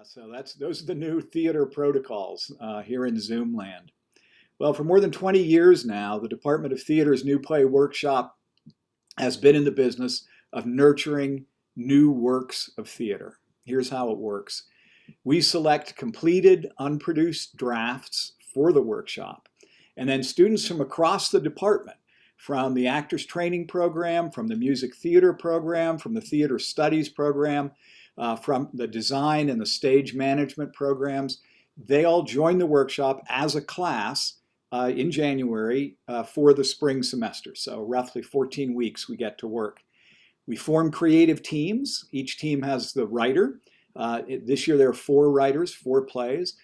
So those are the new theater protocols here in Zoom land. Well, for more than 20 years now, the Department of Theater's New Play Workshop has been in the business of nurturing new works of theater. Here's how it works. We select completed, unproduced drafts for the workshop, and then students from across the department, from the Actors Training Program, from the Music Theater Program, from the Theater Studies Program, from the Design and the Stage Management programs, they all join the workshop as a class in January for the spring semester. So roughly 14 weeks we get to work. We form creative teams. Each team has the writer. This year there are 4 writers, 4 plays,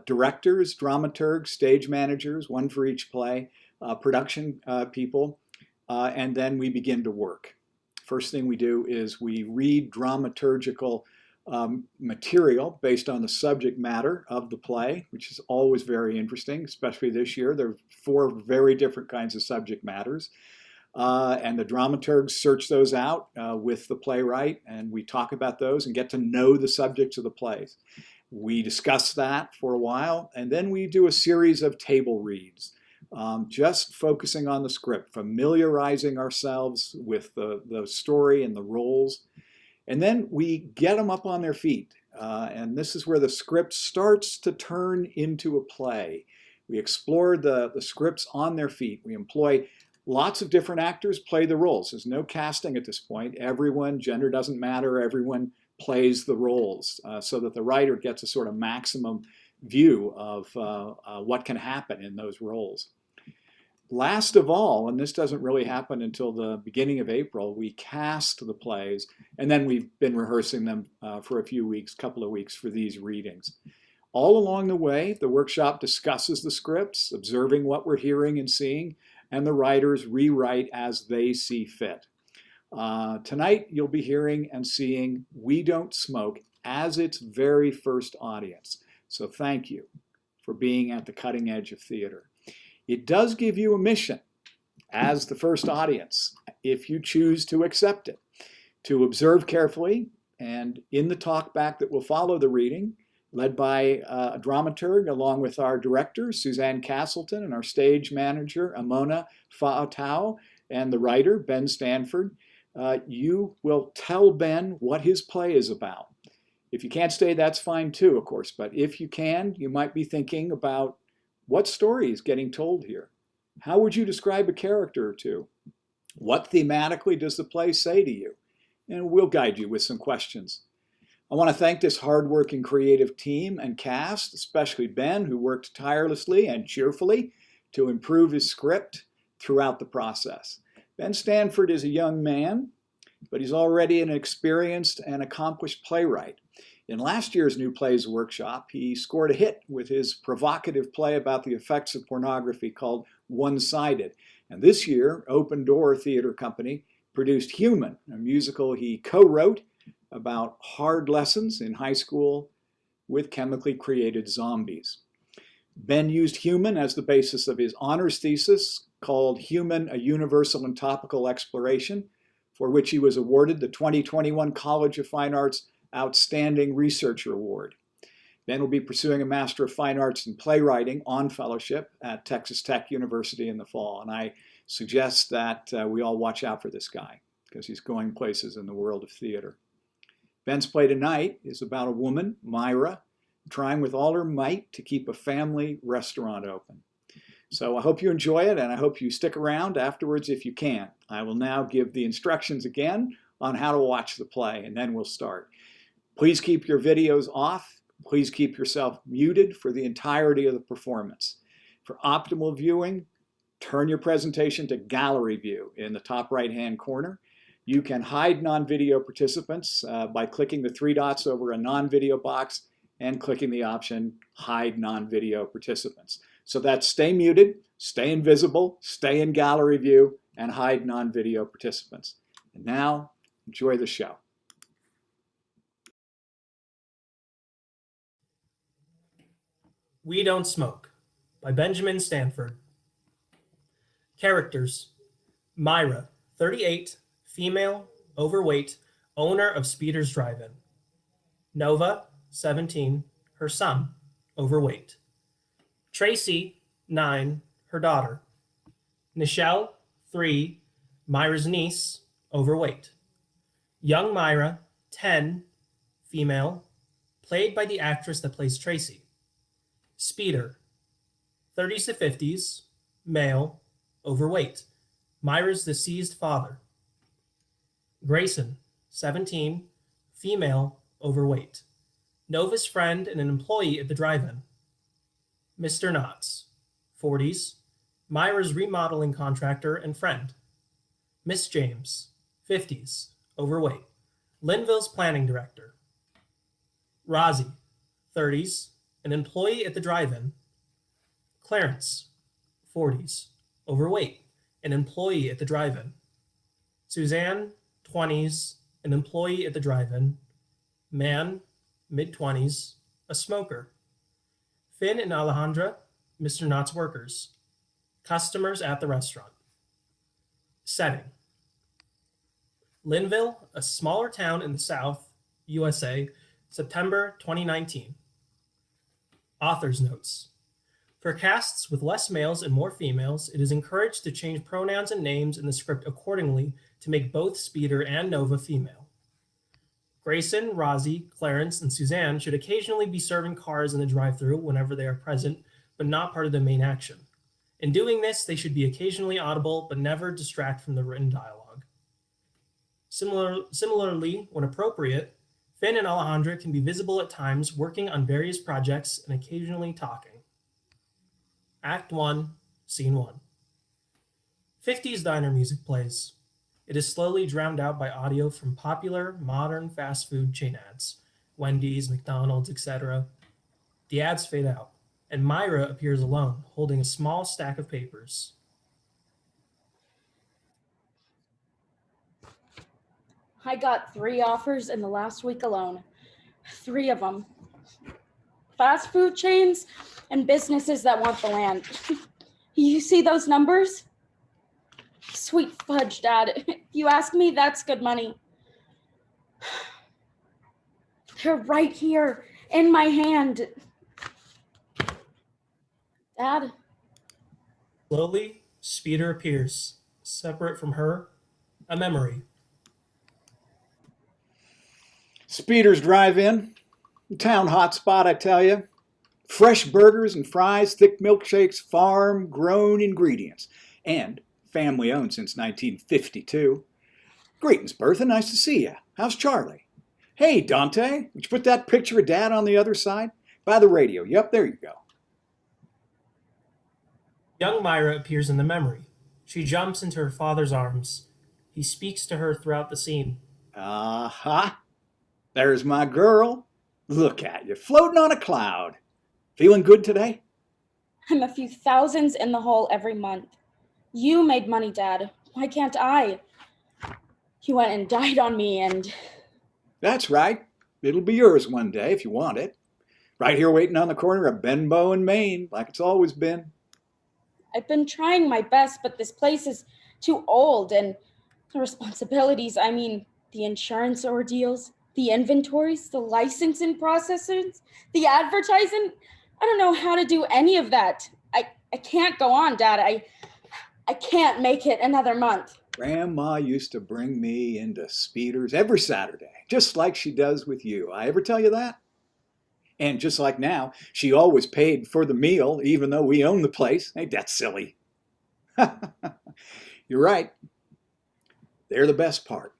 directors, dramaturgs, stage managers, 1 for each play, production people, and then we begin to work. First thing we do is we read dramaturgical material based on the subject matter of the play, which is always very interesting, especially this year. There are 4 very different kinds of subject matters. And the dramaturgs search those out with the playwright, and we talk about those and get to know the subjects of the plays. We discuss that for a while, and then we do a series of table reads, just focusing on the script, familiarizing ourselves with the story and the roles. And then we get them up on their feet. And this is where the script starts to turn into a play. We explore the scripts on their feet. We employ lots of different actors play the roles. There's no casting at this point. Everyone, gender doesn't matter, everyone plays the roles so that the writer gets a sort of maximum view of what can happen in those roles. Last of all, and this doesn't really happen until the beginning of April, we cast the plays, and then we've been rehearsing them for a few weeks, couple of weeks for these readings. All along the way, the workshop discusses the scripts, observing what we're hearing and seeing, and the writers rewrite as they see fit. Tonight, you'll be hearing and seeing We Don't Smoke as its very first audience. So thank you for being at the cutting edge of theater. It does give you a mission as the first audience, if you choose to accept it, to observe carefully, and in the talkback that will follow the reading, led by a dramaturg along with our director, Suzanne Castleton, and our stage manager, Amona Faatau, and the writer, Ben Stanford, you will tell Ben what his play is about. If you can't stay, that's fine too, of course, but if you can, you might be thinking about what story is getting told here? How would you describe a character or two? What thematically does the play say to you? And we'll guide you with some questions. I want to thank this hardworking creative team and cast, especially Ben, who worked tirelessly and cheerfully to improve his script throughout the process. Ben Stanford is a young man, but he's already an experienced and accomplished playwright. In last year's New Plays Workshop, he scored a hit with his provocative play about the effects of pornography called One-Sided. And this year, Open Door Theater Company produced Human, a musical he co-wrote about hard lessons in high school with chemically created zombies. Ben used Human as the basis of his honors thesis called Human, a Universal and Topical Exploration, for which he was awarded the 2021 College of Fine Arts Outstanding Researcher Award. Ben will be pursuing a Master of Fine Arts in Playwriting on fellowship at Texas Tech University in the fall. And I suggest that we all watch out for this guy because he's going places in the world of theater. Ben's play tonight is about a woman, MIRA, trying with all her might to keep a family restaurant open. So I hope you enjoy it, and I hope you stick around afterwards if you can. I will now give the instructions again on how to watch the play, and then we'll start. Please keep your videos off. Please keep yourself muted for the entirety of the performance. For optimal viewing, turn your presentation to gallery view in the top right-hand corner. You can hide non-video participants by clicking the 3 dots over a non-video box and clicking the option Hide Non-Video Participants. So that's stay muted, stay invisible, stay in gallery view, and hide non-video participants. And now, enjoy the show. We Don't Smoke by Benjamin Stanford. Characters: MIRA, 38, female, overweight, owner of Speeder's Drive-In. Nova, 17, her son, overweight. TRACY, 9, her daughter. NICHELLE, 3, MIRA's niece, overweight. Young MIRA, 10, female, played by the actress that plays TRACY. SPEEDER, 30s to 50s, male, overweight, MIRA's deceased father. GRACEN, 17, female, overweight, Nova's friend and an employee at the drive-in. Mr. Knotts, 40s, MIRA's remodeling contractor and friend. Miss James, 50s, overweight, Linville's planning director. RAZI, 30s, an employee at the drive-in. CLARENCE, 40s, overweight, an employee at the drive-in. SUZANNE, 20s, an employee at the drive-in. Man, mid-20s, a smoker. Finn and Alejandra, Mr. Knott's workers. Customers at the restaurant. Setting: Linville, a smaller town in the South, USA, September 2019. Author's notes: for casts with less males and more females, it is encouraged to change pronouns and names in the script accordingly to make both Speeder and Nova female. Grayson, RAZI, Clarence, and Suzanne should occasionally be serving cars in the drive-thru whenever they are present, but not part of the main action. In doing this, they should be occasionally audible, but never distract from the written dialogue. Similarly, when appropriate, Finn and Alejandra can be visible at times working on various projects and occasionally talking. Act 1, Scene 1. 50s diner music plays. It is slowly drowned out by audio from popular, modern fast food chain ads, Wendy's, McDonald's, etc. The ads fade out, and MIRA appears alone, holding a small stack of papers. I got 3 offers in the last week alone. 3 of them. Fast food chains and businesses that want the land. You see those numbers? Sweet fudge, Dad. If you ask me, that's good money. They're right here in my hand. Dad? Slowly, Speeder appears, separate from her, a memory. Speeder's Drive-In, town hotspot, I tell you. Fresh burgers and fries, thick milkshakes, farm-grown ingredients, and family-owned since 1952. Greetings, Bertha. Nice to see you. How's Charlie? Hey, Dante, would you put that picture of Dad on the other side? By the radio. Yep, there you go. Young MIRA appears in the memory. She jumps into her father's arms. He speaks to her throughout the scene. Aha! There's my girl. Look at you, floating on a cloud. Feeling good today? I'm a few thousands in the hole every month. You made money, Dad. Why can't I? You went and died on me and... That's right. It'll be yours one day if you want it. Right here waiting on the corner of Benbow and Maine, like it's always been. I've been trying my best, but this place is too old, and the responsibilities, I mean, the insurance ordeals, the inventories, the licensing processes, the advertising. I don't know how to do any of that. I can't go on, Dad. I can't make it another month. Grandma used to bring me into Speeder's every Saturday, just like she does with you. I ever tell you that? And just like now, she always paid for the meal, even though we own the place. Ain't that silly? You're right. They're the best part.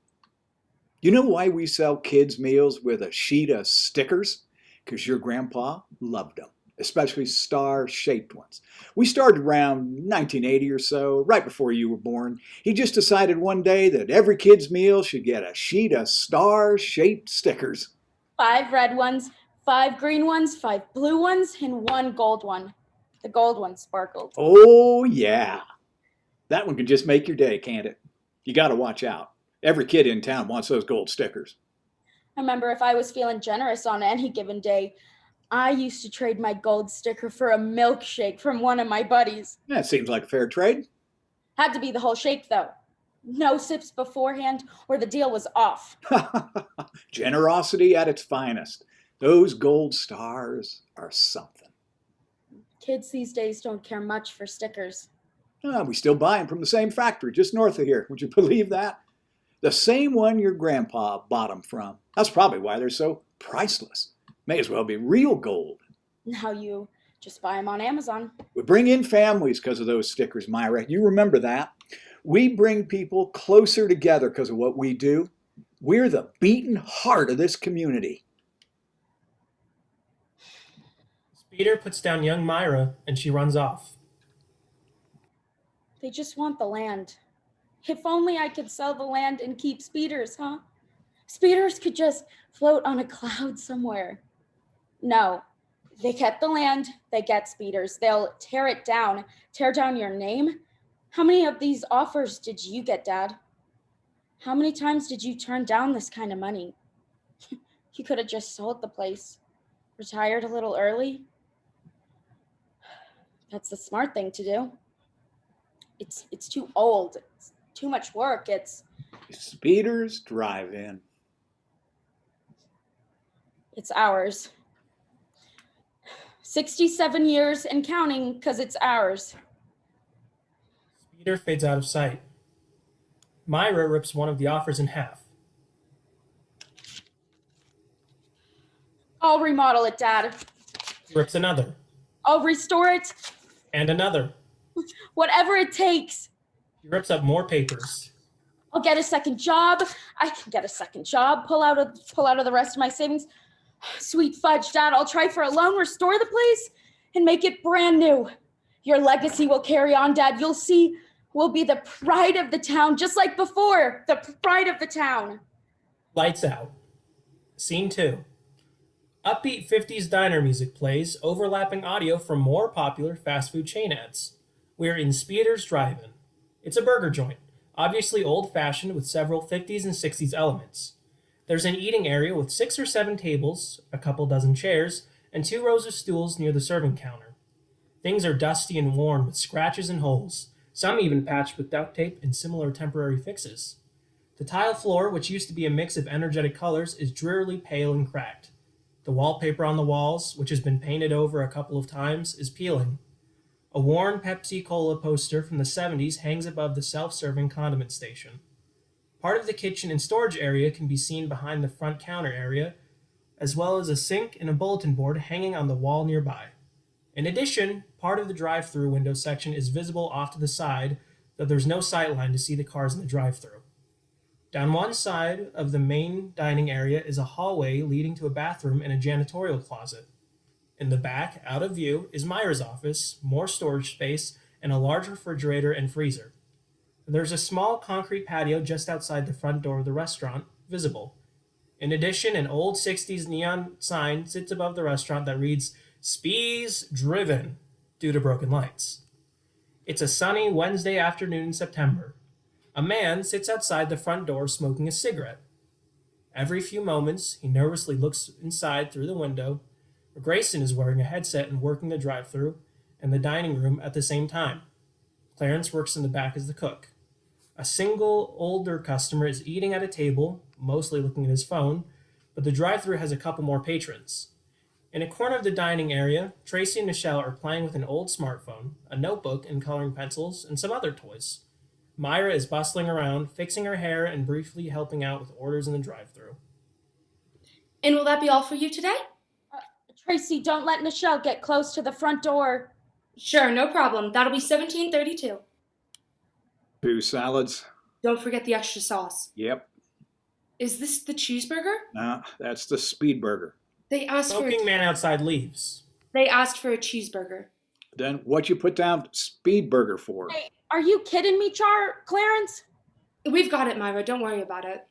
You know why we sell kids' meals with a sheet of stickers? Because your grandpa loved them, especially star-shaped ones. We started around 1980 or so, right before you were born. He just decided one day that every kid's meal should get a sheet of star-shaped stickers. 5 red ones, 5 green ones, 5 blue ones, and 1 gold one. The gold one sparkled. Oh, yeah. That one can just make your day, can't it? You got to watch out. Every kid in town wants those gold stickers. I remember if I was feeling generous on any given day, I used to trade my gold sticker for a milkshake from one of my buddies. That seems like a fair trade. Had to be the whole shake, though. No sips beforehand, or the deal was off. Generosity at its finest. Those gold stars are something. Kids these days don't care much for stickers. We still buy them from the same factory just north of here. Would you believe that? The same one your grandpa bought them from. That's probably why they're so priceless. May as well be real gold. Now you just buy them on Amazon. We bring in families because of those stickers, Myra. You remember that? We bring people closer together because of what we do. We're the beating heart of this community. Speeder puts down young Myra and she runs off. They just want the land. If only I could sell the land and keep speeders, huh? Speeders could just float on a cloud somewhere. No, they get the land, they get speeders. They'll tear it down, tear down your name. How many of these offers did you get, Dad? How many times did you turn down this kind of money? You could have just sold the place, retired a little early. That's the smart thing to do. It's too old. It's too much work. Speeders drive in. It's ours. 67 years and counting because it's ours. Speeder fades out of sight. Myra rips one of the offers in half. I'll remodel it, Dad. He rips another. I'll restore it. And another. Whatever it takes. He rips up more papers. I'll get a second job. I can get a second job. Pull out of the rest of my savings. Sweet fudge, Dad. I'll try for a loan, restore the place, and make it brand new. Your legacy will carry on, Dad. You'll see, we'll be the pride of the town, just like before. The pride of the town. Lights out. Scene 2. Upbeat 50s diner music plays, overlapping audio from more popular fast food chain ads. We're in Speeder's Drive-In. It's a burger joint, obviously old-fashioned with several 50s and 60s elements. There's an eating area with 6 or 7 tables, a couple dozen chairs, and 2 rows of stools near the serving counter. Things are dusty and worn with scratches and holes, some even patched with duct tape and similar temporary fixes. The tile floor, which used to be a mix of energetic colors, is drearily pale and cracked. The wallpaper on the walls, which has been painted over a couple of times, is peeling. A worn Pepsi Cola poster from the 70s hangs above the self-serving condiment station. Part of the kitchen and storage area can be seen behind the front counter area, as well as a sink and a bulletin board hanging on the wall nearby. In addition, part of the drive-thru window section is visible off to the side, though there's no sightline to see the cars in the drive-thru. Down one side of the main dining area is a hallway leading to a bathroom and a janitorial closet. In the back, out of view, is Myra's office, more storage space, and a large refrigerator and freezer. There's a small concrete patio just outside the front door of the restaurant, visible. In addition, an old 60s neon sign sits above the restaurant that reads, "Spees Driven," due to broken lights. It's a sunny Wednesday afternoon in September. A man sits outside the front door smoking a cigarette. Every few moments, he nervously looks inside through the window. Grayson is wearing a headset and working the drive-thru and the dining room at the same time. Clarence works in the back as the cook. A single older customer is eating at a table, mostly looking at his phone, but the drive-thru has a couple more patrons. In a corner of the dining area, Tracy and Nichelle are playing with an old smartphone, a notebook and coloring pencils, and some other toys. Myra is bustling around, fixing her hair and briefly helping out with orders in the drive-thru. And will that be all for you today? Tracy, don't let Nichelle get close to the front door. Sure, no problem. That'll be $17.32. 2 salads. Don't forget the extra sauce. Yep. Is this the cheeseburger? Nah, that's the speed burger. They asked for Smoking man outside leaves. a cheeseburger. Then what you put down speed burger for? Hey, are you kidding me, Clarence? We've got it, Myra. Don't worry about it.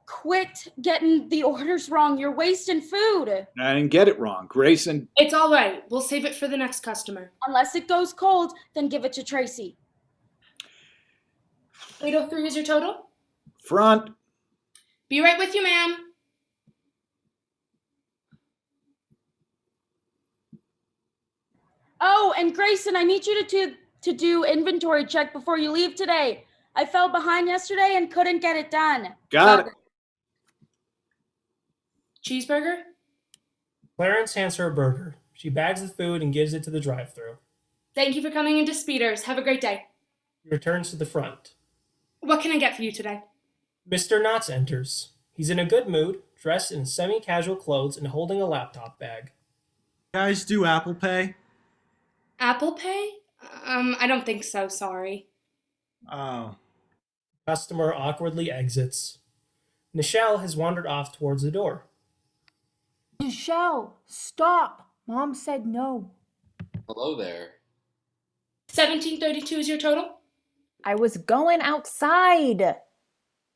Quit getting the orders wrong. You're wasting food. I didn't get it wrong. Grayson. It's all right. We'll save it for the next customer. Unless it goes cold, then give it to Tracy. 803 is your total? Front. Be right with you, ma'am. Oh, and Grayson, I need you to do inventory check before you leave today. I fell behind yesterday and couldn't get it done. Got it. Cheeseburger? Clarence hands her a burger. She bags the food and gives it to the drive-thru. Thank you for coming into Speeders. Have a great day. He returns to the front. What can I get for you today? Mr. Knotts enters. He's in a good mood, dressed in semi-casual clothes and holding a laptop bag. Guys do Apple Pay? Apple Pay? I don't think so, sorry. Oh. Customer awkwardly exits. Nichelle has wandered off towards the door. Nichelle, stop! Mom said no. Hello there. 1732 is your total? I was going outside.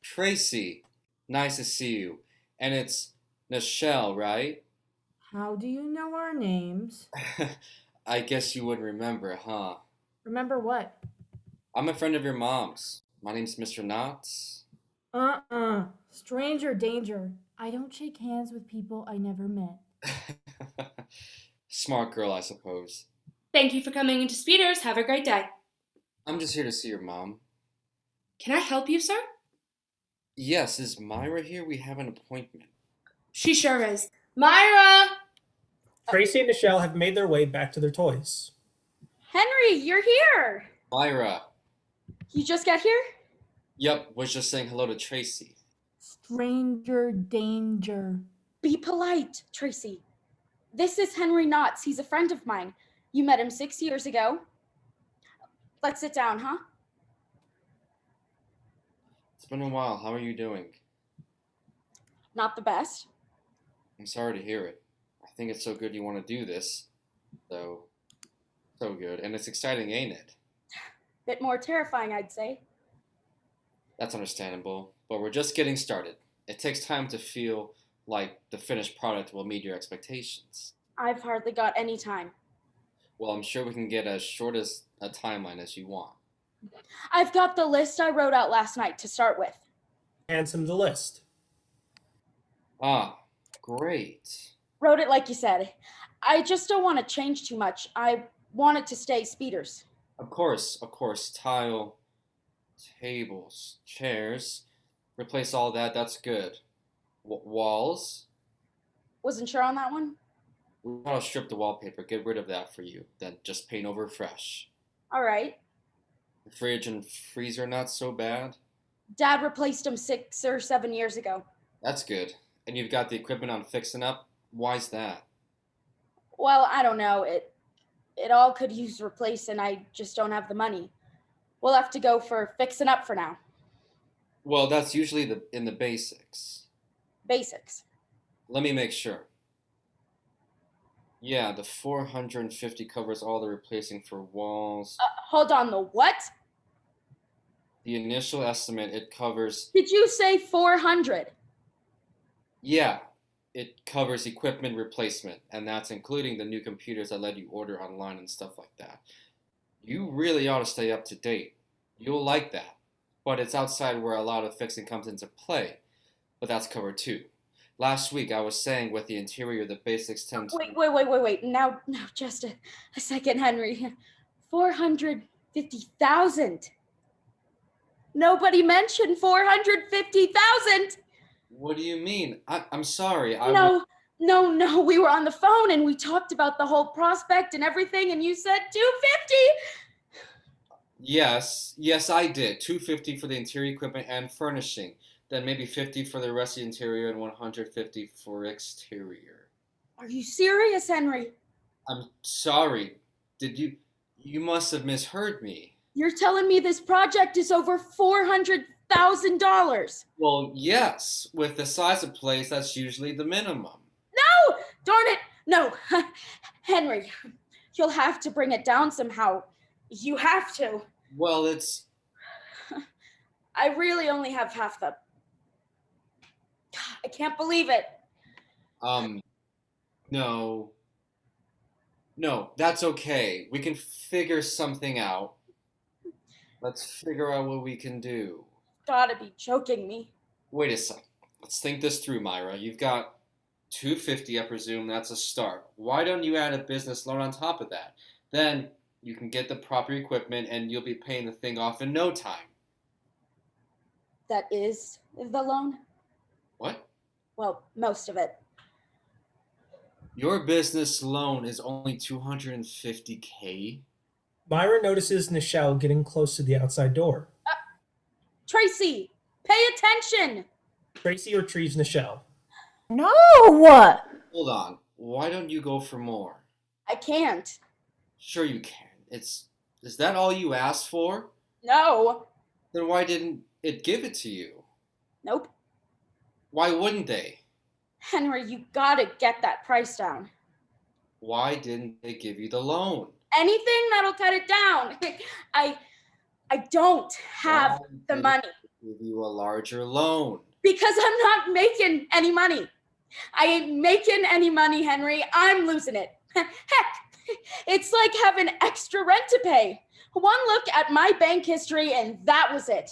Tracy, nice to see you. And it's Nichelle, right? How do you know our names? I guess you wouldn't remember, huh? Remember what? I'm a friend of your mom's. My name's Mr. Knotts. Stranger danger. I don't shake hands with people I never met. Smart girl, I suppose. Thank you for coming into Speeders. Have a great day. I'm just here to see your mom. Can I help you, sir? Yes, is Myra here? We have an appointment. She sure is. Myra! Tracy and Nichelle have made their way back to their toys. Henry, you're here. Myra. You just got here? Yep, was just saying hello to Tracy. Stranger danger. Be polite, Tracy. This is Henry Knotts. He's a friend of mine. You met him 6 years ago. Let's sit down, huh? It's been a while. How are you doing? Not the best. I'm sorry to hear it. I think it's so good you want to do this. So good. And it's exciting, ain't it? Bit more terrifying, I'd say. That's understandable, but we're just getting started. It takes time to feel like the finished product will meet your expectations. I've hardly got any time. Well, I'm sure we can get as short as a timeline as you want. I've got the list I wrote out last night to start with. Hands him the list. Ah, great. Wrote it like you said. I just don't want to change too much. I want it to stay Speeders. Of course. Tile, tables, chairs. Replace all that, that's good. Walls? Wasn't sure on that one? We gotta strip the wallpaper, get rid of that for you. Then just paint over fresh. All right. The fridge and freezer not so bad. Dad replaced them 6 or 7 years ago. That's good. And you've got the equipment on fixing up? Why's that? Well, I don't know. It all could use replacing. I just don't have the money. We'll have to go for fixing up for now. Well, that's usually in the basics. Basics. Let me make sure. Yeah, the 450 covers all the replacing for walls. Hold on, the what? The initial estimate, it covers... Did you say 400? Yeah, it covers equipment replacement, and that's including the new computers that let you order online and stuff like that. You really ought to stay up to date. You'll like that. But it's outside where a lot of fixing comes into play. But that's covered too. Last week I was saying with the interior, the basics tend to... Wait. Now, just a second, Henry. 450,000. Nobody mentioned 450,000. What do you mean? I'm sorry. No. We were on the phone and we talked about the whole prospect and everything, and you said 250. Yes, I did. 250 for the interior equipment and furnishing. Then maybe 50 for the rest of the interior and 150 for exterior. Are you serious, Henry? I'm sorry. You must have misheard me. You're telling me this project is over $400,000? Well, yes. With the size of place, that's usually the minimum. No! Darn it! No. Henry, you'll have to bring it down somehow. You have to. Well, it's... I really only have half the... I can't believe it. No, that's okay. We can figure something out. Let's figure out what we can do. Gotta be joking me. Wait a sec. Let's think this through, Myra. You've got 250, I presume. That's a start. Why don't you add a business loan on top of that? Then you can get the proper equipment and you'll be paying the thing off in no time. That is the loan? What? Well, most of it. Your business loan is only 250K? Myra notices Nichelle getting close to the outside door. Tracy, pay attention. Tracy retrieves Nichelle. No! Hold on. Why don't you go for more? I can't. Sure you can. Is that all you asked for? No. Then why didn't it give it to you? Nope. Why wouldn't they? Henry, you gotta get that price down. Why didn't they give you the loan? Anything that'll cut it down. I don't have Why the didn't money they give you a larger loan? because I'm not making any money. I ain't making any money, Henry. I'm losing it. Heck, it's like having extra rent to pay. One look at my bank history and that was it.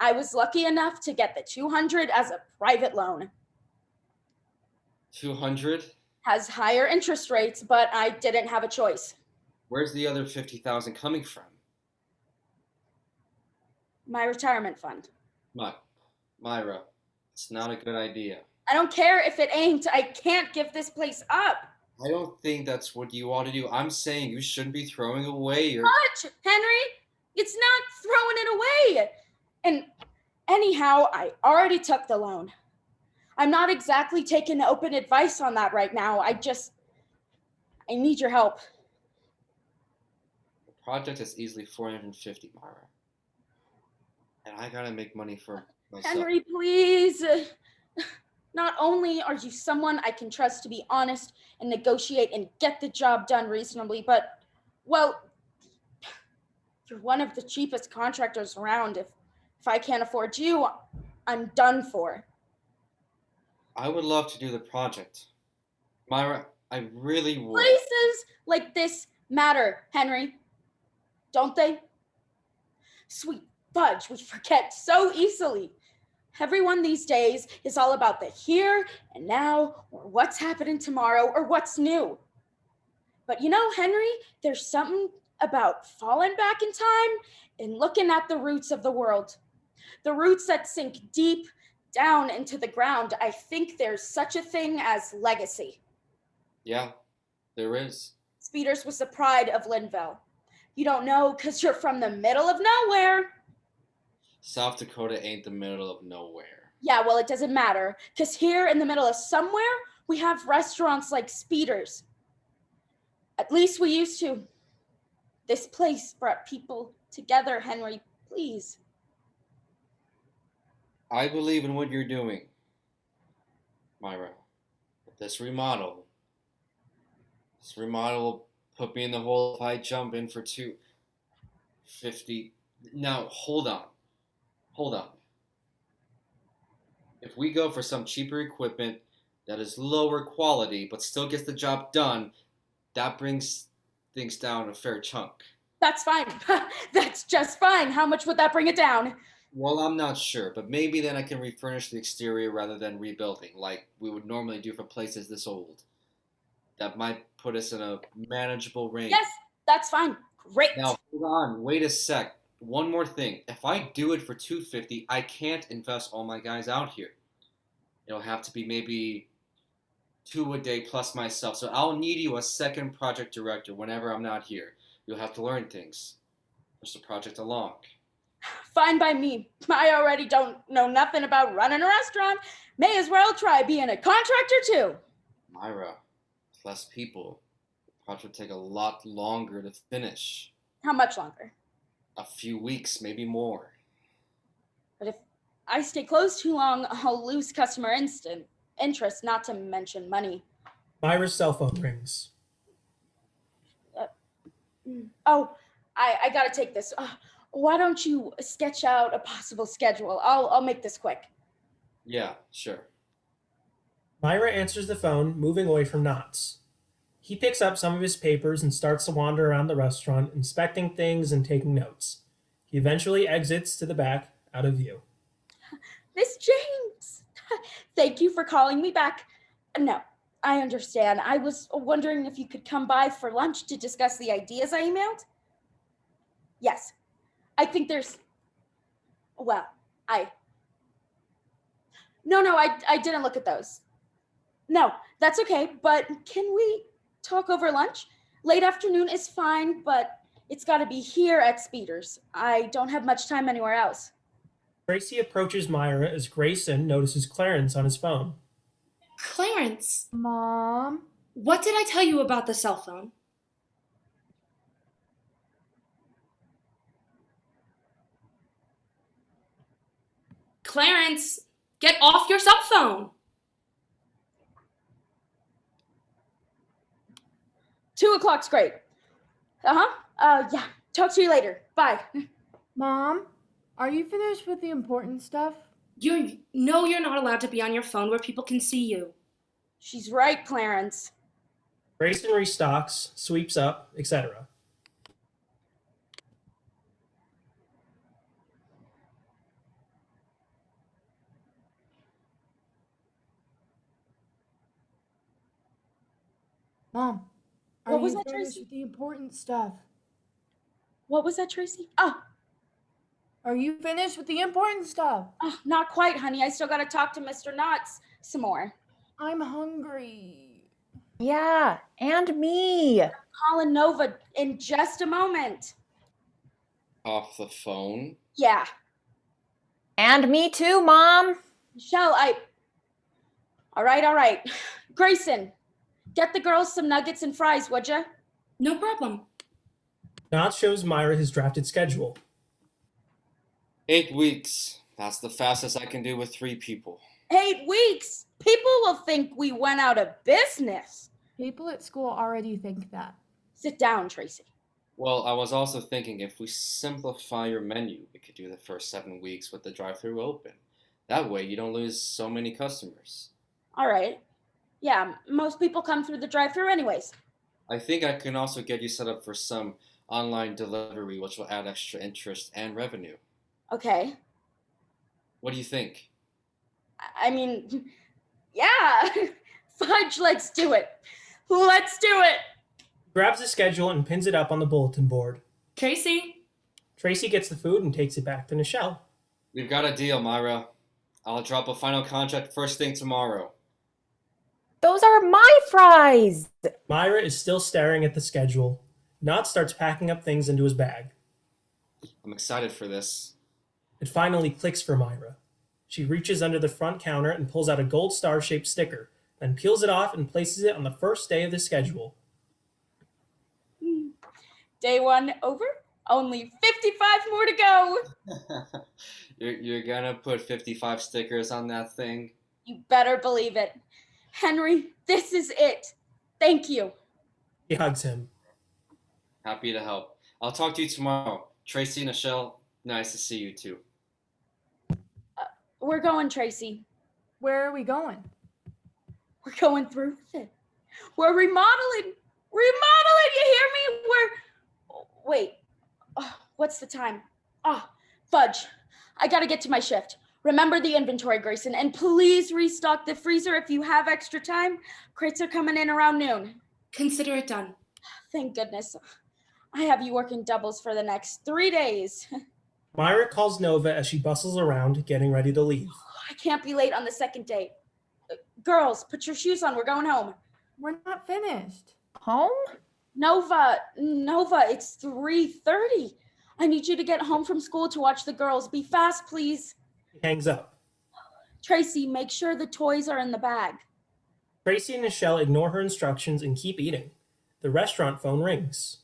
I was lucky enough to get the 200 as a private loan. 200? Has higher interest rates, but I didn't have a choice. Where's the other 50,000 coming from? My retirement fund. Myra, it's not a good idea. I don't care if it ain't. I can't give this place up. I don't think that's what you ought to do. I'm saying you shouldn't be throwing away your... Much, Henry. It's not throwing it away. And anyhow, I already took the loan. I'm not exactly taking open advice on that right now. I need your help. The project is easily 450, Myra. And I gotta make money for myself. Henry, please. Not only are you someone I can trust to be honest and negotiate and get the job done reasonably, but, well, you're one of the cheapest contractors around. If I can't afford you, I'm done for. I would love to do the project. Myra, I really would. Places like this matter, Henry. Don't they? Sweet fudge, we forget so easily. Everyone these days is all about the here and now, or what's happening tomorrow, or what's new. But you know, Henry, there's something about falling back in time and looking at the roots of the world. The roots that sink deep down into the ground. I think there's such a thing as legacy. Yeah, there is. Speeders was the pride of Linville. You don't know because you're from the middle of nowhere. South Dakota ain't the middle of nowhere. Yeah, well, it doesn't matter, because here in the middle of somewhere, we have restaurants like Speeders. At least we used to. This place brought people together, Henry, please. I believe in what you're doing, Myra. But this remodel will put me in the hole if I jump in for 250. Now, hold on. If we go for some cheaper equipment that is lower quality but still gets the job done, that brings things down a fair chunk. That's fine. That's just fine. How much would that bring it down? Well, I'm not sure, but maybe then I can refurnish the exterior rather than rebuilding, like we would normally do for places this old. That might put us in a manageable range. Yes, that's fine. Great. Now, hold on. Wait a sec. One more thing. If I do it for 250, I can't invest all my guys out here. It'll have to be maybe 2 a day plus myself. So I'll need you a second project director whenever I'm not here. You'll have to learn things. Push the project along. Fine by me. I already don't know nothing about running a restaurant. May as well try being a contractor too. Myra, with less people, the project will take a lot longer to finish. How much longer? A few weeks, maybe more. But if I stay closed too long, I'll lose customer interest, not to mention money. Myra's cell phone rings. Oh, I gotta take this. Why don't you sketch out a possible schedule? I'll make this quick. Yeah, sure. Myra answers the phone, moving away from Knots. He picks up some of his papers and starts to wander around the restaurant, inspecting things and taking notes. He eventually exits to the back, out of view. Miss James, thank you for calling me back. No, I understand. I was wondering if you could come by for lunch to discuss the ideas I emailed. Yes, I think there's, well, I didn't look at those. No, that's okay, but can we talk over lunch? Late afternoon is fine, but it's got to be here at Speeders. I don't have much time anywhere else. Tracy approaches Myra as Grayson notices Clarence on his phone. Clarence, Mom? what did I tell you about the cell phone? Clarence, get off your cell phone. 2 o'clock's great. Yeah. Talk to you later. Bye. Mom? Are you finished with the important stuff? You're not allowed to be on your phone where people can see you. She's right, Clarence. Grayson restocks, sweeps up, etc. Mom, are What was you that, finished Tracy? with the important stuff? What was that, Tracy? Oh, Are you finished with the important stuff? not quite, honey. I still got to talk to Mr. Knotts some more. I'm hungry. Yeah, and me. Calling Nova in just a moment. Off the phone? Yeah. And me too, Mom. Michelle, All right. Grayson, get the girls some nuggets and fries, would ya? No problem. Knott shows Myra his drafted schedule. 8 weeks. That's the fastest I can do with 3 people. 8 weeks? People will think we went out of business. People at school already think that. Sit down, Tracy. Well, I was also thinking if we simplify your menu, we could do the first 7 weeks with the drive-thru open. That way you don't lose so many customers. All right. Yeah, most people come through the drive-thru anyways. I think I can also get you set up for some online delivery, which will add extra interest and revenue. Okay. What do you think? I mean, yeah. Fudge, let's do it. Let's do it. Grabs the schedule and pins it up on the bulletin board. Tracy? Tracy gets the food and takes it back to Nichelle. We've got a deal, Myra. I'll drop a final contract first thing tomorrow. Those are my fries. Myra is still staring at the schedule. Knott starts packing up things into his bag. I'm excited for this. It finally clicks for Myra. She reaches under the front counter and pulls out a gold star-shaped sticker, then peels it off and places it on the first day of the schedule. Day 1 over. Only 55 more to go. You're gonna put 55 stickers on that thing? You better believe it. Henry, this is it. Thank you. He hugs him. Happy to help. I'll talk to you tomorrow. Tracy, Nichelle, nice to see you too. We're going, Tracy. Where are we going? We're going through with it. We're remodeling. Remodeling, you hear me? Wait. What's the time? Fudge. I gotta get to my shift. Remember the inventory, Grayson, and please restock the freezer if you have extra time. Crates are coming in around noon. Consider it done. Thank goodness. I have you working doubles for the next 3 days. Myra calls Nova as she bustles around, getting ready to leave. I can't be late on the second date. Girls, put your shoes on. We're going home. We're not finished. Home? Nova, it's 3:30. I need you to get home from school to watch the girls. Be fast, please. He hangs up. Tracy, make sure the toys are in the bag. Tracy and Nichelle ignore her instructions and keep eating. The restaurant phone rings.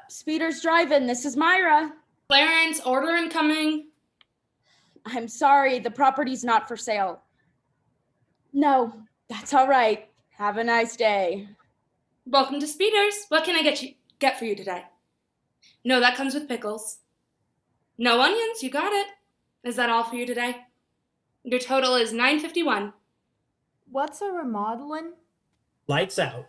Speeders Drive-In, this is Myra. Clarence, order incoming. I'm sorry, the property's not for sale. No, that's all right. Have a nice day. Welcome to Speeders. What can I get for you today? No, that comes with pickles. No onions, you got it. Is that all for you today? Your total is $9.51. What's a remodeling? Lights out.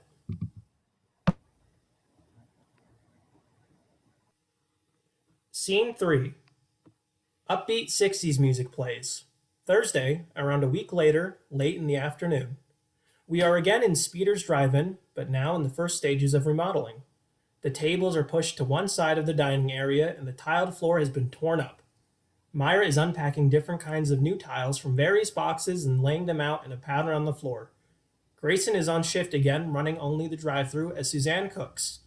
Scene 3. Upbeat 60s music plays. Thursday, around a week later, late in the afternoon. We are again in Speeders Drive-In, but now in the first stages of remodeling. The tables are pushed to one side of the dining area and the tiled floor has been torn up. MIRA is unpacking different kinds of new tiles from various boxes and laying them out in a pattern on the floor. Grayson is on shift again, running only the drive-thru as Suzanne cooks.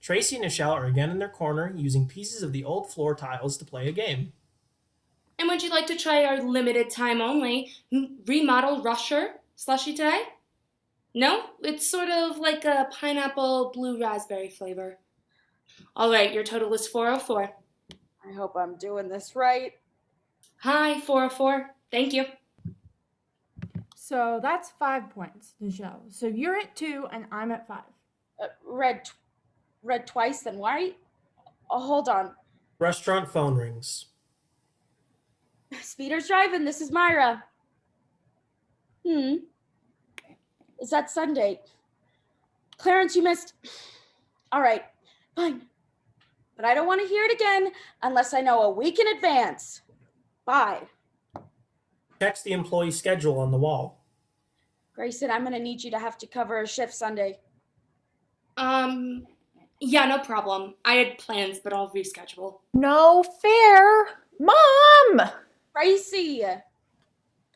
TRACY and Nichelle are again in their corner, using pieces of the old floor tiles to play a game. And would you like to try our limited time only remodeled rusher slushy today? No? It's sort of like a pineapple blue raspberry flavor. All right, your total is 404. I hope I'm doing this right. Hi, 404. Thank you. So that's 5 points, Nichelle. So you're at 2 and I'm at 5. Red twice, then white? Oh, hold on. Restaurant phone rings. Speeder's driving. This is MIRA. Is that Sunday? Clarence, you missed. All right, fine. But I don't want to hear it again unless I know a week in advance. Bye. Checks the employee schedule on the wall. Grayson, I'm going to need you to have to cover a shift Sunday. Yeah, no problem. I had plans, but I'll reschedule. No fair. Mom! Tracy!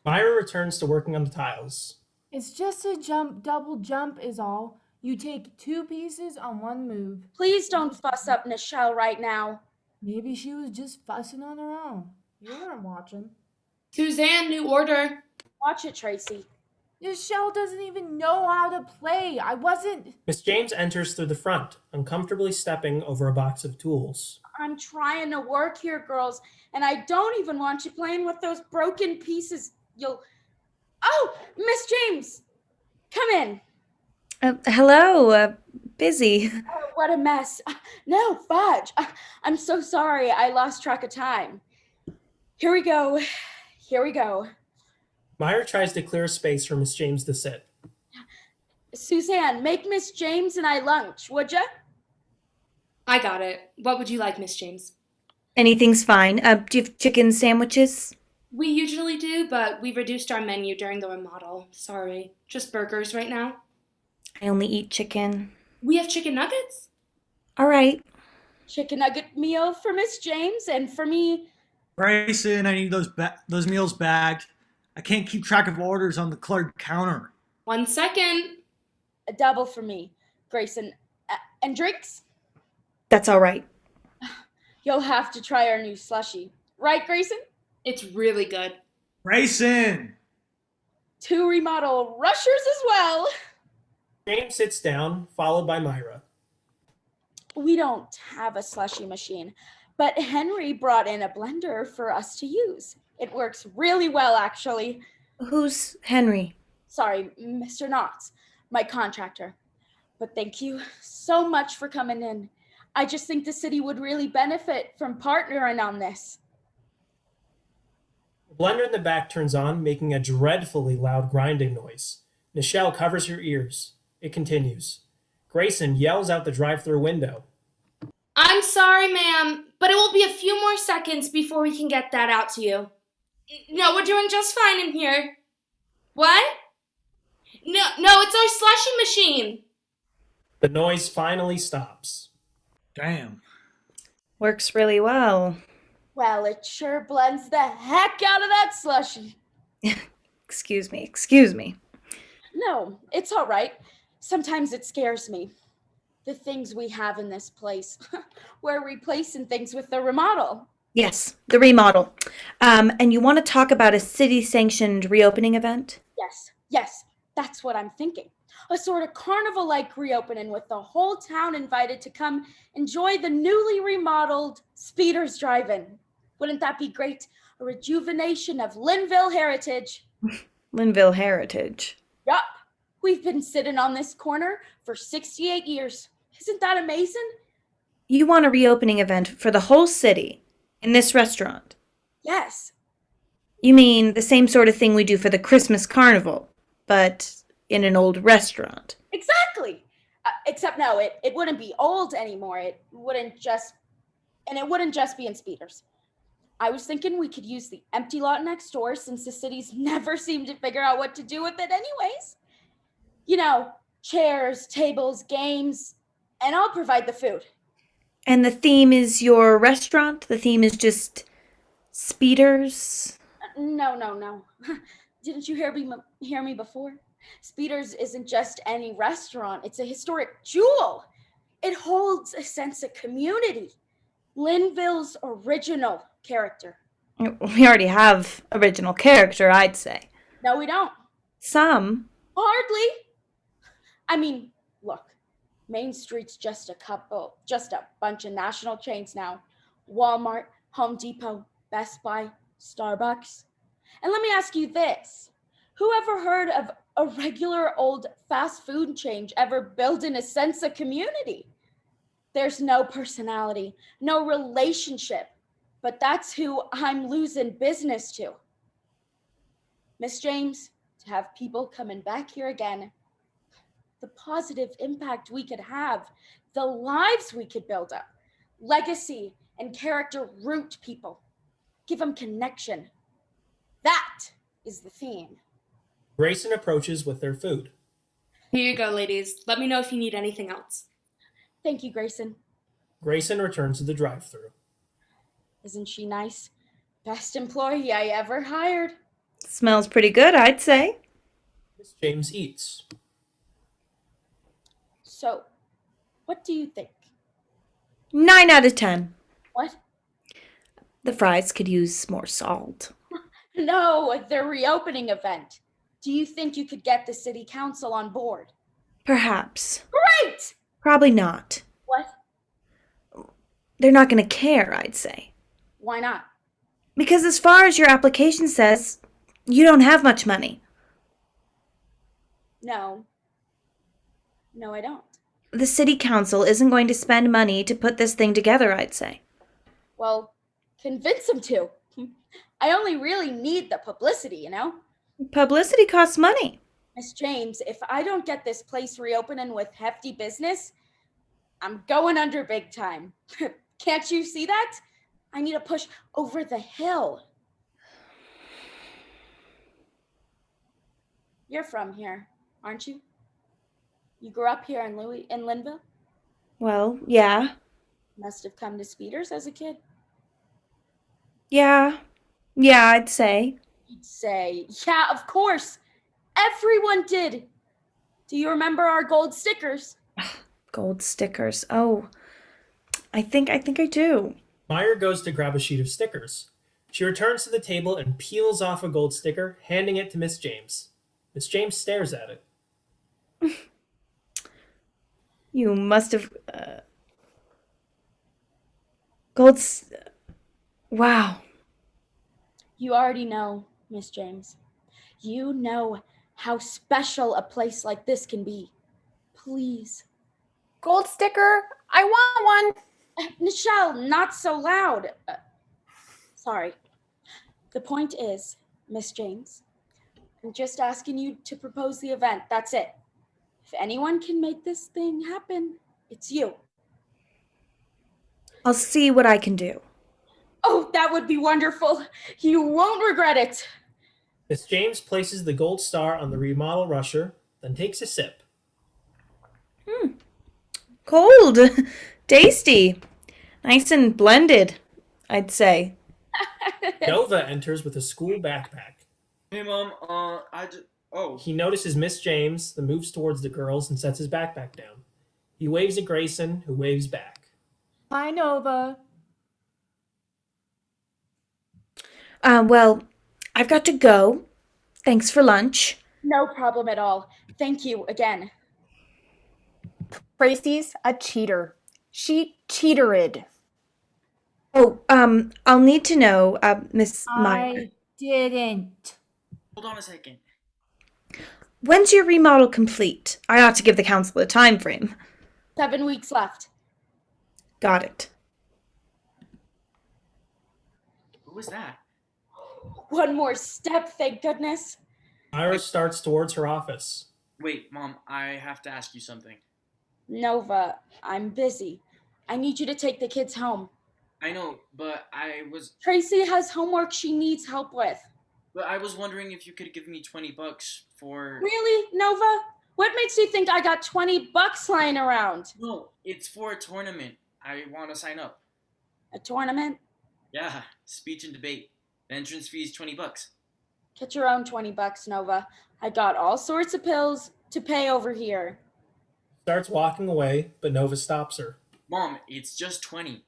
MIRA returns to working on the tiles. It's just a double jump is all. You take 2 pieces on 1 move. Please don't fuss up Nichelle right now. Maybe she was just fussing on her own. You weren't watching. Suzanne, new order. Watch it, Tracy. Nichelle doesn't even know how to play. I wasn't. Miss James enters through the front, uncomfortably stepping over a box of tools. I'm trying to work here, girls, and I don't even want you playing with those broken pieces. Oh, Miss James, come in. Hello, busy. Oh, what a mess. No, fudge. I'm so sorry. I lost track of time. Here we go. MIRA tries to clear a space for Miss James to sit. Suzanne, make Miss James and I lunch, would ya? I got it. What would you like, Miss James? Anything's fine. Do you have chicken sandwiches? We usually do, but we reduced our menu during the remodel. Sorry. Just burgers right now. I only eat chicken. We have chicken nuggets? All right. Chicken nugget meal for Miss James and for me. Grayson, I need those meals bagged. I can't keep track of orders on the cluttered counter. 1 second. A double for me, Grayson. And drinks? That's all right. You'll have to try our new slushie. Right, Grayson? It's really good. Grayson! 2 remodel rushers as well. James sits down, followed by MIRA. We don't have a slushie machine, but Henry brought in a blender for us to use. It works really well, actually. Who's Henry? Sorry, Mr. Knotts, my contractor. But thank you so much for coming in. I just think the city would really benefit from partnering on this. The blender in the back turns on, making a dreadfully loud grinding noise. Nichelle covers her ears. It continues. Grayson yells out the drive-thru window. I'm sorry, ma'am, but it will be a few more seconds before we can get that out to you. No, we're doing just fine in here. What? No, it's our slushy machine. The noise finally stops. Damn. Works really well. Well, it sure blends the heck out of that slushie. Excuse me. No, it's all right. Sometimes it scares me. The things we have in this place. We're replacing things with the remodel. Yes, the remodel. And you want to talk about a city-sanctioned reopening event? Yes, that's what I'm thinking. A sort of carnival-like reopening with the whole town invited to come enjoy the newly remodeled Speeder's Drive-In. Wouldn't that be great? A rejuvenation of Linville heritage. Linville heritage. Yup. We've been sitting on this corner for 68 years. Isn't that amazing? You want a reopening event for the whole city in this restaurant? Yes. You mean the same sort of thing we do for the Christmas carnival, but in an old restaurant? Exactly. Except no, it wouldn't be old anymore. It wouldn't just be in Speeder's. I was thinking we could use the empty lot next door since the city's never seemed to figure out what to do with it anyways. You know, chairs, tables, games, and I'll provide the food. And the theme is your restaurant? The theme is just Speeders? No. Didn't you hear me before? Speeders isn't just any restaurant. It's a historic jewel. It holds a sense of community. Linville's original character. We already have original character, I'd say. No, we don't. Some. Hardly. I mean, look, Main Street's just a bunch of national chains now. Walmart, Home Depot, Best Buy, Starbucks. And let me ask you this. Who ever heard of a regular old fast food chain ever building a sense of community? There's no personality, no relationship, but that's who I'm losing business to. Miss James, to have people coming back here again, the positive impact we could have, the lives we could build up, legacy and character root people, give them connection. That is the theme. Grayson approaches with their food. Here you go, ladies. Let me know if you need anything else. Thank you, Grayson. Grayson returns to the drive-thru. Isn't she nice? Best employee I ever hired. Smells pretty good, I'd say. Miss James eats. So, what do you think? 9 out of 10. What? The fries could use more salt. No, the reopening event. Do you think you could get the city council on board? Perhaps. Great! Probably not. What? They're not going to care, I'd say. Why not? Because as far as your application says, you don't have much money. No, I don't. The city council isn't going to spend money to put this thing together, I'd say. Well, convince them to. I only really need the publicity, you know? Publicity costs money. Miss James, if I don't get this place reopening with hefty business, I'm going under big time. Can't you see that? I need a push over the hill. You're from here, aren't you? You grew up here in Linville? Well, yeah. Must have come to Speeders as a kid. Yeah, I'd say. You'd say, yeah, of course. Everyone did. Do you remember our gold stickers? Gold stickers. Oh, I think I do. Myra goes to grab a sheet of stickers. She returns to the table and peels off a gold sticker, handing it to Miss James. Miss James stares at it. You must have... Wow. You already know, Miss James. You know how special a place like this can be. Please. Gold sticker? I want one. Nichelle, not so loud. Sorry. The point is, Miss James, I'm just asking you to propose the event. That's it. If anyone can make this thing happen, it's you. I'll see what I can do. Oh, that would be wonderful. You won't regret it. Miss James places the gold star on the remodel rusher, then takes a sip. Cold. Tasty. Nice and blended, I'd say. Nova enters with a school backpack. Hey, Mom, He notices Miss James, then moves towards the girls and sets his backpack down. He waves at Grayson, who waves back. Hi, Nova. Well, I've got to go. Thanks for lunch. No problem at all. Thank you again. Tracy's a cheater. She cheatered. Oh, I'll need to know, Miss Meyer. I didn't. hold on a second. When's your remodel complete? I ought to give the council a time frame. 7 weeks left. Got it. Who was that? One more step, thank goodness. Myra starts towards her office. Wait, Mom, I have to ask you something. Nova, I'm busy. I need you to take the kids home. I know, but Tracy has homework she needs help with. But I was wondering if you could give me $20 for... Really, Nova? What makes you think I got $20 lying around? No, it's for a tournament. I want to sign up. A tournament? Yeah, speech and debate. The entrance fee is 20 bucks. Get your own $20, Nova. I got all sorts of pills to pay over here. Starts walking away, but Nova stops her. Mom, it's just 20.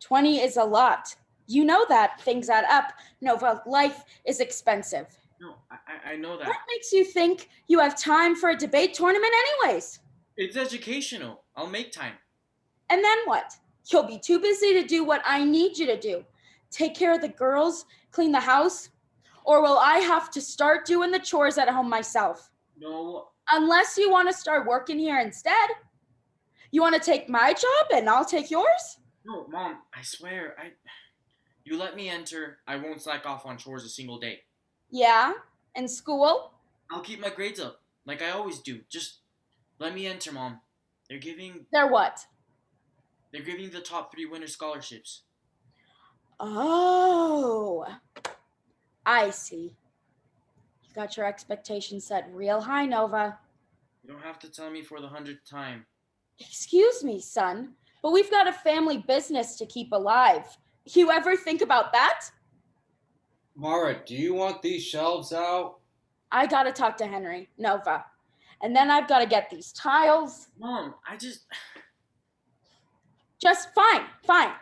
20 is a lot. You know that things add up. Nova, life is expensive. No, I know that. What makes you think you have time for a debate tournament anyways? It's educational. I'll make time. And then what? You'll be too busy to do what I need you to do. Take care of the girls, clean the house, or will I have to start doing the chores at home myself? No. Unless you want to start working here instead. You want to take my job and I'll take yours? No, Mom, I swear, You let me enter, I won't slack off on chores a single day. Yeah, and school? I'll keep my grades up, like I always do. Just let me enter, Mom. They're giving what? the top 3 winner scholarships. Oh, I see. You got your expectations set real high, Nova. You don't have to tell me for the 100th time. Excuse me, son, but we've got a family business to keep alive. You ever think about that? Mara, do you want these shelves out? I gotta talk to Henry, Nova. And then I've gotta get these tiles. Mom, Just fine.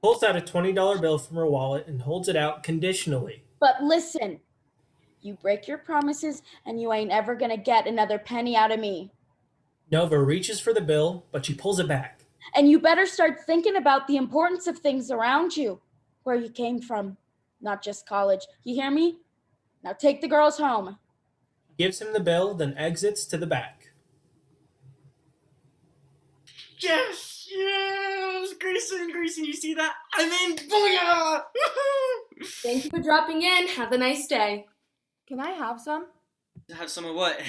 Pulls out a $20 bill from her wallet and holds it out conditionally. But listen, you break your promises and you ain't ever gonna get another penny out of me. Nova reaches for the bill, but she pulls it back. And you better start thinking about the importance of things around you, where you came from, not just college. You hear me? Now take the girls home. Gives him the bill, then exits to the back. Yes! Grayson, you see that? I'm in! Booyah! Thank you for dropping in. Have a nice day. Can I have some? Have some of what?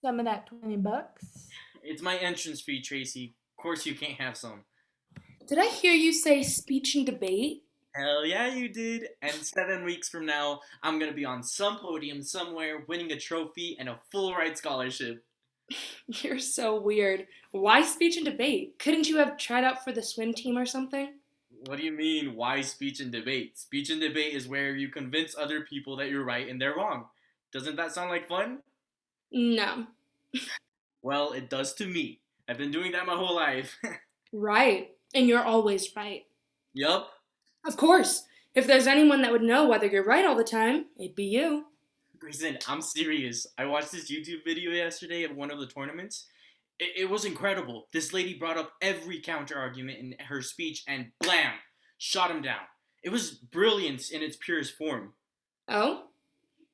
Some of that 20 bucks? It's my entrance fee, Tracy. Of course you can't have some. Did I hear you say speech and debate? Hell yeah, you did. And 7 weeks from now, I'm gonna be on some podium somewhere winning a trophy and a full ride scholarship. You're so weird. Why speech and debate? Couldn't you have tried out for the swim team or something? What do you mean, why speech and debate? Speech and debate is where you convince other people that you're right and they're wrong. Doesn't that sound like fun? No. Well, it does to me. I've been doing that my whole life. Right. And you're always right. Yup. Of course. If there's anyone that would know whether you're right all the time, it'd be you. Grayson, I'm serious. I watched this YouTube video yesterday of one of the tournaments. It was incredible. This lady brought up every counter argument in her speech and blam, shot him down. It was brilliance in its purest form. Oh?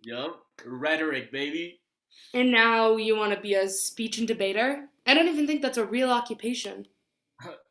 Yup. Rhetoric, baby. And now you want to be a speech and debater? I don't even think that's a real occupation.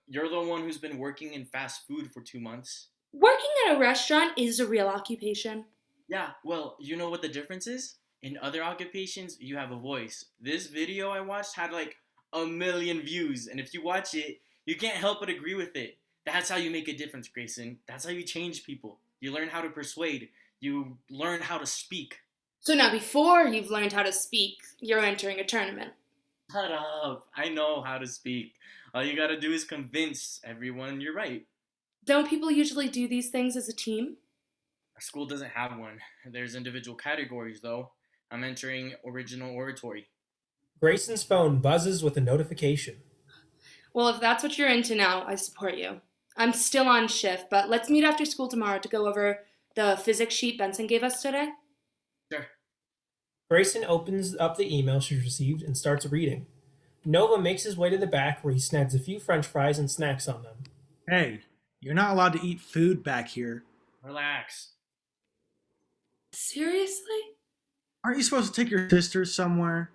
You're the one who's been working in fast food for 2 months. Working at a restaurant is a real occupation. Yeah, well, you know what the difference is? In other occupations, you have a voice. This video I watched had like 1 million views, and if you watch it, you can't help but agree with it. That's how you make a difference, Grayson. That's how you change people. You learn how to persuade. You learn how to speak. So now before you've learned how to speak, you're entering a tournament. Shut up. I know how to speak. All you gotta do is convince everyone you're right. Don't people usually do these things as a team? Our school doesn't have one. There's individual categories, though. I'm entering original oratory. Grayson's phone buzzes with a notification. Well, if that's what you're into now, I support you. I'm still on shift, but let's meet after school tomorrow to go over the physics sheet Benson gave us today. Sure. Grayson opens up the email she received and starts reading. Nova makes his way to the back where he snags a few french fries and snacks on them. Hey, you're not allowed to eat food back here. Relax. Seriously? Aren't you supposed to take your sister somewhere?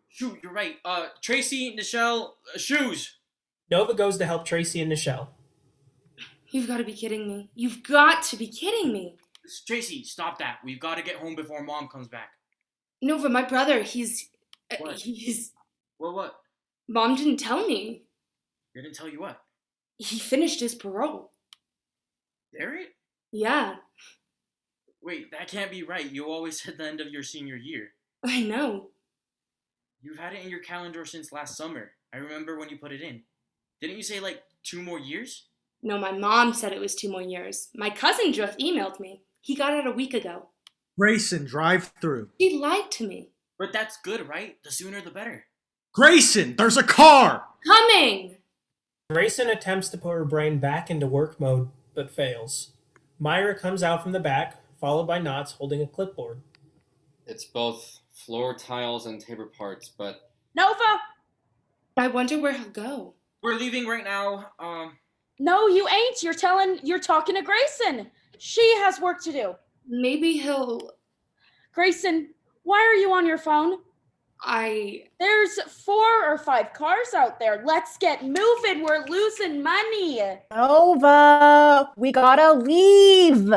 Shoot, you're right. Tracy, Nichelle, shoes. Nova goes to help Tracy and Nichelle. You've got to be kidding me. You've got to be kidding me. Tracy, stop that. We've got to get home before Mom comes back. Nova, my brother, he's... What? What? Mom didn't tell me. They didn't tell you what? He finished his parole. Derek? Yeah. Wait, that can't be right. You always said the end of your senior year. I know. You've had it in your calendar since last summer. I remember when you put it in. Didn't you say like 2 more years? No, my mom said it was 2 more years. My cousin just emailed me. He got it a week ago. Grayson, drive through. She lied to me. But that's good, right? The sooner the better. Grayson, there's a car! Coming! Grayson attempts to put her brain back into work mode, but fails. MIRA comes out from the back, followed by Knots holding a clipboard. It's both floor tiles and table parts, but Nova! I wonder where he'll go. We're leaving right now. No, you ain't. You're talking to Grayson. She has work to do. Maybe he'll... Grayson, why are you on your phone? There's 4 or 5 cars out there. Let's get moving. We're losing money. Nova, we gotta leave.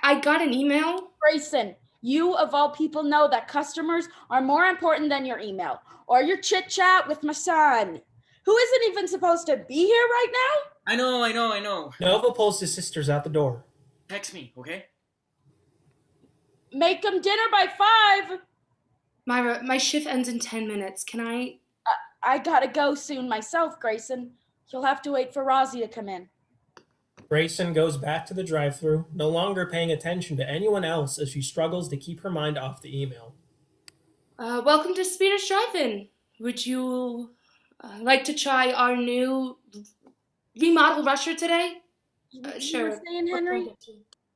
I got an email. Grayson, you of all people know that customers are more important than your email or your chit chat with my son, who isn't even supposed to be here right now. I know. Nova pulls his sisters out the door. Text me, okay? Make them dinner by 5. MIRA, my shift ends in 10 minutes. Can I... I gotta go soon myself, Grayson. You'll have to wait for RAZI to come in. Grayson goes back to the drive-thru, no longer paying attention to anyone else as she struggles to keep her mind off the email. Welcome to Speeder's Drive-In. Would you like to try our new remodel rusher today? Sure. You were saying, Henry?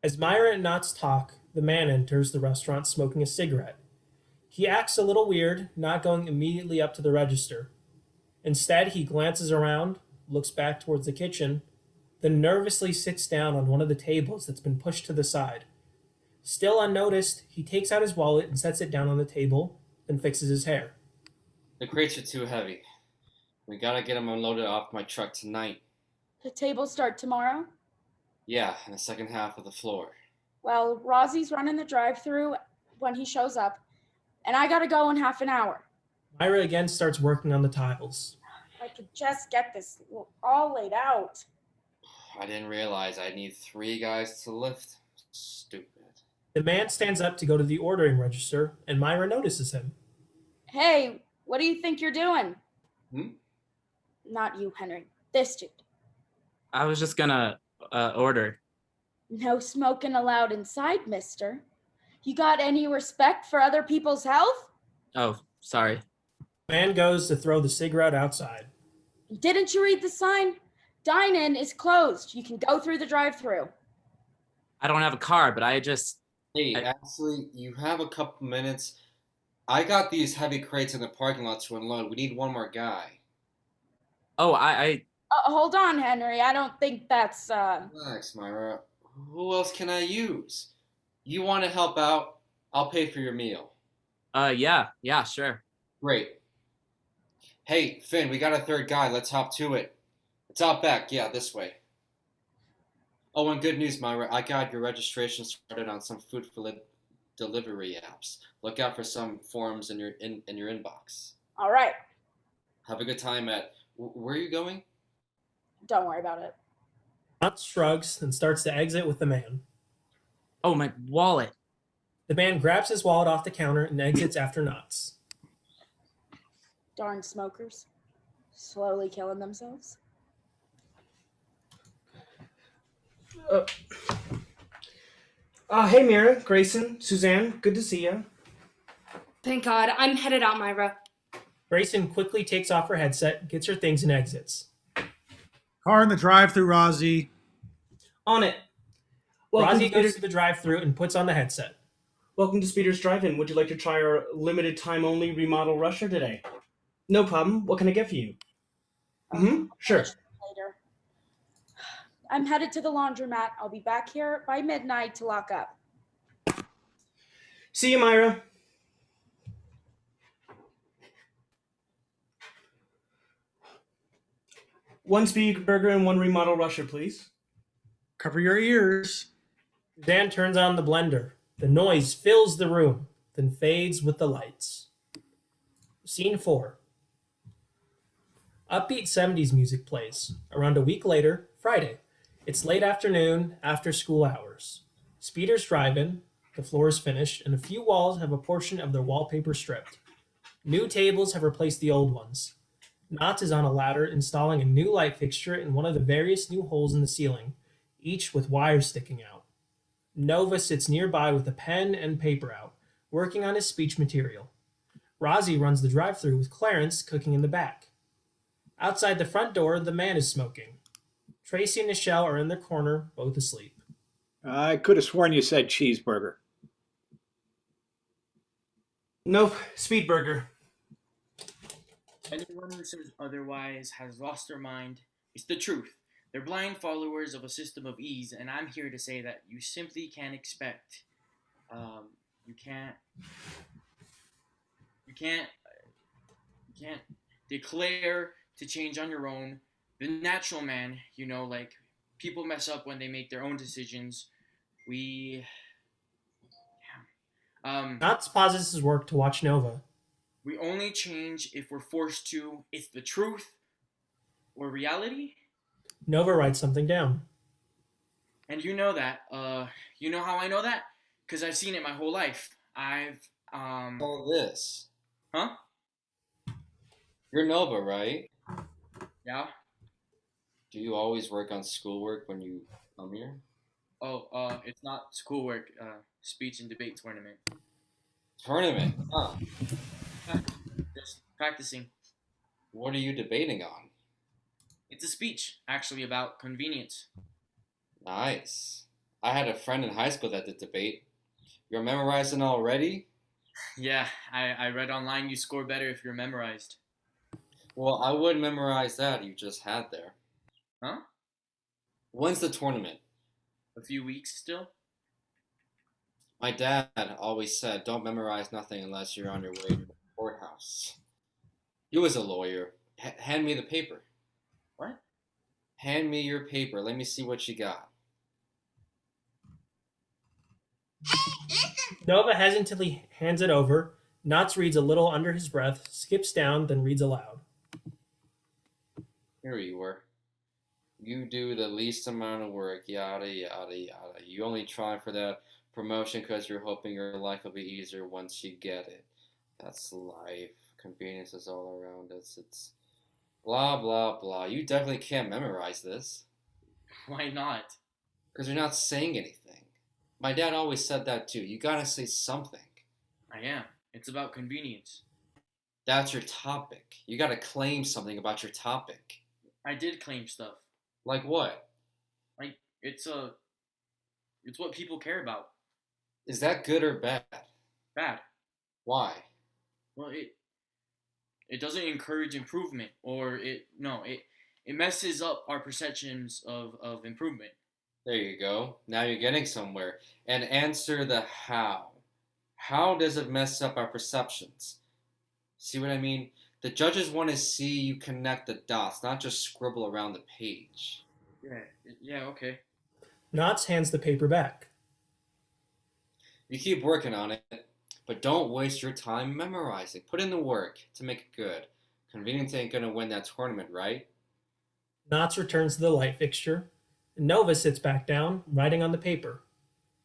As MIRA and Knots talk, the man enters the restaurant smoking a cigarette. He acts a little weird, not going immediately up to the register. Instead, he glances around, looks back towards the kitchen, then nervously sits down on one of the tables that's been pushed to the side. Still unnoticed, he takes out his wallet and sets it down on the table, then fixes his hair. the crates are too heavy. We gotta get them unloaded off my truck tonight. The tables start tomorrow? Yeah, in the second half of the floor. Well, RAZI's running the drive-thru when he shows up, and I gotta go in half an hour. MIRA again starts working on the tiles. I could just get this all laid out. I didn't realize I need 3 guys to lift. Stupid. The man stands up to go to the ordering register, and MIRA notices him. Hey, what do you think you're doing? Not you, Henry. This dude. I was just gonna order. No smoking allowed inside, mister. You got any respect for other people's health? Oh, sorry. The man goes to throw the cigarette outside. Didn't you read the sign? Dine-in is closed. You can go through the drive-thru. I don't have a car, but I just... Hey, actually, you have a couple minutes. I got these heavy crates in the parking lot to unload. We need one more guy. Oh, I Hold on, Henry. I don't think that's, Relax, Myra. Who else can I use? You want to help out? I'll pay for your meal. Yeah, sure. Great. Hey, Finn, we got a 3rd guy. Let's hop to it. It's out back. Yeah, this way. Oh, and good news, Myra. I got your registration started on some food for delivery apps. Look out for some forms in your inbox. all right. Have a good time at... Where are you going? Don't worry about it. Knots shrugs and starts to exit with the man. Oh, my wallet. The man grabs his wallet off the counter and exits after Knots. Darn smokers. Slowly killing themselves. Hey, Mira, Grayson, Suzanne, good to see you. Thank God. I'm headed out, Myra. Grayson quickly takes off her headset, gets her things, and exits. Car in the drive-through, RAZI. On it. RAZI goes to the drive-thru and puts on the headset. Welcome to Speeder's Drive-In. Would you like to try our limited time only remodel rusher today? No problem. What can I get for you? Sure. Later. I'm headed to the laundromat. I'll be back here by midnight to lock up. See you, Myra. One speed burger and 1 remodel rusher, please. Cover your ears. Dan turns on the blender. The noise fills the room, then fades with the lights. Scene 4. Upbeat 70s music plays. Around a week later, Friday. It's late afternoon, after school hours. Speeder's Drive-In, the floor is finished, and a few walls have a portion of their wallpaper stripped. New tables have replaced the old ones. Knots is on a ladder installing a new light fixture in one of the various new holes in the ceiling, each with wires sticking out. Nova sits nearby with a pen and paper out, working on his speech material. RAZI runs the drive-thru with Clarence cooking in the back. Outside the front door, the man is smoking. TRACY and NICHELLE are in their corner, both asleep. I could have sworn you said cheeseburger. Nope, Speedburger. Anyone who says otherwise has lost their mind. It's the truth. They're blind followers of a system of ease, and I'm here to say that you simply can't expect. You can't declare to change on your own. The natural man, like people mess up when they make their own decisions. Knots pauses his work to watch Nova. We only change if we're forced to. It's the truth or reality. Nova writes something down. And you know that. You know how I know that? Because I've seen it my whole life. All this. Huh? You're Nova, right? Yeah? Do you always work on schoolwork when you come here? Oh, it's not schoolwork. Speech and debate tournament. Tournament? Huh. Just practicing. What are you debating on? It's a speech, actually, about convenience. Nice. I had a friend in high school that did debate. You're memorizing already? Yeah, I read online you score better if you're memorized. Well, I would memorize that you just had there. Huh? When's the tournament? A few weeks still? My dad always said, don't memorize nothing unless you're on your way to the courthouse. You as a lawyer, hand me the paper. What? Hand me your paper. Let me see what you got. Nova hesitantly hands it over. Knots reads a little under his breath, skips down, then reads aloud. Here you were. You do the least amount of work, yada, yada, yada. You only try for that promotion because you're hoping your life will be easier once you get it. That's life. Convenience is all around us. It's blah, blah, blah. You definitely can't memorize this. Why not? Because you're not saying anything. My dad always said that too. You gotta say something. I am. It's about convenience. That's your topic. You gotta claim something about your topic. I did claim stuff. Like what? Like, it's what people care about. Is that good or bad? Bad. Why? Well, it doesn't encourage improvement, or it messes up our perceptions of improvement. There you go. Now you're getting somewhere. And answer the how. How does it mess up our perceptions? See what I mean? The judges want to see you connect the dots, not just scribble around the page. Yeah, okay. Knots hands the paper back. You keep working on it, but don't waste your time memorizing. Put in the work to make it good. Convenience ain't gonna win that tournament, right? Knots returns to the light fixture. Nova sits back down, writing on the paper.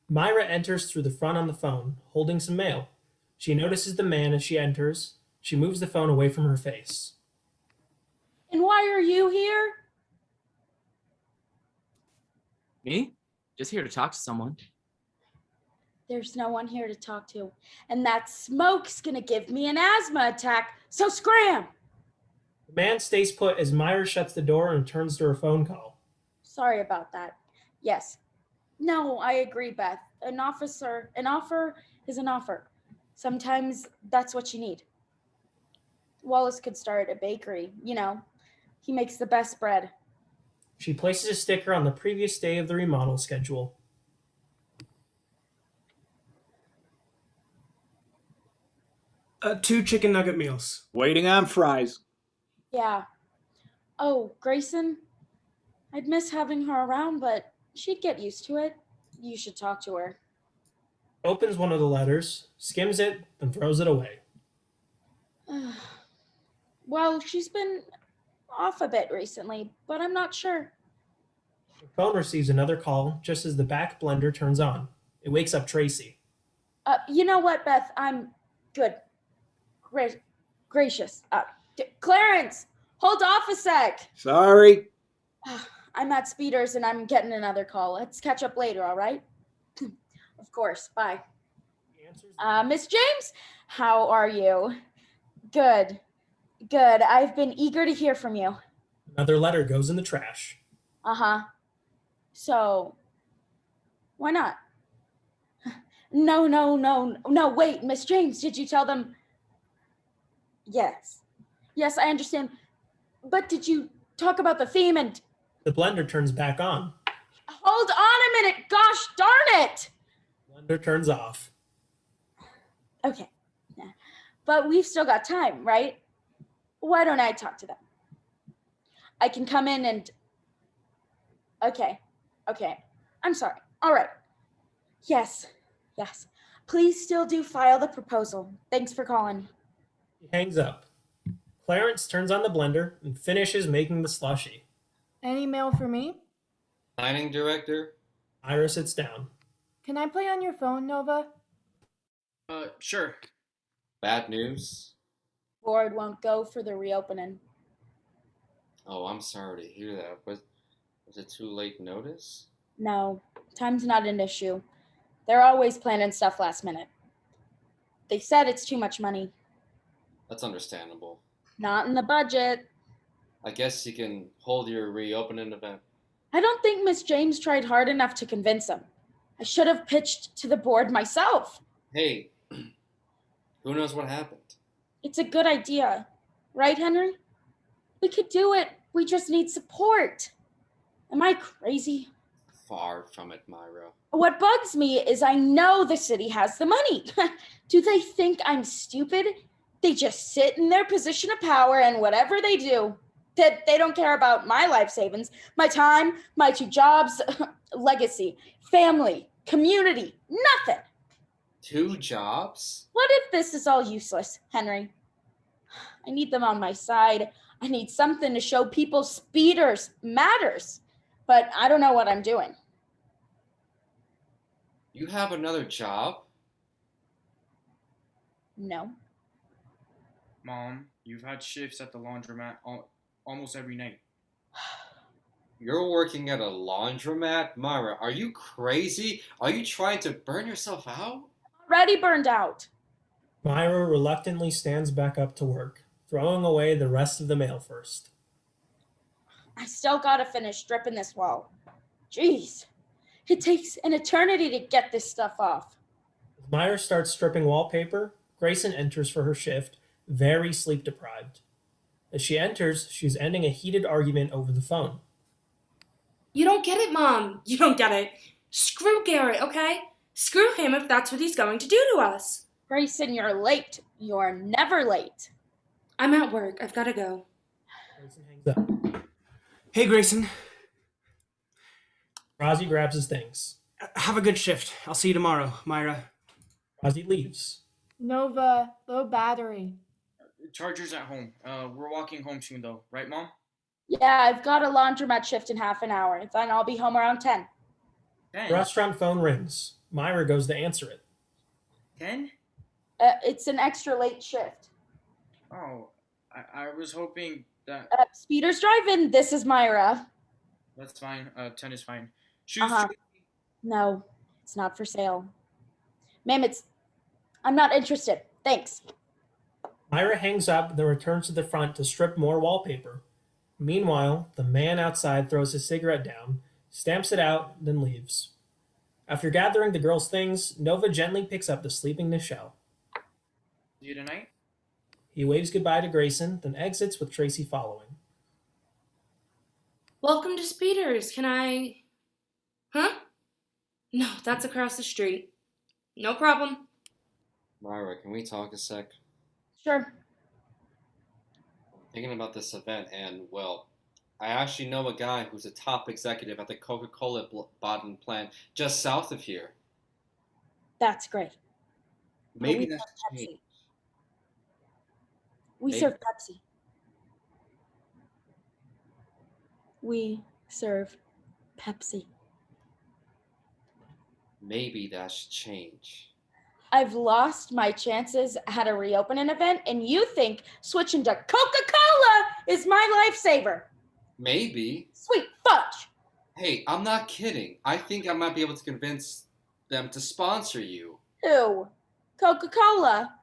MIRA enters through the front on the phone, holding some mail. She notices the man as she enters. She moves the phone away from her face. And why are you here? Me? Just here to talk to someone. There's no one here to talk to. And that smoke's gonna give me an asthma attack, so scram! The man stays put as MIRA shuts the door and turns to her phone call. Sorry about that. Yes. No, I agree, Beth. An offer is an offer. Sometimes that's what you need. Wallace could start a bakery, He makes the best bread. She places a sticker on the previous day of the remodel schedule. 2 chicken nugget meals. Waiting on fries. Yeah. Oh, Grayson? I'd miss having her around, but she'd get used to it. You should talk to her. Opens one of the letters, skims it, then throws it away. Well, she's been off a bit recently, but I'm not sure. The phone receives another call just as the back blender turns on. It wakes up TRACY. You know what, Beth? I'm good. Gracious. Clarence! Hold off a sec. Sorry. I'm at Speeders and I'm getting another call. Let's catch up later, all right? Of course. Bye. Miss James, how are you? Good. Good. I've been eager to hear from you. Another letter goes in the trash. Uh-huh. So, why not? No, wait, Miss James, did you tell them? Yes. Yes, I understand. But did you talk about the theme and... The blender turns back on. Hold on a minute, gosh darn it! Blender turns off. Okay. But we've still got time, right? Why don't I talk to them? I can come in and... Okay. I'm sorry. All right. Yes. Please still do file the proposal. Thanks for calling. He hangs up. Clarence turns on the blender and finishes making the slushy. Any mail for me? Planning director? Myra sits down. Can I play on your phone, Nova? Sure. Bad news? Board won't go for the reopening. Oh, I'm sorry to hear that. Was it too late notice? No, time's not an issue. They're always planning stuff last minute. They said it's too much money. That's understandable. Not in the budget. I guess you can hold your reopening event. I don't think Miss James tried hard enough to convince them. I should have pitched to the board myself. Hey, who knows what happened? It's a good idea. Right, Henry? We could do it. We just need support. Am I crazy? Far from it, Myra. What bugs me is I know the city has the money. Do they think I'm stupid? They just sit in their position of power and whatever they do, they don't care about my life savings, my time, my 2 jobs, legacy, family, community, nothing. 2 jobs? What if this is all useless, Henry? I need them on my side. I need something to show people Speeders matters, but I don't know what I'm doing. You have another job? No. Mom, you've had shifts at the laundromat almost every night. You're working at a laundromat? Myra, are you crazy? Are you trying to burn yourself out? Already burned out. Myra reluctantly stands back up to work, throwing away the rest of the mail first. I still gotta finish stripping this wall. Jeez. It takes an eternity to get this stuff off. As Myra starts stripping wallpaper, Grayson enters for her shift, very sleep deprived. As she enters, she's ending a heated argument over the phone. You don't get it, Mom. You don't get it. Screw Garrett, okay? Screw him if that's what he's going to do to us. Grayson, you're late. You're never late. I'm at work. I've got to go. Grayson hangs up. Hey, Grayson. RAZI grabs his things. Have a good shift. I'll see you tomorrow, Myra. RAZI leaves. Nova, low battery. Charger's at home. We're walking home soon, though. Right, Mom? Yeah, I've got a laundromat shift in half an hour. Then I'll be home around 10. The restaurant phone rings. Myra goes to answer it. 10? It's an extra late shift. Oh, I was hoping that... Speeders Drive-In, this is Myra. That's fine. 10 is fine. Shoes. No, it's not for sale. Ma'am, I'm not interested. Thanks. Myra hangs up, then returns to the front to strip more wallpaper. Meanwhile, the man outside throws his cigarette down, stamps it out, then leaves. After gathering the girls' things, Nova gently picks up the sleeping Nichelle. See you tonight? He waves goodbye to Grayson, then exits with TRACY following. Welcome to Speeders. Can I... Huh? No, that's across the street. No problem. Myra, can we talk a sec? Sure. Thinking about this event, and, well, I actually know a guy who's a top executive at the Coca-Cola bottom plant just south of here. That's great. Maybe that's Pepsi. We serve Pepsi. We serve Pepsi. Maybe that should change. I've lost my chances at a reopening event, and you think switching to Coca-Cola is my lifesaver. Maybe. Sweet fudge. Hey, I'm not kidding. I think I might be able to convince them to sponsor you. Who? Coca-Cola.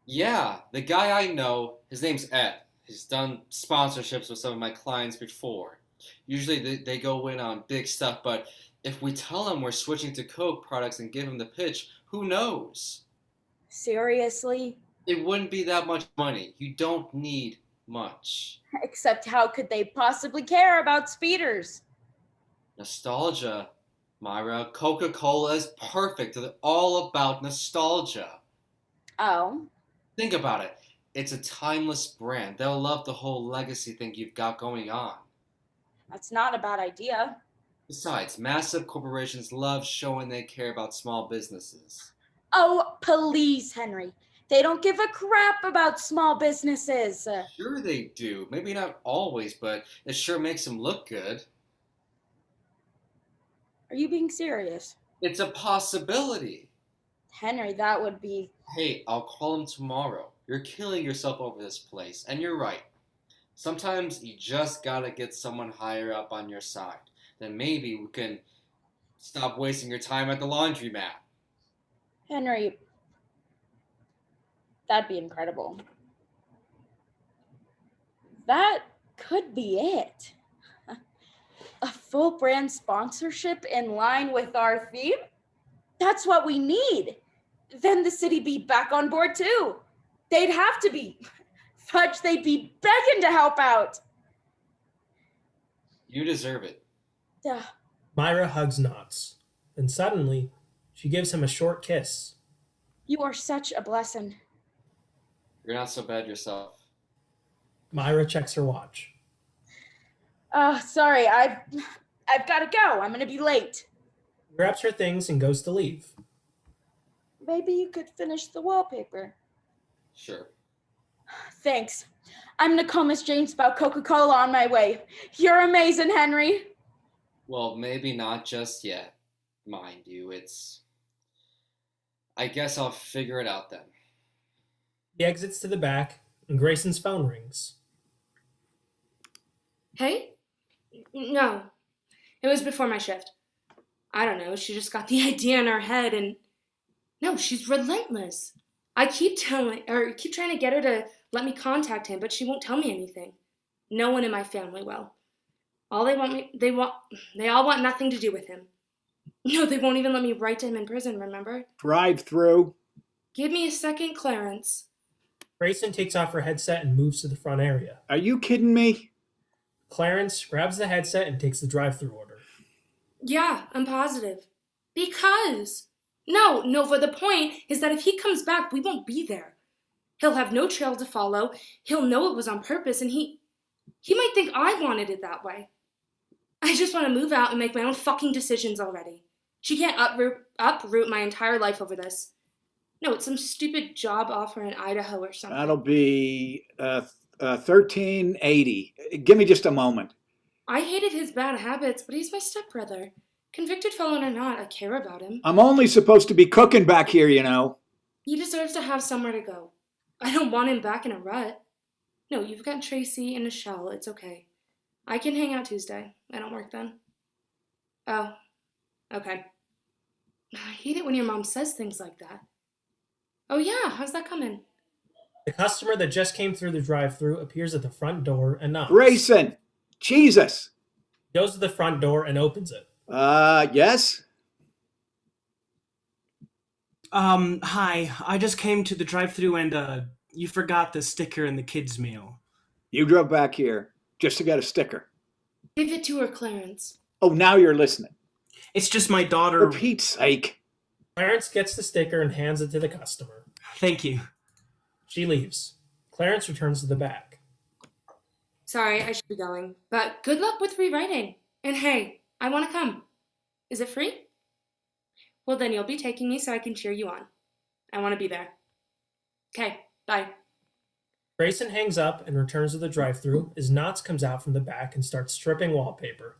Yeah, the guy I know, his name's Ed. He's done sponsorships with some of my clients before. Usually they go in on big stuff, but if we tell him we're switching to Coke products and give him the pitch, who knows? Seriously? It wouldn't be that much money. You don't need much. Except how could they possibly care about speeders? Nostalgia, Myra. Coca-Cola is perfect. They're all about nostalgia. Oh? Think about it. It's a timeless brand. They'll love the whole legacy thing you've got going on. That's not a bad idea. Besides, massive corporations love showing they care about small businesses. Oh, please, Henry. They don't give a crap about small businesses. Sure they do. Maybe not always, but it sure makes them look good. Are you being serious? It's a possibility. Henry, that would be... Hey, I'll call him tomorrow. You're killing yourself over this place, and you're right. Sometimes you just gotta get someone higher up on your side. Then maybe we can stop wasting your time at the laundromat. Henry, that'd be incredible. That could be it. A full brand sponsorship in line with our theme? That's what we need. Then the city be back on board too. They'd have to be. Fudge, they'd be begging to help out. You deserve it. Myra hugs Knots. Then suddenly, she gives him a short kiss. You are such a blessing. You're not so bad yourself. Myra checks her watch. Sorry, I've got to go. I'm going to be late. Grabs her things and goes to leave. Maybe you could finish the wallpaper. Sure. Thanks. I'm going to call Miss James about Coca-Cola on my way. You're amazing, Henry. Well, maybe not just yet, mind you. I guess I'll figure it out then. He exits to the back, and Grayson's phone rings. Hey? No. It was before my shift. I don't know, she just got the idea in her head and... No, she's relentless. I keep trying to get her to let me contact him, but she won't tell me anything. No one in my family will. They all want nothing to do with him. No, they won't even let me write to him in prison, remember? Drive through. Give me a second, Clarence. Grayson takes off her headset and moves to the front area. Are you kidding me? Clarence grabs the headset and takes the drive-thru order. Yeah, I'm positive. Because... No, but the point is that if he comes back, we won't be there. He'll have no trail to follow, he'll know it was on purpose, and he might think I wanted it that way. I just want to move out and make my own fucking decisions already. She can't uproot my entire life over this. No, it's some stupid job offer in Idaho or something. That'll be $13.80. Give me just a moment. I hated his bad habits, but he's my stepbrother. Convicted felon or not, I care about him. I'm only supposed to be cooking back here, you know. He deserves to have somewhere to go. I don't want him back in a rut. No, you've got Tracy and NICHELLE. It's okay. I can hang out Tuesday. I don't work then. Oh, okay. I hate it when your mom says things like that. Oh yeah, how's that coming? The customer that just came through the drive-thru appears at the front door and knocks. Grayson! Jesus! He goes to the front door and opens it. Yes? Hi. I just came to the drive-thru and, you forgot the sticker in the kids' meal. You drove back here just to get a sticker. Give it to her, Clarence. Oh, now you're listening. It's just my daughter... For Pete's sake. Clarence gets the sticker and hands it to the customer. Thank you. She leaves. Clarence returns to the back. Sorry, I should be going. But good luck with rewriting. And hey, I want to come. Is it free? Well, then you'll be taking me so I can cheer you on. I want to be there. Okay, bye. Grayson hangs up and returns to the drive-thru as Knots comes out from the back and starts stripping wallpaper.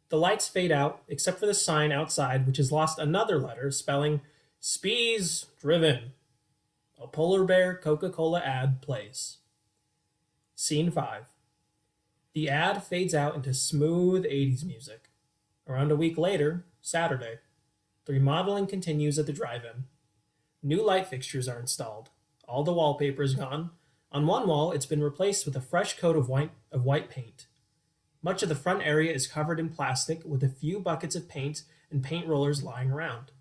The lights fade out, except for the sign outside, which has lost another letter spelling Spees Driven. A polar bear Coca-Cola ad plays. Scene 5. The ad fades out into smooth 80s music. Around a week later, Saturday, the remodeling continues at the drive-in. New light fixtures are installed. All the wallpaper is gone. On one wall, it's been replaced with a fresh coat of white paint. Much of the front area is covered in plastic with a few buckets of paint and paint rollers lying around.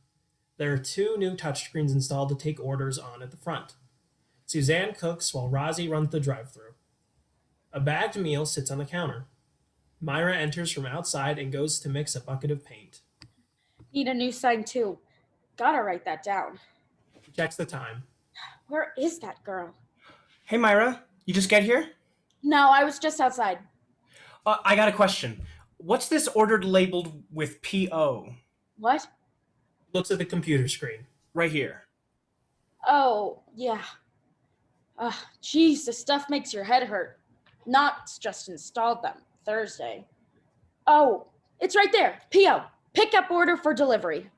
There are 2 new touchscreens installed to take orders on at the front. Suzanne cooks while RAZI runs the drive-thru. A bagged meal sits on the counter. MIRA enters from outside and goes to mix a bucket of paint. Need a new sign too. Gotta write that down. She checks the time. Where is that girl? Hey, Myra, you just get here? No, I was just outside. I got a question. What's this ordered labeled with P.O.? What? Looks at the computer screen. Right here. Oh, yeah. Geez, this stuff makes your head hurt. Knott's just installed them Thursday. Oh, it's right there. P.O. Pickup order for delivery.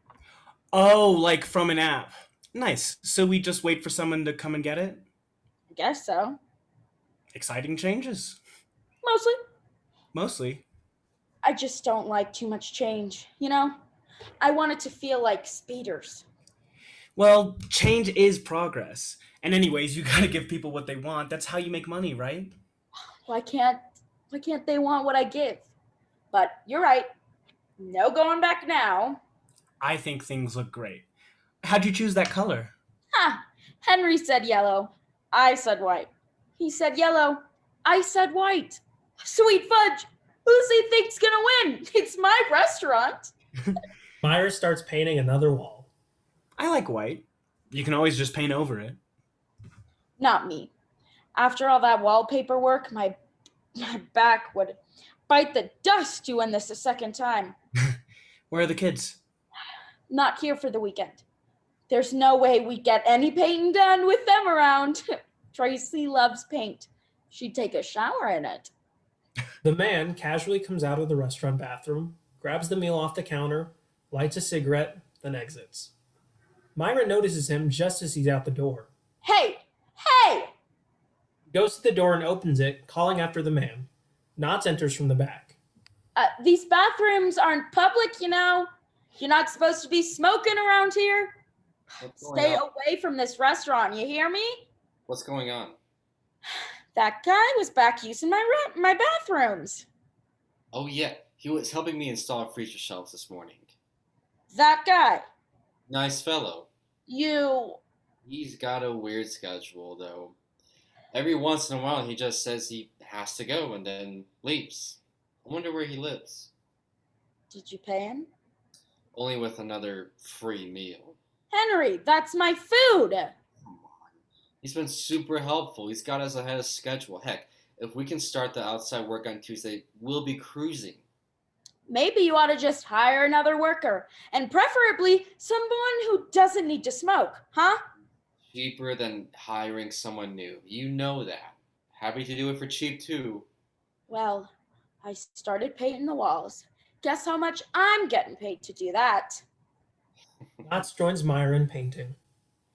Oh, like from an app. Nice. So we just wait for someone to come and get it? I guess so. Exciting changes. Mostly. Mostly. I just don't like too much change, you know? I want it to feel like speeders. Well, change is progress. And anyways, you gotta give people what they want. That's how you make money, right? Why can't they want what I give? But you're right. No going back now. I think things look great. How'd you choose that color? Ha! Henry said yellow. I said white. He said yellow. I said white. Sweet fudge! Who's he think's gonna win? It's my restaurant. MIRA starts painting another wall. I like white. You can always just paint over it. Not me. After all that wallpaper work, my back would bite the dust doing this a second time. Where are the kids? Not here for the weekend. There's no way we get any painting done with them around. Tracy loves paint. She'd take a shower in it. The man casually comes out of the restaurant bathroom, grabs the meal off the counter, lights a cigarette, then exits. MIRA notices him just as he's out the door. Hey! Hey! He goes to the door and opens it, calling after the man. Knotts enters from the back. These bathrooms aren't public, you know. You're not supposed to be smoking around here. Stay away from this restaurant, you hear me? What's going on? That guy was back using my bathrooms. Oh yeah, he was helping me install freezer shelves this morning. That guy. Nice fellow. You... He's got a weird schedule, though. Every once in a while, he just says he has to go and then leaves. I wonder where he lives. Did you pay him? Only with another free meal. Henry, that's my food! Come on. He's been super helpful. He's got us ahead of schedule. Heck, if we can start the outside work on Tuesday, we'll be cruising. Maybe you ought to just hire another worker, and preferably someone who doesn't need to smoke, huh? Cheaper than hiring someone new. You know that. Happy to do it for cheap, too. Well, I started painting the walls. Guess how much I'm getting paid to do that? Knotts joins MIRA in painting.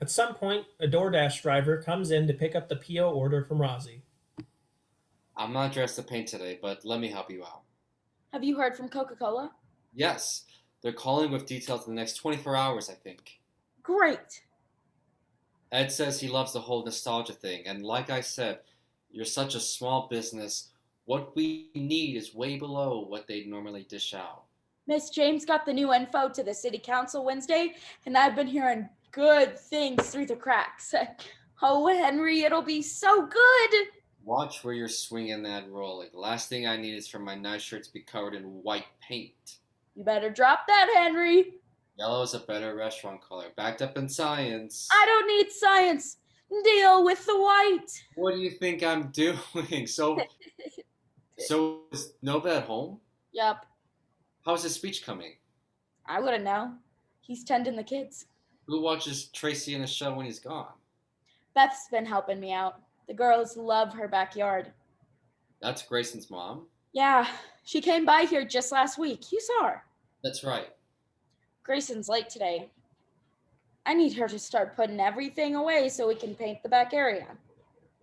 At some point, a DoorDash driver comes in to pick up the PO order from RAZI. I'm not dressed to paint today, but let me help you out. Have you heard from Coca-Cola? Yes, they're calling with details in the next 24 hours, I think. Great. Ed says he loves the whole nostalgia thing, and like I said, you're such a small business. What we need is way below what they'd normally dish out. Miss James got the new info to the city council Wednesday, and I've been hearing good things through the cracks. Oh, Henry, it'll be so good. Watch where you're swinging that rolling. The last thing I need is for my nice shirt to be covered in white paint. You better drop that, Henry. Yellow is a better restaurant color, backed up in science. I don't need science. Deal with the white. What do you think I'm doing? So is Nova at home? Yup. How's his speech coming? I wouldn't know. He's tending the kids. Who watches Tracy in the show when he's gone? Beth's been helping me out. The girls love her backyard. That's Grayson's mom? Yeah, she came by here just last week. You saw her. That's right. Grayson's late today. I need her to start putting everything away so we can paint the back area.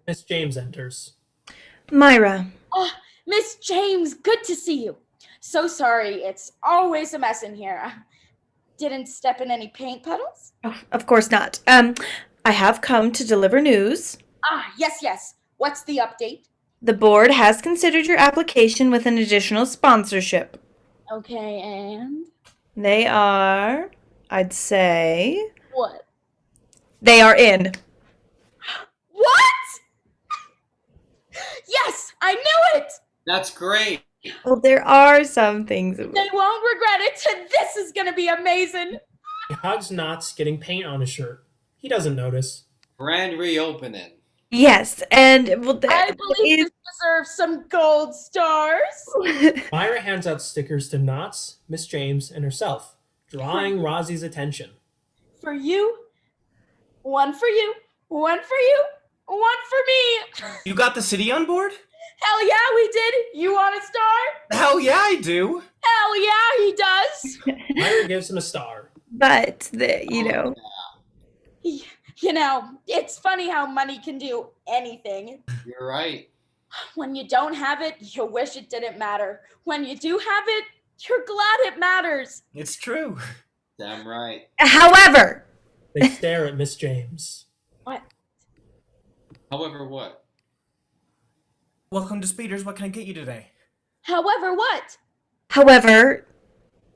Miss James enters. MIRA. Oh, Miss James, good to see you. So sorry, it's always a mess in here. I didn't step in any paint puddles? Oh, of course not. I have come to deliver news. Ah, yes. What's the update? The board has considered your application with an additional sponsorship. Okay, and? They are, I'd say, What? they are in. What? Yes, I knew it! That's great. Well, there are some things. They won't regret it. This is gonna be amazing. He hugs Knots, getting paint on his shirt. He doesn't notice. Grand reopening. Yes, and well, I believe this deserves some gold stars. Myra hands out stickers to Knots, Miss James, and herself, drawing RAZI's attention. For you, one for you, one for you, one for me. You got the city on board? Hell yeah, we did. You want a star? Hell yeah, I do. Hell yeah, he does. Myra gives him a star. But, You know, it's funny how money can do anything. You're right. When you don't have it, you wish it didn't matter. When you do have it, you're glad it matters. It's true. Damn right. However, They stare at Miss James. What? However, what? Welcome to Speeders. What can I get you today? However, what? However,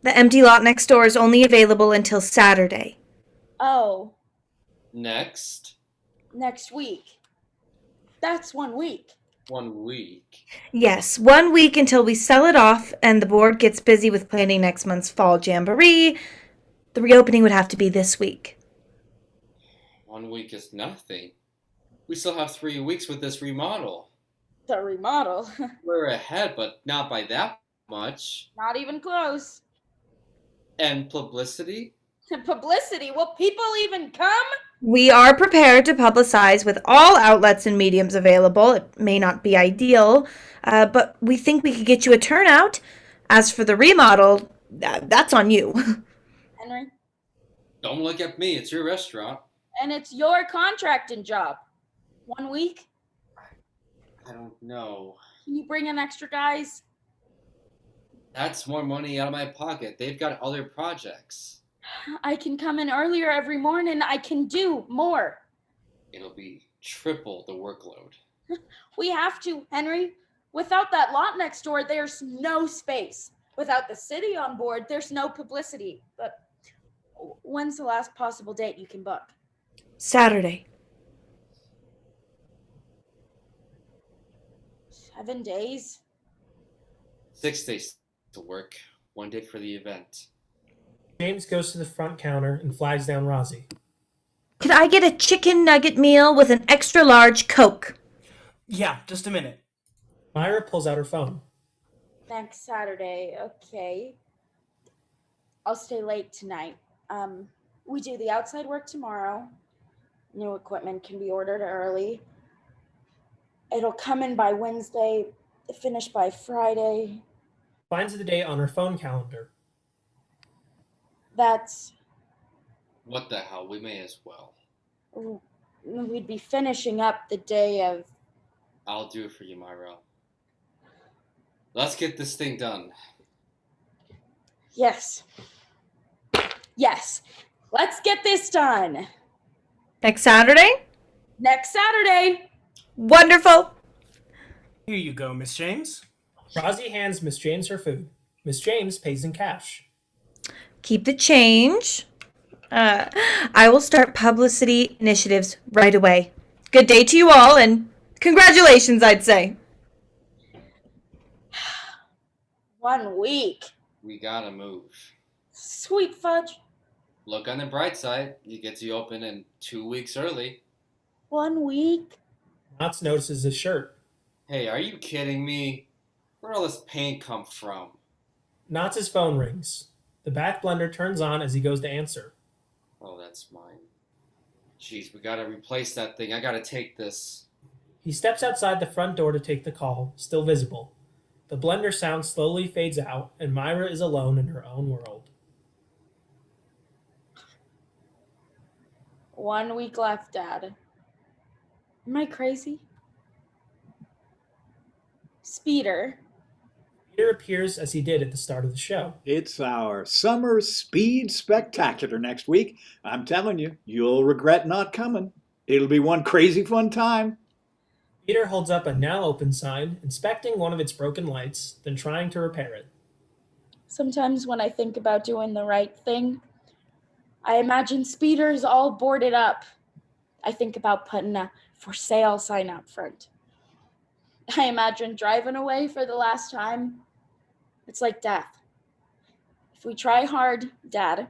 the empty lot next door is only available until Saturday. Oh, Next. next week. That's 1 week. 1 week. Yes, 1 week until we sell it off and the board gets busy with planning next month's fall jamboree. The reopening would have to be this week. 1 week is nothing. We still have 3 weeks with this remodel. The remodel. We're ahead, but not by that much. Not even close. And publicity? Publicity? Will people even come? We are prepared to publicize with all outlets and mediums available. It may not be ideal, but we think we could get you a turnout. As for the remodel, that's on you. Henry? Don't look at me. It's your restaurant. And it's your contracting job. 1 week? I don't know. Can you bring in extra guys? That's more money out of my pocket. They've got other projects. I can come in earlier every morning. I can do more. It'll be triple the workload. We have to, Henry. Without that lot next door, there's no space. Without the city on board, there's no publicity. But when's the last possible date you can book? Saturday. 7 days? 6 days to work. 1 day for the event. James goes to the front counter and flags down RAZI. Could I get a chicken nugget meal with an extra large Coke? Yeah, just a minute. Myra pulls out her phone. Next Saturday, okay. I'll stay late tonight. We do the outside work tomorrow. New equipment can be ordered early. It'll come in by Wednesday, finish by Friday. Finds the date on her phone calendar. That's, What the hell? We may as well. we'd be finishing up the day of, I'll do it for you, Myra. Let's get this thing done. yes. Yes, let's get this done. Next Saturday? Next Saturday. Wonderful. Here you go, Miss James. RAZI hands Miss James her food. Miss James pays in cash. Keep the change. I will start publicity initiatives right away. Good day to you all, and congratulations, I'd say. 1 week. We gotta move. Sweet fudge. Look on the bright side. You get to open in 2 weeks early. 1 week. Knots notices his shirt. Hey, are you kidding me? Where'd all this paint come from? Knots' phone rings. The back blender turns on as he goes to answer. Oh, that's mine. Jeez, we gotta replace that thing. I gotta take this. He steps outside the front door to take the call, still visible. The blender sound slowly fades out, and Myra is alone in her own world. 1 week left, Dad. Am I crazy? Speeder. Peter appears as he did at the start of the show. It's our summer speed spectacular next week. I'm telling you, you'll regret not coming. It'll be one crazy fun time. Peter holds up a now open sign, inspecting one of its broken lights, then trying to repair it. Sometimes when I think about doing the right thing, I imagine speeders all boarded up. I think about putting a for sale sign out front. I imagine driving away for the last time. It's like death. If we try hard, Dad,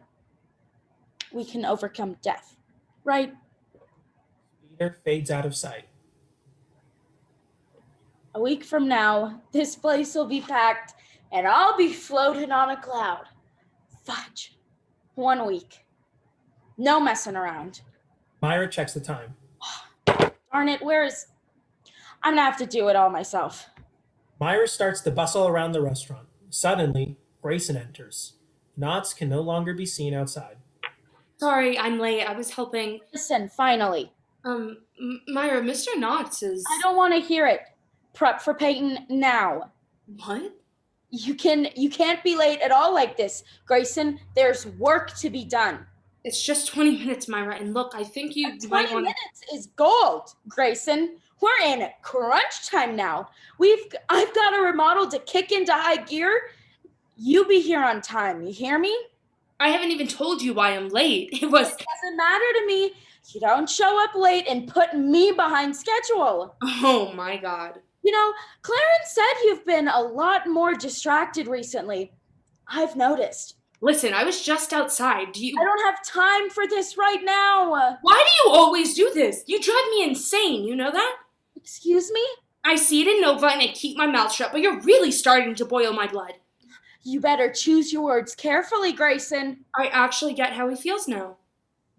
we can overcome death, right? Peter fades out of sight. A week from now, this place will be packed and I'll be floating on a cloud. Fudge. 1 week. No messing around. Myra checks the time. Darn it, I'm gonna have to do it all myself. Myra starts to bustle around the restaurant. Suddenly, Grayson enters. Knots can no longer be seen outside. Sorry, I'm late. I was helping. Listen, finally. Myra, Mr. Knotts is... I don't want to hear it. Prep for Peyton now. What? You can't be late at all like this. Grayson, there's work to be done. It's just 20 minutes, Myra, and look, I think you might 20 want... minutes is gold, Grayson. We're in crunch time now. I've got a remodel to kick into high gear. You be here on time, you hear me? I haven't even told you why I'm late. It doesn't matter to me. You don't show up late and put me behind schedule. Oh my God. You know, Clarence said you've been a lot more distracted recently. I've noticed. Listen, I was just outside. I don't have time for this right now. Why do you always do this? You drive me insane, you know that? Excuse me? I see it in Nova and I keep my mouth shut, but you're really starting to boil my blood. You better choose your words carefully, Grayson. I actually get how he feels now.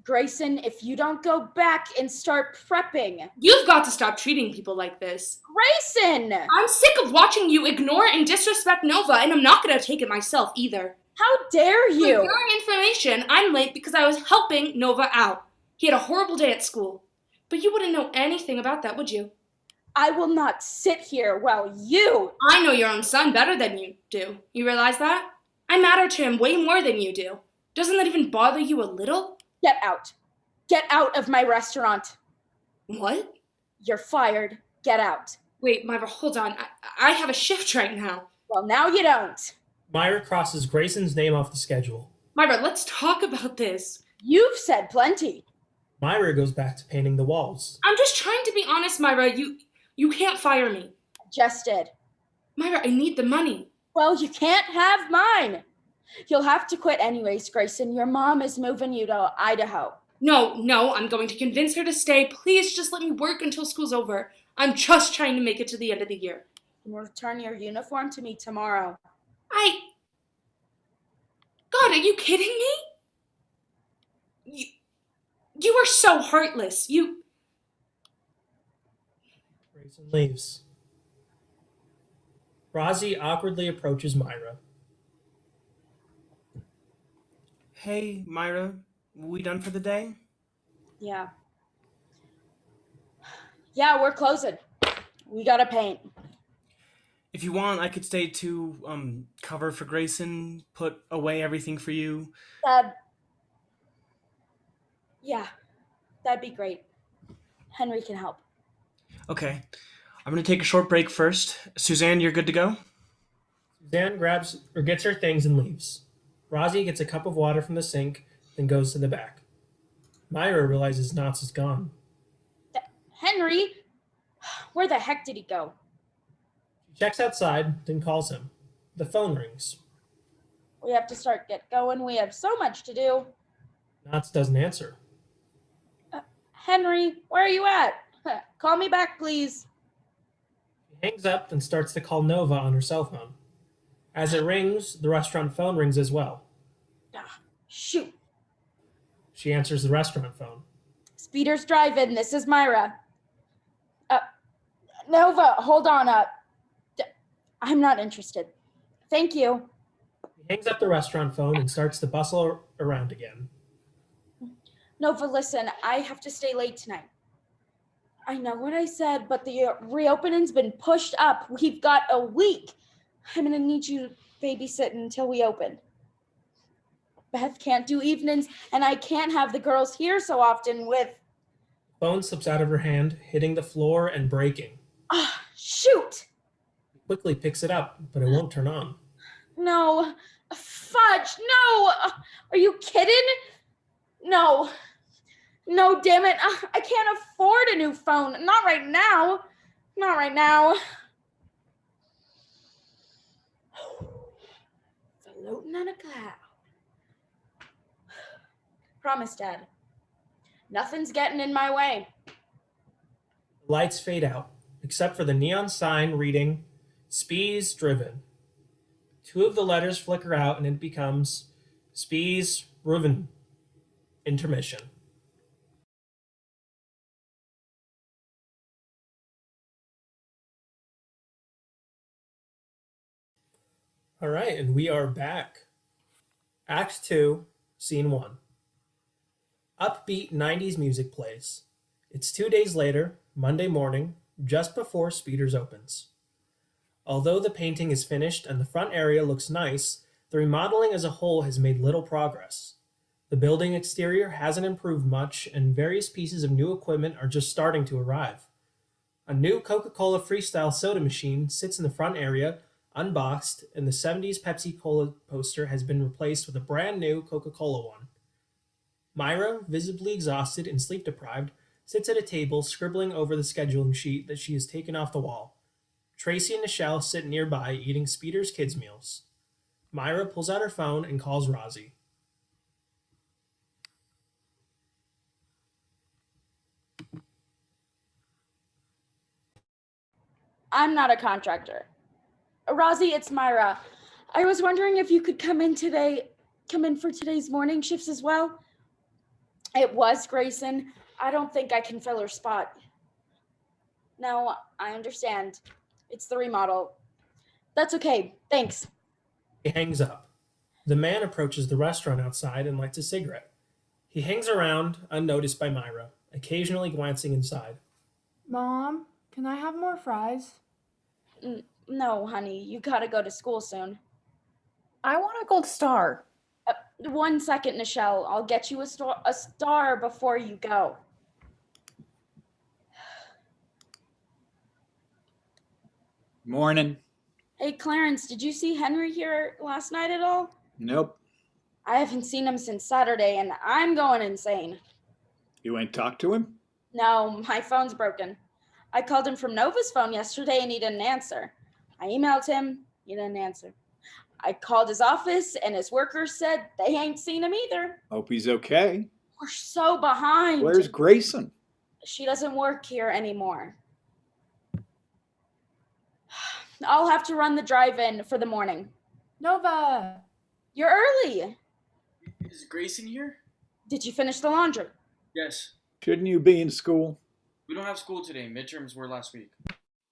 Grayson, if you don't go back and start prepping... You've got to stop treating people like this. Grayson! I'm sick of watching you ignore and disrespect Nova, and I'm not going to take it myself either. How dare you? For your information, I'm late because I was helping Nova out. He had a horrible day at school. But you wouldn't know anything about that, would you? I will not sit here while you... I know your own son better than you do. You realize that? I matter to him way more than you do. Doesn't that even bother you a little? Get out. Get out of my restaurant. What? You're fired. Get out. Wait, Myra, hold on. I have a shift right now. Well, now you don't. Myra crosses Grayson's name off the schedule. Myra, let's talk about this. You've said plenty. Myra goes back to painting the walls. I'm just trying to be honest, Myra. You can't fire me. Just did. Myra, I need the money. Well, you can't have mine. You'll have to quit anyways, Grayson. Your mom is moving you to Idaho. No, I'm going to convince her to stay. Please just let me work until school's over. I'm just trying to make it to the end of the year. You'll return your uniform to me tomorrow. God, are you kidding me? You are so heartless. Grayson leaves. RAZI awkwardly approaches Myra. Hey, Myra, we done for the day? Yeah. Yeah, we're closing. We gotta paint. If you want, I could stay to cover for Grayson, put away everything for you. Yeah, that'd be great. Henry can help. Okay, I'm gonna take a short break first. Suzanne, you're good to go? Suzanne gets her things and leaves. RAZI gets a cup of water from the sink, then goes to the back. Myra realizes Knots is gone. Henry? Where the heck did he go? She checks outside, then calls him. The phone rings. We have to get going. We have so much to do. Knots doesn't answer. Henry, where are you at? Call me back, please. She hangs up and starts to call Nova on her cell phone. As it rings, the restaurant phone rings as well. Shoot. She answers the restaurant phone. Speeder's Drive-In. This is Myra. Nova, hold on. I'm not interested. Thank you. He hangs up the restaurant phone and starts to bustle around again. Nova, listen. I have to stay late tonight. I know what I said, but the reopening's been pushed up. We've got a week. I'm gonna need you to babysit until we open. Beth can't do evenings, and I can't have the girls here so often with... Phone slips out of her hand, hitting the floor and breaking. Ah, shoot! He quickly picks it up, but it won't turn on. No. Fudge, no! Are you kidding? No. No, damn it. I can't afford a new phone. Not right now. Not right now. Floating on a cloud. Promise, Dad. Nothing's getting in my way. The lights fade out, except for the neon sign reading, Spees Driven. 2 of the letters flicker out and it becomes Spees Driven. Intermission. All right, and we are back. Act 2, Scene 1. Upbeat 90s music plays. It's 2 days later, Monday morning, just before Speeders opens. Although the painting is finished and the front area looks nice, the remodeling as a whole has made little progress. The building exterior hasn't improved much, and various pieces of new equipment are just starting to arrive. A new Coca-Cola Freestyle soda machine sits in the front area, unboxed, and the 70s Pepsi Cola poster has been replaced with a brand new Coca-Cola one. MIRA, visibly exhausted and sleep-deprived, sits at a table scribbling over the scheduling sheet that she has taken off the wall. TRACY and NICHELLE sit nearby eating Speeder's kids' meals. MIRA pulls out her phone and calls RAZI. I'm not a contractor. RAZI, it's MIRA. I was wondering if you could come in for today's morning shifts as well. It was Grayson. I don't think I can fill her spot. No, I understand. It's the remodel. That's okay. Thanks. He hangs up. The man approaches the restaurant outside and lights a cigarette. He hangs around, unnoticed by MIRA, occasionally glancing inside. Mom, can I have more fries? No, honey, you gotta go to school soon. I want a gold star. 1 second, Nichelle. I'll get you a star before you go. Morning. Hey, Clarence, did you see Henry here last night at all? Nope. I haven't seen him since Saturday, and I'm going insane. You ain't talked to him? No, my phone's broken. I called him from Nova's phone yesterday, and he didn't answer. I emailed him, he didn't answer. I called his office, and his workers said they ain't seen him either. Hope he's okay. We're so behind. Where's Grayson? She doesn't work here anymore. I'll have to run the drive-in for the morning. Nova! You're early. Is Grayson here? Did you finish the laundry? Yes. Shouldn't you be in school? We don't have school today. Midterms were last week.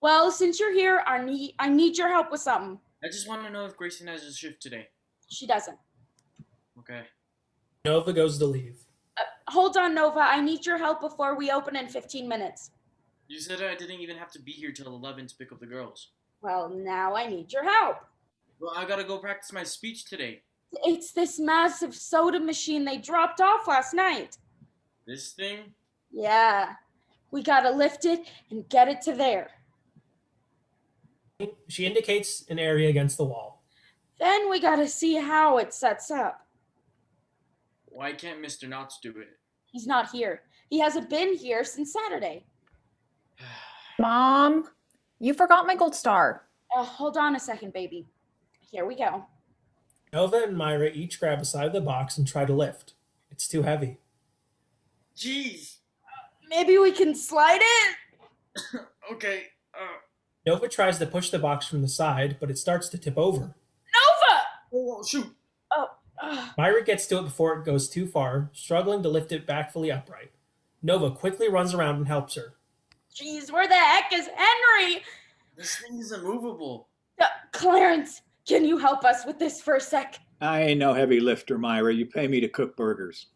Well, since you're here, I need your help with something. I just want to know if Grayson has a shift today. She doesn't. Okay. Nova goes to leave. Hold on, Nova. I need your help before we open in 15 minutes. You said I didn't even have to be here till 11 to pick up the girls. Well, now I need your help. Well, I gotta go practice my speech today. It's this massive soda machine they dropped off last night. This thing? Yeah. We gotta lift it and get it to there. She indicates an area against the wall. Then we gotta see how it sets up. Why can't Mr. Knotts do it? He's not here. He hasn't been here since Saturday. Mom, you forgot my gold star. Hold on a second, baby. Here we go. Nova and MIRA each grab a side of the box and try to lift. It's too heavy. Jeez. Maybe we can slide it? Okay. Nova tries to push the box from the side, but it starts to tip over. Nova! Oh, shoot. Oh. MIRA gets to it before it goes too far, struggling to lift it back fully upright. Nova quickly runs around and helps her. Jeez, where the heck is Henry? This thing is immovable. Clarence, can you help us with this for a sec? I ain't no heavy lifter, MIRA. You pay me to cook burgers.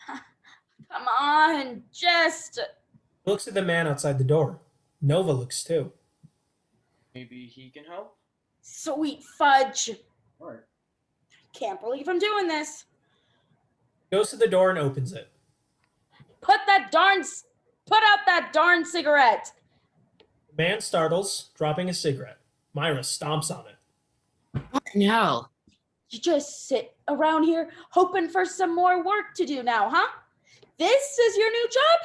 Come on, just... He looks at the man outside the door. Nova looks too. Maybe he can help? Sweet fudge. Alright. Can't believe I'm doing this. He goes to the door and opens it. Put out that darn cigarette. The man startles, dropping a cigarette. Myra stomps on it. What in hell? You just sit around here hoping for some more work to do now, huh? This is your new job?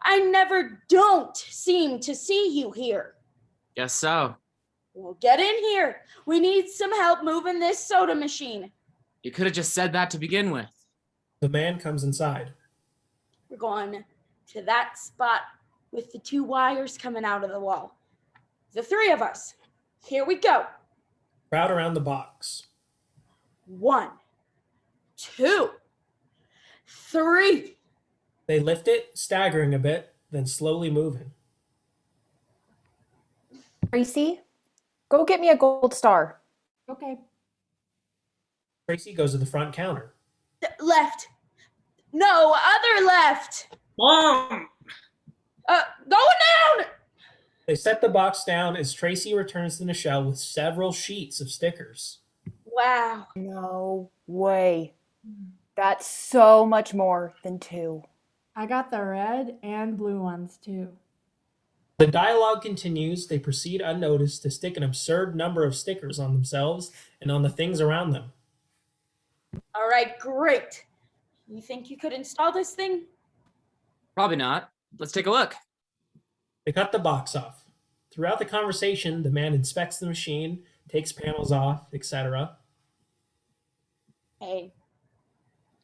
I never don't seem to see you here. Guess so. Well, get in here. We need some help moving this soda machine. You could have just said that to begin with. The man comes inside. We're going to that spot with the 2 wires coming out of the wall. The 3 of us. Here we go. Crowd around the box. 1, 2, 3. They lift it, staggering a bit, then slowly moving. Tracy, go get me a gold star. Okay. Tracy goes to the front counter. Left. No, other left. Mom! Going down. They set the box down as Tracy returns to Nichelle with several sheets of stickers. Wow. No way. That's so much more than 2. I got the red and blue ones too. The dialogue continues. They proceed unnoticed to stick an absurd number of stickers on themselves and on the things around them. All right, great. You think you could install this thing? Probably not. Let's take a look. They cut the box off. Throughout the conversation, the man inspects the machine, takes panels off, etc. Hey,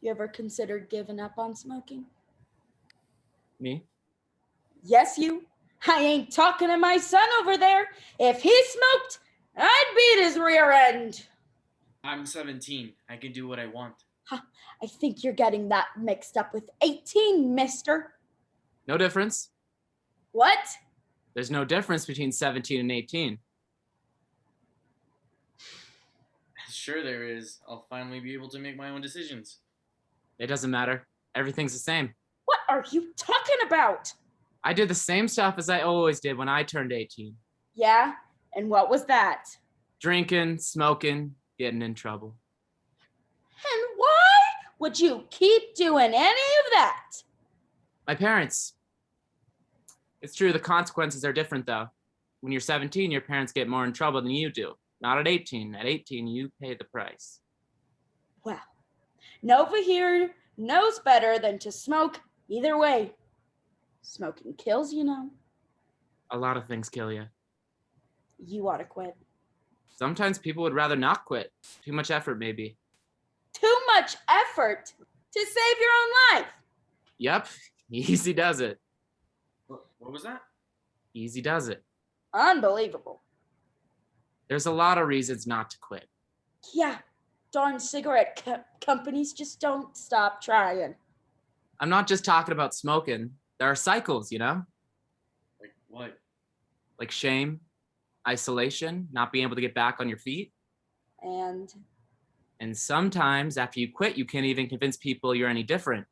you ever considered giving up on smoking? Me? Yes, you. I ain't talking to my son over there. If he smoked, I'd beat his rear end. I'm 17. I can do what I want. I think you're getting that mixed up with 18, mister. No difference. What? There's no difference between 17 and 18. Sure there is. I'll finally be able to make my own decisions. It doesn't matter. Everything's the same. What are you talking about? I did the same stuff as I always did when I turned 18. Yeah? And what was that? Drinking, smoking, getting in trouble. And why would you keep doing any of that? My parents. It's true, the consequences are different though. When you're 17, your parents get more in trouble than you do. Not at 18. At 18, you pay the price. Well, Nova here knows better than to smoke either way. Smoking kills, you know. A lot of things kill you. You ought to quit. Sometimes people would rather not quit. Too much effort, maybe. Too much effort to save your own life. Yep, easy does it. What was that? Easy does it. Unbelievable. There's a lot of reasons not to quit. Yeah, darn cigarette companies just don't stop trying. I'm not just talking about smoking. There are cycles, you know? Like what? Like shame, isolation, not being able to get back on your feet. And sometimes after you quit, you can't even convince people you're any different.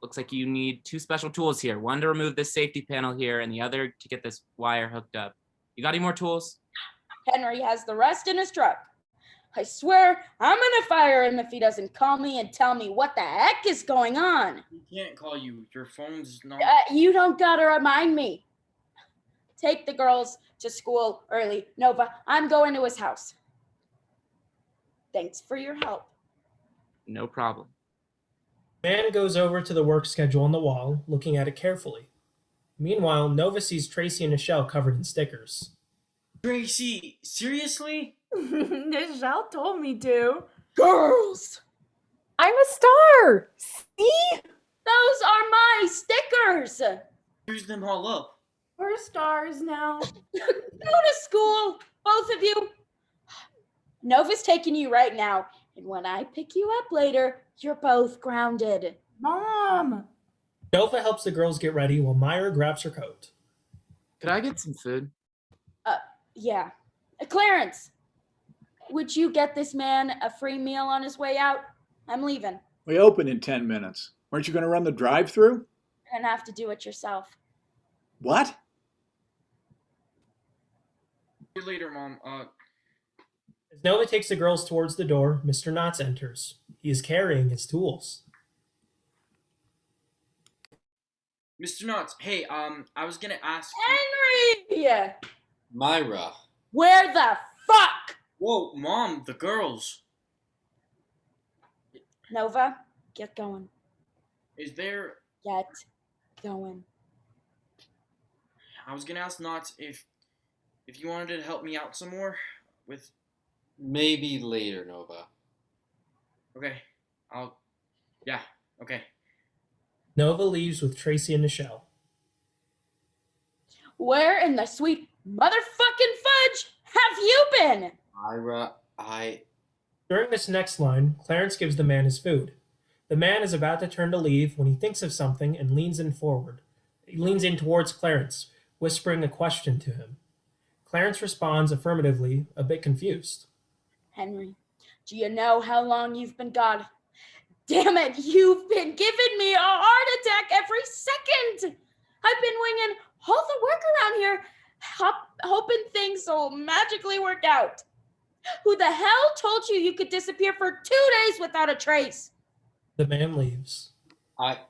Looks like you need 2 special tools here. One to remove this safety panel here and the other to get this wire hooked up. You got any more tools? Henry has the rest in his truck. I swear I'm gonna fire him if he doesn't call me and tell me what the heck is going on. He can't call you. Your phone's not... You don't gotta remind me. Take the girls to school early. Nova, I'm going to his house. Thanks for your help. No problem. Man goes over to the work schedule on the wall, looking at it carefully. Meanwhile, Nova sees Tracy and Nichelle covered in stickers. Tracy, seriously? Nichelle told me to. Girls! I'm a star! See? Those are my stickers! Use them all up. We're stars now. Go to school, both of you. Nova's taking you right now, and when I pick you up later, you're both grounded. Mom! Nova helps the girls get ready while Myra grabs her coat. Could I get some food? Yeah. Clarence, would you get this man a free meal on his way out? I'm leaving. We open in 10 minutes. Weren't you going to run the drive-through? and have to do it yourself. What? See you later, Mom. As Nova takes the girls towards the door, Mr. Knotts enters. He is carrying his tools. Mr. Knotts, hey, I was gonna ask. Henry! Myra. Where the fuck? Whoa, Mom, the girls. Nova, get going. Is there? Get going. I was gonna ask Knotts if you wanted to help me out some more with. Maybe later, Nova. Okay, yeah, okay. Nova leaves with Tracy and Nichelle. Where in the sweet motherfucking fudge have you been? Myra, During this next line, Clarence gives the man his food. The man is about to turn to leave when he thinks of something and leans in forward. He leans in towards Clarence, whispering a question to him. Clarence responds affirmatively, a bit confused. Henry, do you know how long you've been gone? Damn it, you've been giving me a heart attack every second. I've been winging all the work around here, hoping things will magically work out. Who the hell told you could disappear for 2 days without a trace? The man leaves. I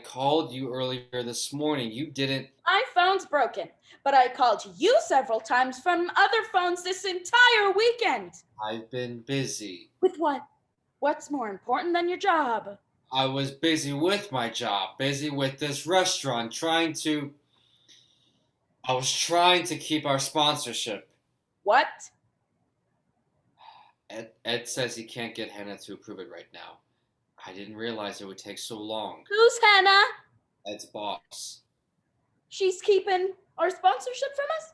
called you earlier this morning. You didn't. My phone's broken, but I called you several times from other phones this entire weekend. I've been busy. With what? What's more important than your job? I was busy with my job, busy with this restaurant, I was trying to keep our sponsorship. What? Ed says he can't get Hannah to approve it right now. I didn't realize it would take so long. Who's Hannah? Ed's boss. She's keeping our sponsorship from us?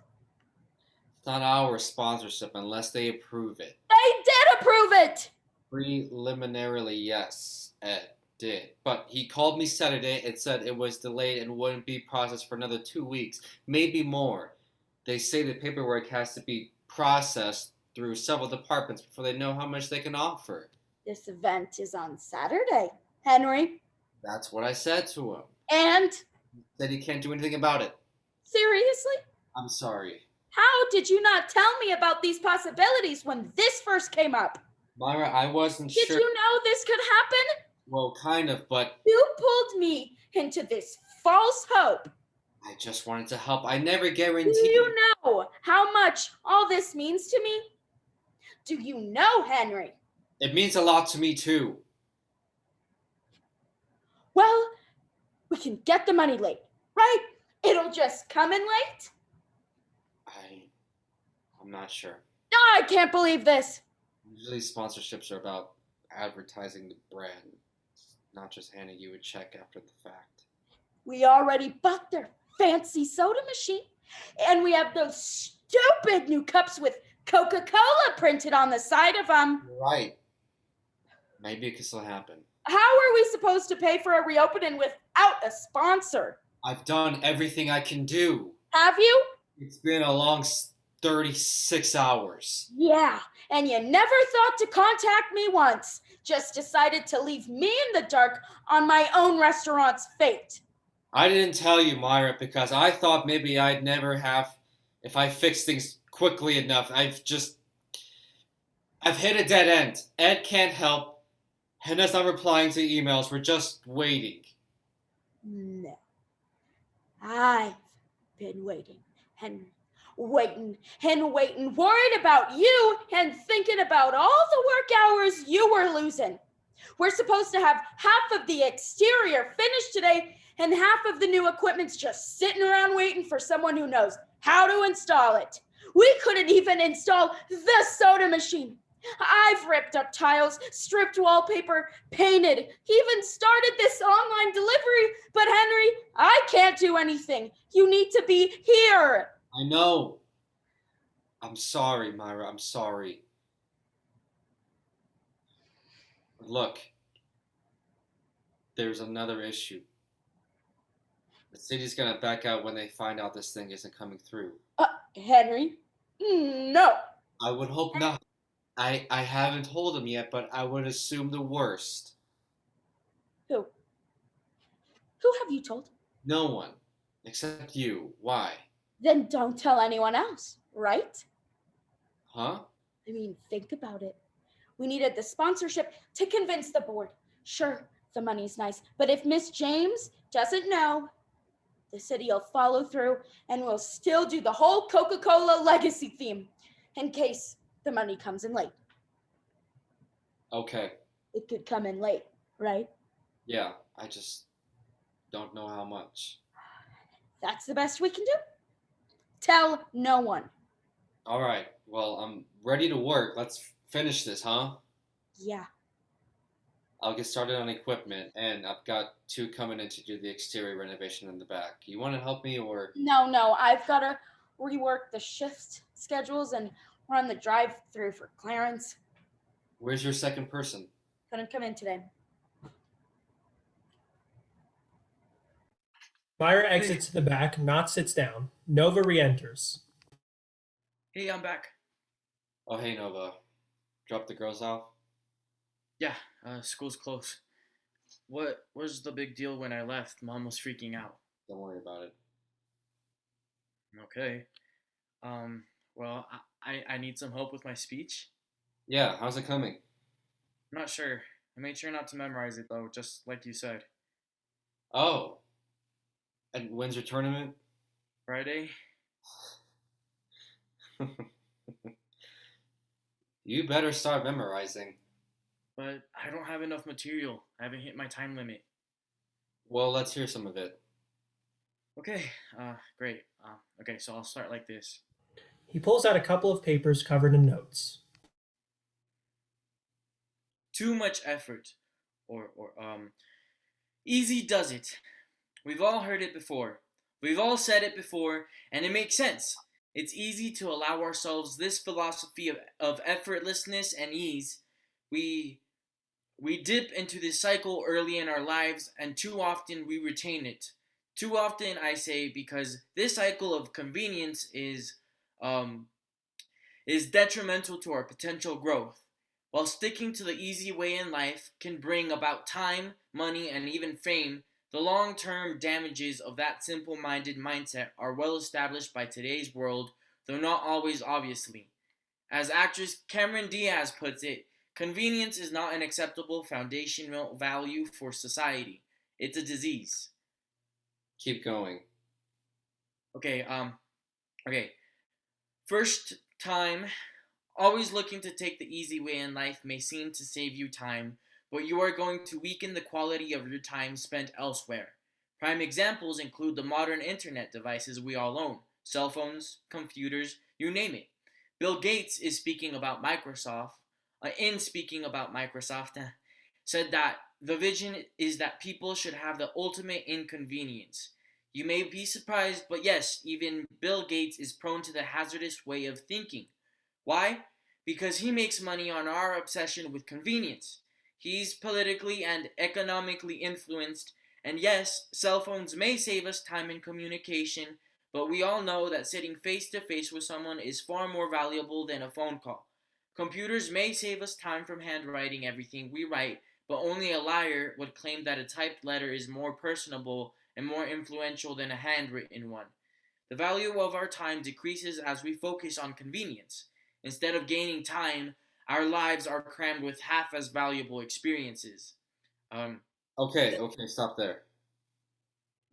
It's not our sponsorship unless they approve it. They did approve it! Preliminarily, yes, Ed did. But he called me Saturday and said it was delayed and wouldn't be processed for another 2 weeks, maybe more. They say the paperwork has to be processed through several departments before they know how much they can offer. This event is on Saturday, Henry. That's what I said to him. And? He said he can't do anything about it. Seriously? I'm sorry. How did you not tell me about these possibilities when this first came up? Myra, I wasn't Did sure. you know this could happen? Well, kind of, but You pulled me into this false hope. I just wanted to help. I never Do guaranteed. you know how much all this means to me? Do you know, Henry? It means a lot to me, too. Well, we can get the money late, right? It'll just come in late? I'm not sure. I can't believe this. Usually sponsorships are about advertising the brand, not just handing you a check after the fact. We already bought their fancy soda machine, and we have those stupid new cups with Coca-Cola printed on the side of them. Right. Maybe it could still happen. How are we supposed to pay for a reopening without a sponsor? I've done everything I can do. Have you? It's been a long 36 hours. Yeah, and you never thought to contact me once. Just decided to leave me in the dark on my own restaurant's fate. I didn't tell you, Myra, because I thought maybe I'd never have if I fix things quickly enough. I've hit a dead end. Ed can't help. Hannah's not replying to emails. We're just waiting. No. I've been waiting, Henry. Waiting and waiting, worried about you and thinking about all the work hours you were losing. We're supposed to have half of the exterior finished today and half of the new equipment's just sitting around waiting for someone who knows how to install it. We couldn't even install the soda machine. I've ripped up tiles, stripped wallpaper, painted, even started this online delivery. But Henry, I can't do anything. You need to be here. I know. I'm sorry, Myra. I'm sorry. Look, there's another issue. The city's gonna back out when they find out this thing isn't coming through. Henry? No. I would hope not. I haven't told them yet, but I would assume the worst. Who? Who have you told? No one. Except you. Why? Then don't tell anyone else, right? Huh? I mean, think about it. We needed the sponsorship to convince the board. Sure, the money's nice, but if Miss James doesn't know, the city will follow through and we'll still do the whole Coca-Cola legacy theme in case the money comes in late. Okay. It could come in late, right? Yeah, I just don't know how much. That's the best we can do. Tell no one. All right. Well, I'm ready to work. Let's finish this, huh? Yeah. I'll get started on equipment, and I've got 2 coming in to do the exterior renovation in the back. You want to help me, or? No, I've got to rework the shift schedules and run the drive-through for Clarence. Where's your second person? Couldn't come in today. MIRA exits to the back, Knott sits down. Nova re-enters. Hey, I'm back. Oh, hey, Nova. Drop the girls off? Yeah, school's close. What was the big deal when I left? Mom was freaking out. Don't worry about it. Okay. Well, I need some help with my speech. Yeah, how's it coming? I'm not sure. I made sure not to memorize it, though, just like you said. Oh. And when's your tournament? Friday? You better start memorizing. But I don't have enough material. I haven't hit my time limit. Well, let's hear some of it. Okay, great. Okay, so I'll start like this. He pulls out a couple of papers covered in notes. Too much effort. Or easy does it. We've all heard it before. We've all said it before, and it makes sense. It's easy to allow ourselves this philosophy of effortlessness and ease. We dip into this cycle early in our lives, and too often we retain it. Too often, I say, because this cycle of convenience is detrimental to our potential growth. While sticking to the easy way in life can bring about time, money, and even fame, the long-term damages of that simple-minded mindset are well established by today's world, though not always obviously. As actress Cameron Diaz puts it, convenience is not an acceptable foundational value for society. It's a disease. Keep going. Okay, First time, always looking to take the easy way in life may seem to save you time, but you are going to weaken the quality of your time spent elsewhere. Prime examples include the modern internet devices we all own, cell phones, computers, you name it. Bill Gates is speaking about Microsoft, said that the vision is that people should have the ultimate inconvenience. You may be surprised, but yes, even Bill Gates is prone to the hazardous way of thinking. Why? Because he makes money on our obsession with convenience. He's politically and economically influenced, and yes, cell phones may save us time and communication, but we all know that sitting face to face with someone is far more valuable than a phone call. Computers may save us time from handwriting everything we write, but only a liar would claim that a typed letter is more personable and more influential than a handwritten one. The value of our time decreases as we focus on convenience. Instead of gaining time, our lives are crammed with half as valuable experiences. Okay, stop there.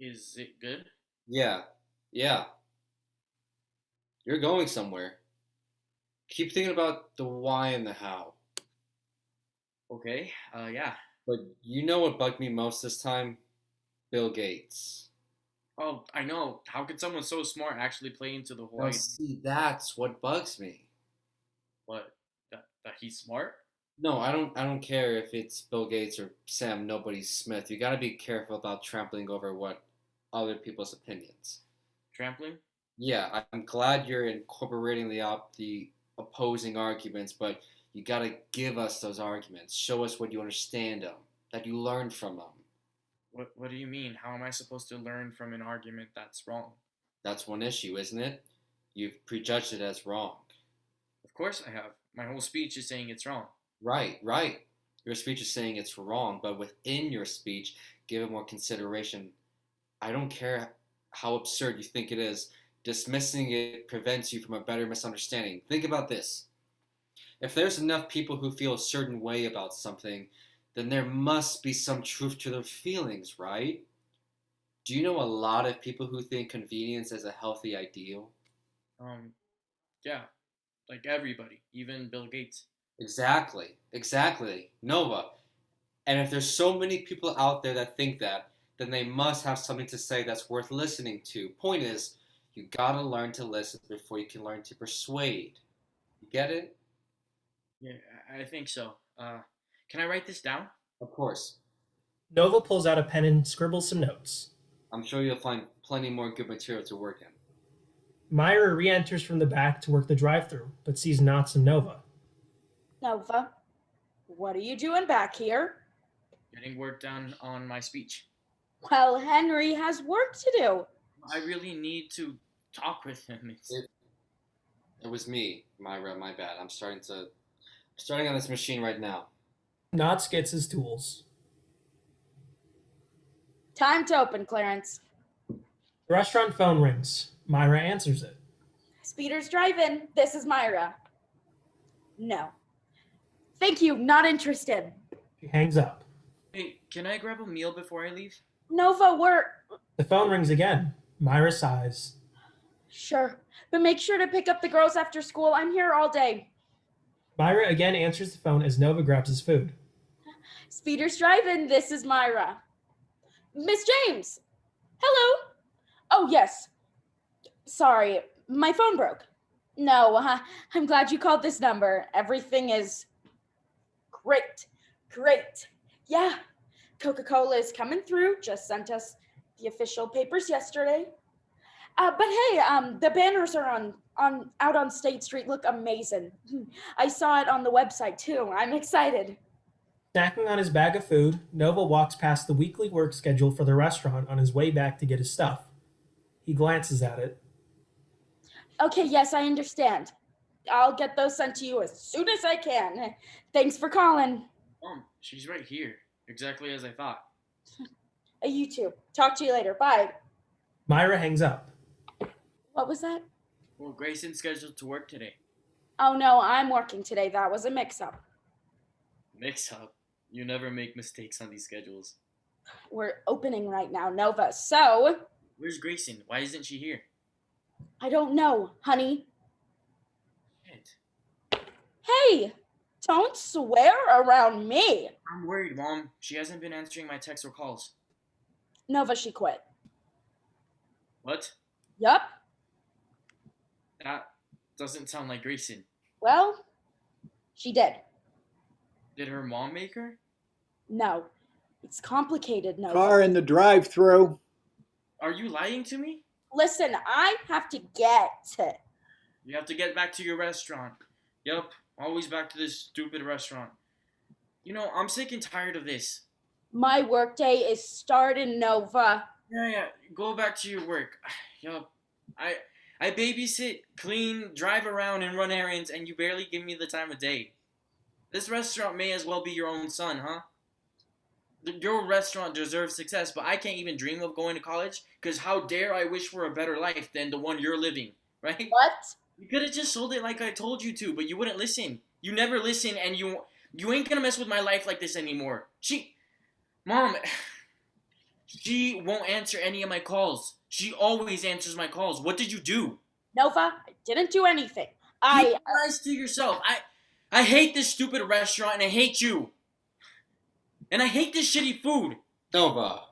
Is it good? Yeah. You're going somewhere. Keep thinking about the why and the how. Okay, yeah. But you know what bugged me most this time? Bill Gates. Oh, I know. How could someone so smart actually play into the whole Now, see, that's what bugs me. What? That he's smart? No, I don't care if it's Bill Gates or Sam Nobody Smith. You gotta be careful about trampling over what other people's opinions. Trampling? Yeah, I'm glad you're incorporating the opposing arguments, but you gotta give us those arguments. Show us what you understand them, that you learned from them. What do you mean? How am I supposed to learn from an argument that's wrong? That's one issue, isn't it? You've prejudged it as wrong. Of course I have. My whole speech is saying it's wrong. Right. Your speech is saying it's wrong, but within your speech, give it more consideration I don't care how absurd you think it is. Dismissing it prevents you from a better misunderstanding. Think about this. If there's enough people who feel a certain way about something, then there must be some truth to their feelings, right? Do you know a lot of people who think convenience is a healthy ideal? Yeah, like everybody, even Bill Gates. Exactly. Nova. And if there's so many people out there that think that, then they must have something to say that's worth listening to. Point is, you gotta learn to listen before you can learn to persuade. You get it? Yeah, I think so. Can I write this down? Of course. Nova pulls out a pen and scribbles some notes. I'm sure you'll find plenty more good material to work in. Myra re-enters from the back to work the drive-thru, but sees Knots and Nova. Nova, what are you doing back here? Getting work done on my speech. Well, Henry has work to do. I really need to talk with him. It was me, Myra, my bad. I'm starting on this machine right now. Knots gets his tools. Time to open, Clarence. The restaurant phone rings. Myra answers it. Speeder's Drive-In. This is Myra. No. Thank you, not interested. She hangs up. Hey, can I grab a meal before I leave? Nova, we're... The phone rings again. Myra sighs. Sure, but make sure to pick up the girls after school. I'm here all day. Myra again answers the phone as Nova grabs his food. Speeder's Drive-In. This is Myra. Miss James! Hello! Oh, yes. Sorry, my phone broke. No, I'm glad you called this number. Everything is great. Yeah, Coca-Cola is coming through. Just sent us the official papers yesterday. But hey, the banners are out on State Street look amazing. I saw it on the website too. I'm excited. Snacking on his bag of food, Nova walks past the weekly work schedule for the restaurant on his way back to get his stuff. He glances at it. Okay, yes, I understand. I'll get those sent to you as soon as I can. Thanks for calling. Mom, she's right here. Exactly as I thought. You too. Talk to you later. Bye. Myra hangs up. What was that? Well, Grayson's scheduled to work today. Oh no, I'm working today. That was a mix-up. Mix-up? You never make mistakes on these schedules. We're opening right now, Nova, so... Where's Grayson? Why isn't she here? I don't know, honey. Shit. Hey! Don't swear around me! I'm worried, Mom. She hasn't been answering my texts or calls. Nova, she quit. What? Yup. That doesn't sound like Grayson. Well, she did. Did her mom make her? No. It's complicated, Nova. Car in the drive-thru. Are you lying to me? Listen, I have to get. You have to get back to your restaurant. Yup, always back to this stupid restaurant. You know, I'm sick and tired of this. My workday is starting, Nova. Yeah, go back to your work. Yup, I babysit, clean, drive around, and run errands, and you barely give me the time of day. This restaurant may as well be your own son, huh? Your restaurant deserves success, but I can't even dream of going to college, because how dare I wish for a better life than the one you're living, right? What? You could have just sold it like I told you to, but you wouldn't listen. You never listen, and you ain't gonna mess with my life like this anymore. Mom, she won't answer any of my calls. She always answers my calls. What did you do? Nova, I didn't do anything. Keep nice to yourself. I hate this stupid restaurant, and I hate you. And I hate this shitty food. Nova.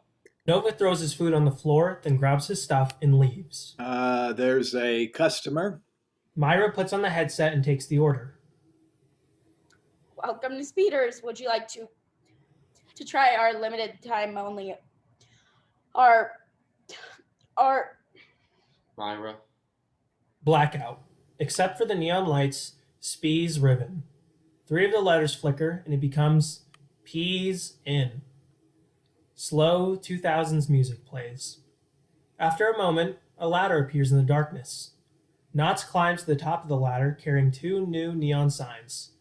Nova throws his food on the floor, then grabs his stuff and leaves. There's a customer. Myra puts on the headset and takes the order. Welcome to Speeders. Would you like to try our limited time only? Our Myra. Blackout. Except for the neon lights, Spees Ribbon. 3 of the letters flicker and it becomes Peas In. Slow 2000s music plays. After a moment, a ladder appears in the darkness. Knots climbs to the top of the ladder carrying 2 new neon signs.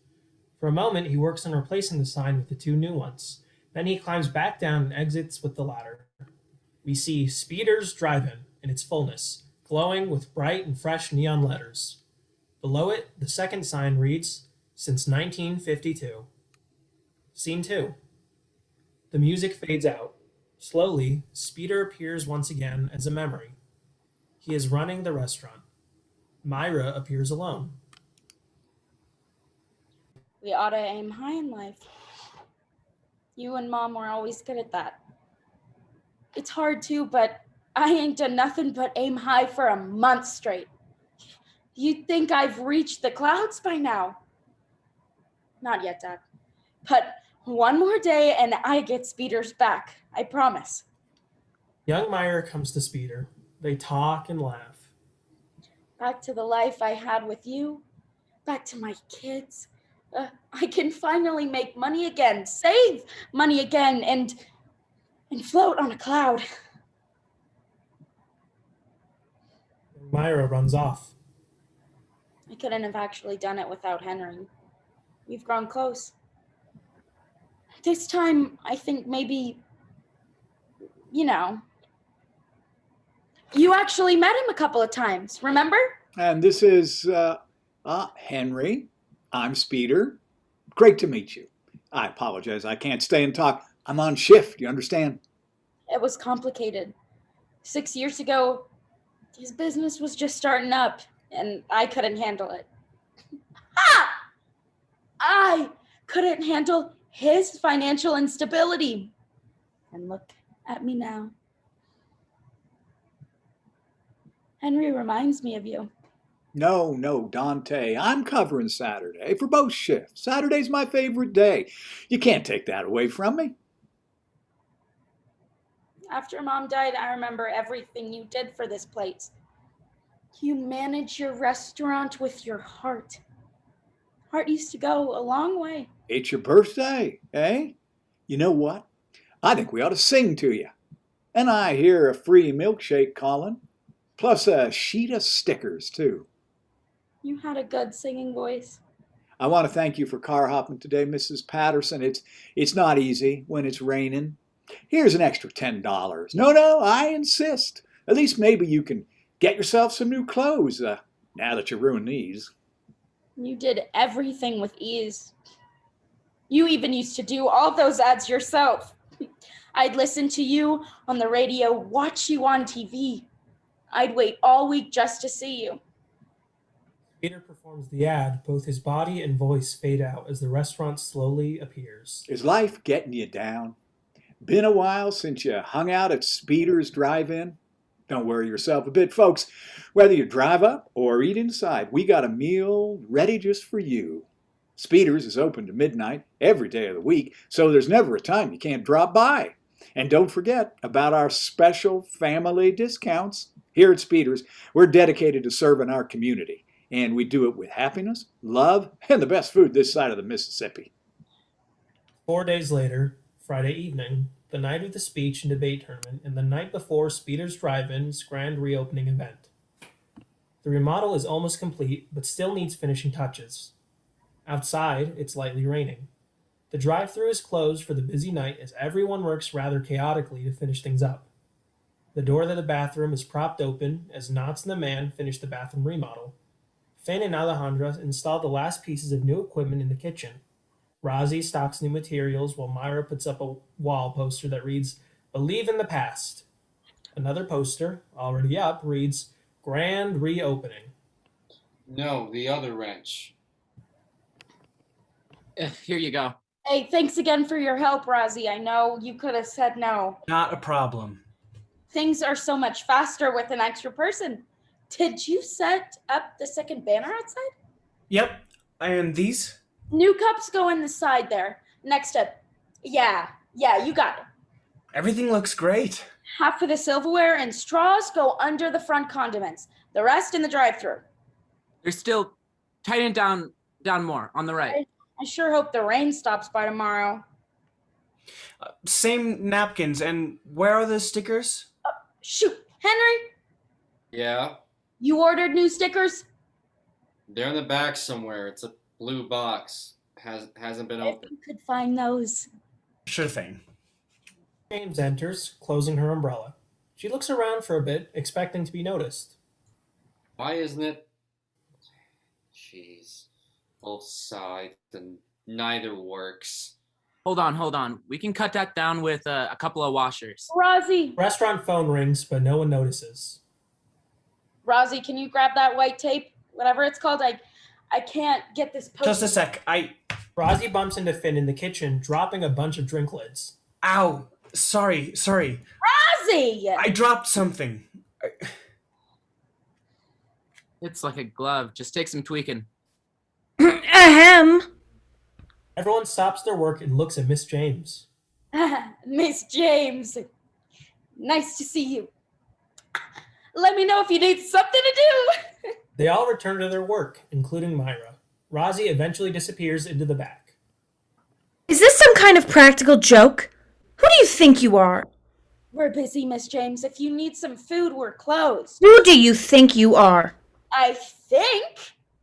For a moment, he works on replacing the sign with the 2 new ones. Then he climbs back down and exits with the ladder. we see Speeder's Drive-In in its fullness, glowing with bright and fresh neon letters. Below it, the second sign reads, "Since 1952." Scene 2. The music fades out. Slowly, Speeder appears once again as a memory. He is running the restaurant. MIRA appears alone. We ought to aim high in life. You and Mom were always good at that. It's hard too, but I ain't done nothing but aim high for a month straight. You'd think I've reached the clouds by now. Not yet, Dad. But one more day and I get Speeder's back, I promise. Young MIRA comes to Speeder. They talk and laugh. Back to the life I had with you. Back to my kids. I can finally make money again, save money again, and float on a cloud. MIRA runs off. I couldn't have actually done it without Henry. We've grown close. This time, I think maybe, you actually met him a couple of times, remember? And this is Henry. I'm Speeder. Great to meet you. I apologize, I can't stay and talk. I'm on shift, you understand? It was complicated. 6 years ago, his business was just starting up, and I couldn't handle it. I couldn't handle his financial instability. And look at me now. Henry reminds me of you. No, Dante. I'm covering Saturday for both shifts. Saturday's my favorite day. You can't take that away from me. After Mom died, I remember everything you did for this place. You manage your restaurant with your heart. Heart used to go a long way. It's your birthday, eh? You know what? I think we ought to sing to you. And I hear a free milkshake calling, plus a sheet of stickers, too. You had a good singing voice. I want to thank you for car hopping today, Mrs. Patterson. It's not easy when it's raining. Here's an extra $10. No, I insist. At least maybe you can get yourself some new clothes now that you ruined these. You did everything with ease. You even used to do all those ads yourself. I'd listen to you on the radio, watch you on TV. I'd wait all week just to see you. Speeder performs the ad. Both his body and voice fade out as the restaurant slowly appears. Is life getting you down? Been a while since you hung out at Speeder's Drive-In? Don't worry yourself a bit, folks. Whether you drive up or eat inside, we got a meal ready just for you. Speeder's is open to midnight every day of the week, so there's never a time you can't drop by. And don't forget about our special family discounts. Here at Speeder's, we're dedicated to serving our community, and we do it with happiness, love, and the best food this side of the Mississippi. 4 days later, Friday evening, the night of the speech and debate tournament, and the night before Speeder's Drive-In's grand reopening event. The remodel is almost complete, but still needs finishing touches. Outside, it's lightly raining. The drive-thru is closed for the busy night as everyone works rather chaotically to finish things up. The door to the bathroom is propped open as Knots and the man finish the bathroom remodel. Finn and Alejandra install the last pieces of new equipment in the kitchen. RAZI stocks new materials while MIRA puts up a wall poster that reads, "Believe in the past." Another poster, already up, reads, "Grand Reopening." No, the other wrench. Here you go. Hey, thanks again for your help, Razi. I know you could have said no. Not a problem. Things are so much faster with an extra person. Did you set up the second banner outside? Yep. And these? New cups go in the side there. Next up. Yeah, you got it. Everything looks great. Half of the silverware and straws go under the front condiments. The rest in the drive-thru. There's still tighten down more on the right. I sure hope the rain stops by tomorrow. Same napkins. And where are the stickers? Shoot, Henry, Yeah? you ordered new stickers? They're in the back somewhere. It's a blue box. Hasn't been If opened. you could find those. Sure thing. James enters, closing her umbrella. She looks around for a bit, expecting to be noticed. Why isn't it? Jeez. Both sides and neither works. Hold on. We can cut that down with a couple of washers. RAZI, Restaurant phone rings, but no one notices. RAZI, can you grab that white tape? Whatever it's called, I can't get this post. Just a sec. RAZI bumps into Finn in the kitchen, dropping a bunch of drink lids. Ow. Sorry. RAZI! I dropped something. It's like a glove. Just take some tweaking. Ahem. Everyone stops their work and looks at Miss James. Miss James, nice to see you. Let me know if you need something to do. They all return to their work, including MIRA. RAZI eventually disappears into the back. Is this some kind of practical joke? Who do you think you are? We're busy, Miss James. If you need some food, we're closed. Who do you think you are? I think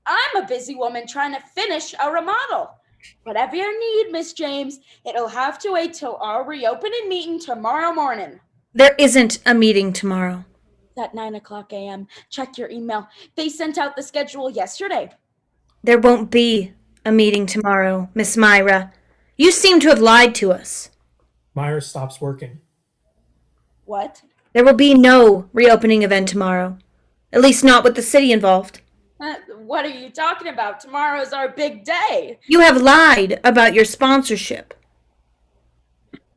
I'm a busy woman trying to finish a remodel. Whatever you need, Miss James, it'll have to wait till our reopening meeting tomorrow morning. There isn't a meeting tomorrow. At 9:00 a.m. Check your email. They sent out the schedule yesterday. There won't be a meeting tomorrow, Miss Myra. You seem to have lied to us. MIRA stops working. What? There will be no reopening event tomorrow. At least not with the city involved. What are you talking about? Tomorrow's our big day. You have lied about your sponsorship.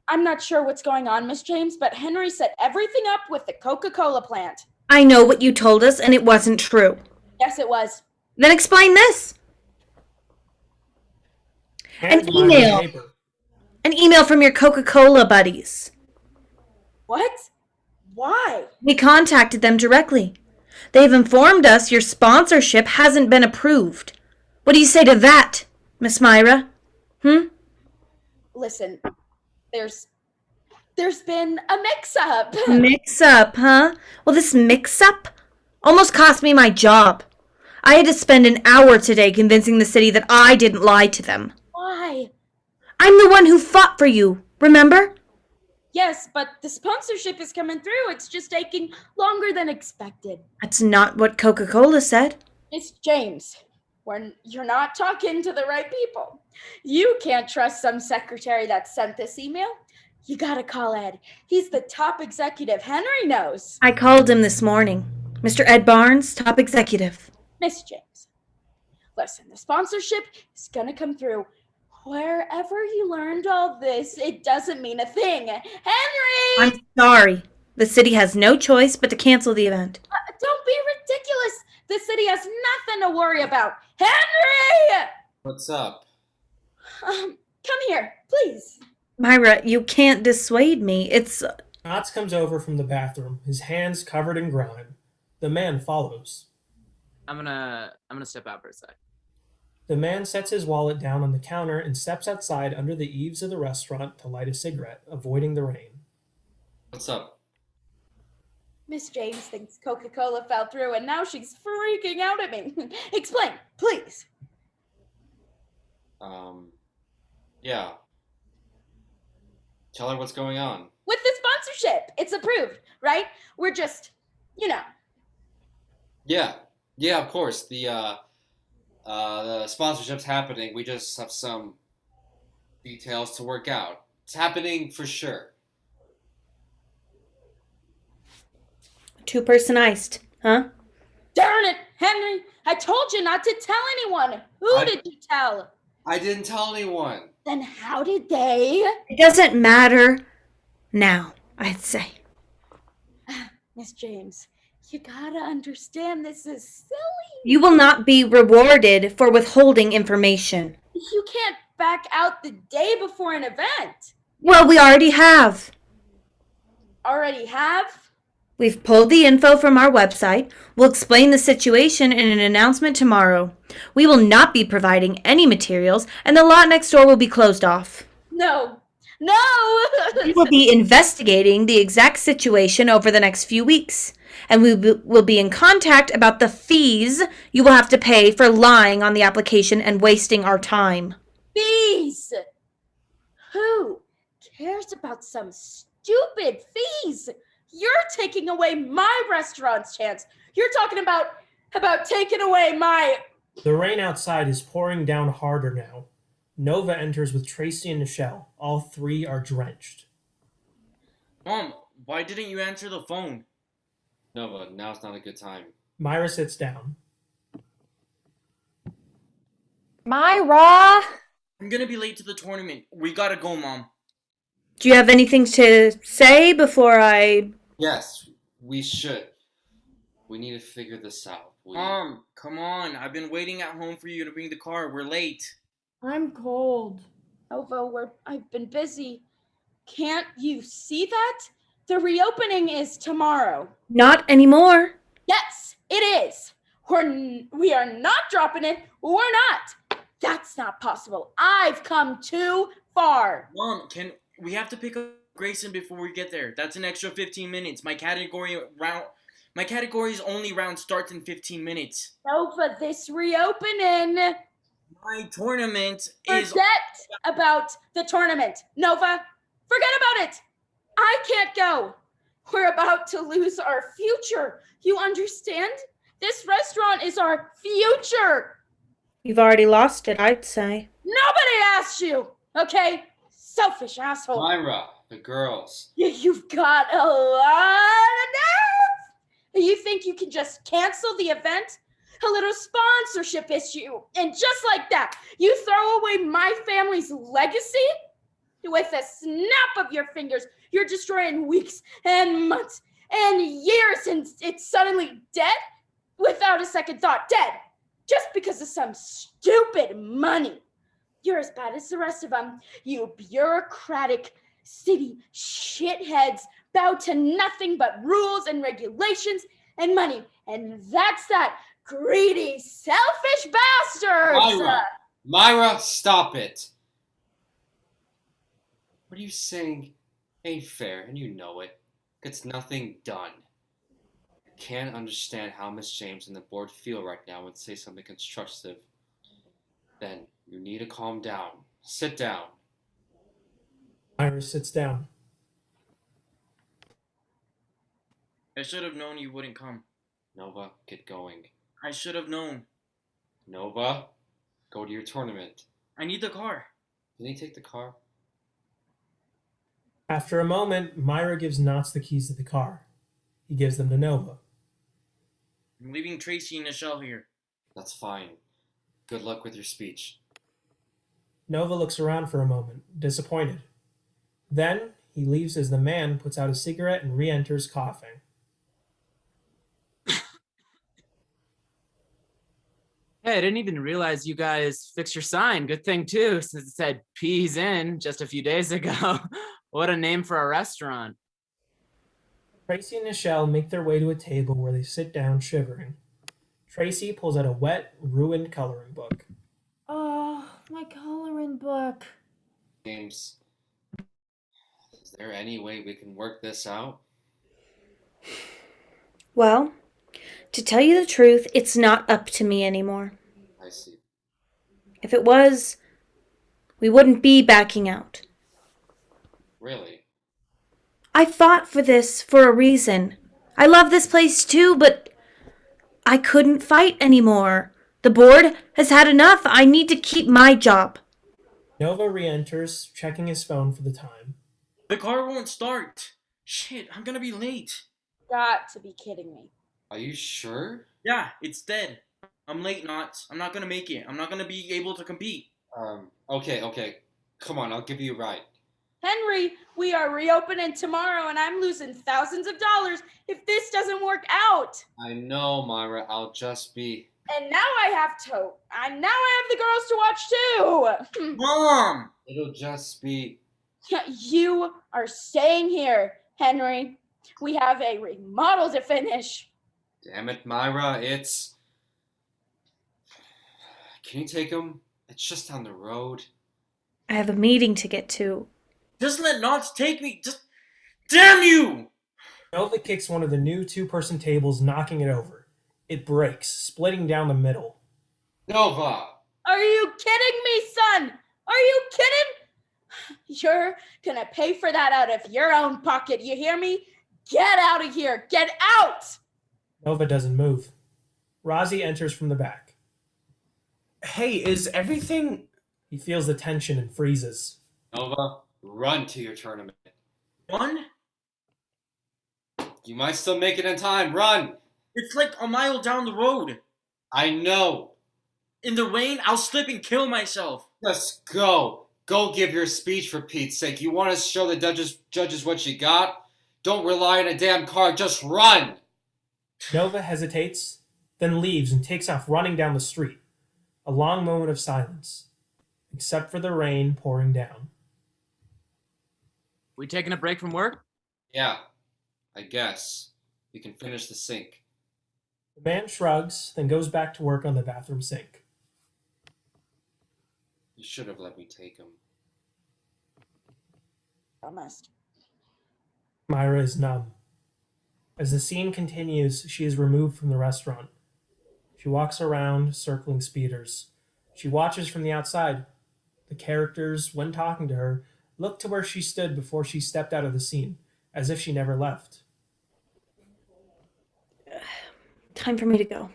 I'm not sure what's going on, Miss James, but Henry set everything up with the Coca-Cola plant. I know what you told us, and it wasn't true. Yes, it was. Then explain this. Hands An MIRA email. paper. An email from your Coca-Cola buddies. What? Why? We contacted them directly. They've informed us your sponsorship hasn't been approved. What do you say to that, Miss Myra? Listen, there's been a mix-up. Mix-up, huh? Well, this mix-up almost cost me my job. I had to spend an hour today convincing the city that I didn't lie to them. Why? I'm the one who fought for you, remember? Yes, but the sponsorship is coming through. It's just taking longer than expected. That's not what Coca-Cola said. Miss James, you're not talking to the right people. You can't trust some secretary that sent this email. You gotta call Ed. He's the top executive. Henry knows. I called him this morning. Mr. Ed Barnes, top executive. Miss James, listen, the sponsorship is gonna come through. Wherever you learned all this, it doesn't mean a thing. Henry! I'm sorry. The city has no choice but to cancel the event. Don't be ridiculous. The city has nothing to worry about. Henry! What's up? Come here, please. Myra, you can't dissuade me. It's... Knotts comes over from the bathroom, his hands covered in grime. The man follows. I'm gonna step out for a sec. The man sets his wallet down on the counter and steps outside under the eaves of the restaurant to light a cigarette, avoiding the rain. What's up? Miss James thinks Coca-Cola fell through and now she's freaking out at me. Explain, please. Yeah. Tell her what's going on. With the sponsorship, it's approved, right? We're just, Yeah, of course. The sponsorship's happening. We just have some details to work out. It's happening for sure. Two-person iced, huh? Darn it, Henry. I told you not to tell anyone. Who did you tell? I didn't tell anyone. Then how did they? It doesn't matter now, I'd say. Miss James, you gotta understand this is silly. You will not be rewarded for withholding information. You can't back out the day before an event. Well, we already have. Already have? We've pulled the info from our website. We'll explain the situation in an announcement tomorrow. We will not be providing any materials, and the lot next door will be closed off. No. We will be investigating the exact situation over the next few weeks, and we will be in contact about the fees you will have to pay for lying on the application and wasting our time. Fees! Who cares about some stupid fees? You're taking away my restaurant's chance. You're talking about taking away my... The rain outside is pouring down harder now. Nova enters with Tracy and Nichelle. All three are drenched. Mom, why didn't you answer the phone? Nova, now's not a good time. Myra sits down. Myra! I'm gonna be late to the tournament. We gotta go, Mom. Do you have anything to say before I... Yes, we should. We need to figure this out. Mom, come on. I've been waiting at home for you to bring the car. We're late. I'm cold. Nova, I've been busy. Can't you see that? The reopening is tomorrow. Not anymore. Yes, it is. We are not dropping it. We're not. That's not possible. I've come too far. Mom, we have to pick up Grayson before we get there. That's an extra 15 minutes. My category's only round starts in 15 minutes. Nova, this reopening. My tournament is... Forget about the tournament. Nova, forget about it. I can't go. We're about to lose our future. You understand? This restaurant is our future. You've already lost it, I'd say. Nobody asked you, okay? Selfish asshole. Myra, the girls. You've got a lot of nerve. You think you can just cancel the event? A little sponsorship issue. And just like that, you throw away my family's legacy? With a snap of your fingers, you're destroying weeks and months and years, and it's suddenly dead? Without a second thought, dead. Just because of some stupid money. You're as bad as the rest of them. You bureaucratic city shitheads bow to nothing but rules and regulations and money. And that's that. Greedy, selfish bastards! Myra, stop it! What are you saying ain't fair, and you know it. Gets nothing done. I can't understand how Miss James and the board feel right now and say something constructive. Then you need to calm down. Sit down. Myra sits down. I should have known you wouldn't come. Nova, get going. I should have known. Nova, go to your tournament. I need the car. Can you take the car? After a moment, Myra gives Knots the keys to the car. He gives them to Nova. I'm leaving Tracy and Nichelle here. That's fine. Good luck with your speech. Nova looks around for a moment, disappointed. Then, he leaves as the man puts out a cigarette and re-enters coughing. Hey, I didn't even realize you guys fixed your sign. Good thing, too, since it said Peas In just a few days ago. What a name for a restaurant. Tracy and Nichelle make their way to a table where they sit down shivering. Tracy pulls out a wet, ruined coloring book. Oh, my coloring book. James, is there any way we can work this out? Well, to tell you the truth, it's not up to me anymore. I see. If it was, we wouldn't be backing out. Really? I fought for this for a reason. I love this place too, but I couldn't fight anymore. The board has had enough. I need to keep my job. Nova re-enters, checking his phone for the time. The car won't start. Shit, I'm gonna be late. Got to be kidding me. Are you sure? Yeah, it's dead. I'm late, Knots. I'm not gonna make it. I'm not gonna be able to compete. Okay. Come on, I'll give you a ride. Henry, we are reopening tomorrow and I'm losing thousands of dollars if this doesn't work out. I know, Myra, I'll just be... And now I have the girls to watch too. Mom! It'll just be... You are staying here, Henry. We have a remodel to finish. Damn it, Myra, it's... Can you take him? It's just down the road. I have a meeting to get to. Just let Knots take me. Just... Damn you! Nova kicks one of the new two-person tables, knocking it over. It breaks, splitting down the middle. Nova! Are you kidding me, son? Are you kidding? You're gonna pay for that out of your own pocket, you hear me? Get out of here! Get out! Nova doesn't move. RAZI enters from the back. Hey, is everything... He feels the tension and freezes. Nova, run to your tournament. Run? You might still make it in time. Run! It's like a mile down the road. I know. In the rain, I'll slip and kill myself. Just go. Go give your speech for Pete's sake. You want to show the judges what you got? Don't rely on a damn car. Just run. Nova hesitates, then leaves and takes off running down the street. A long moment of silence, except for the rain pouring down. We taking a break from work? Yeah, I guess. You can finish the sink. The man shrugs, then goes back to work on the bathroom sink. You should have let me take him. Almost. MIRA is numb. As the scene continues, she is removed from the restaurant. She walks around, circling speeders. She watches from the outside. The characters, when talking to her, look to where she stood before she stepped out of the scene, as if she never left. Time for me to go.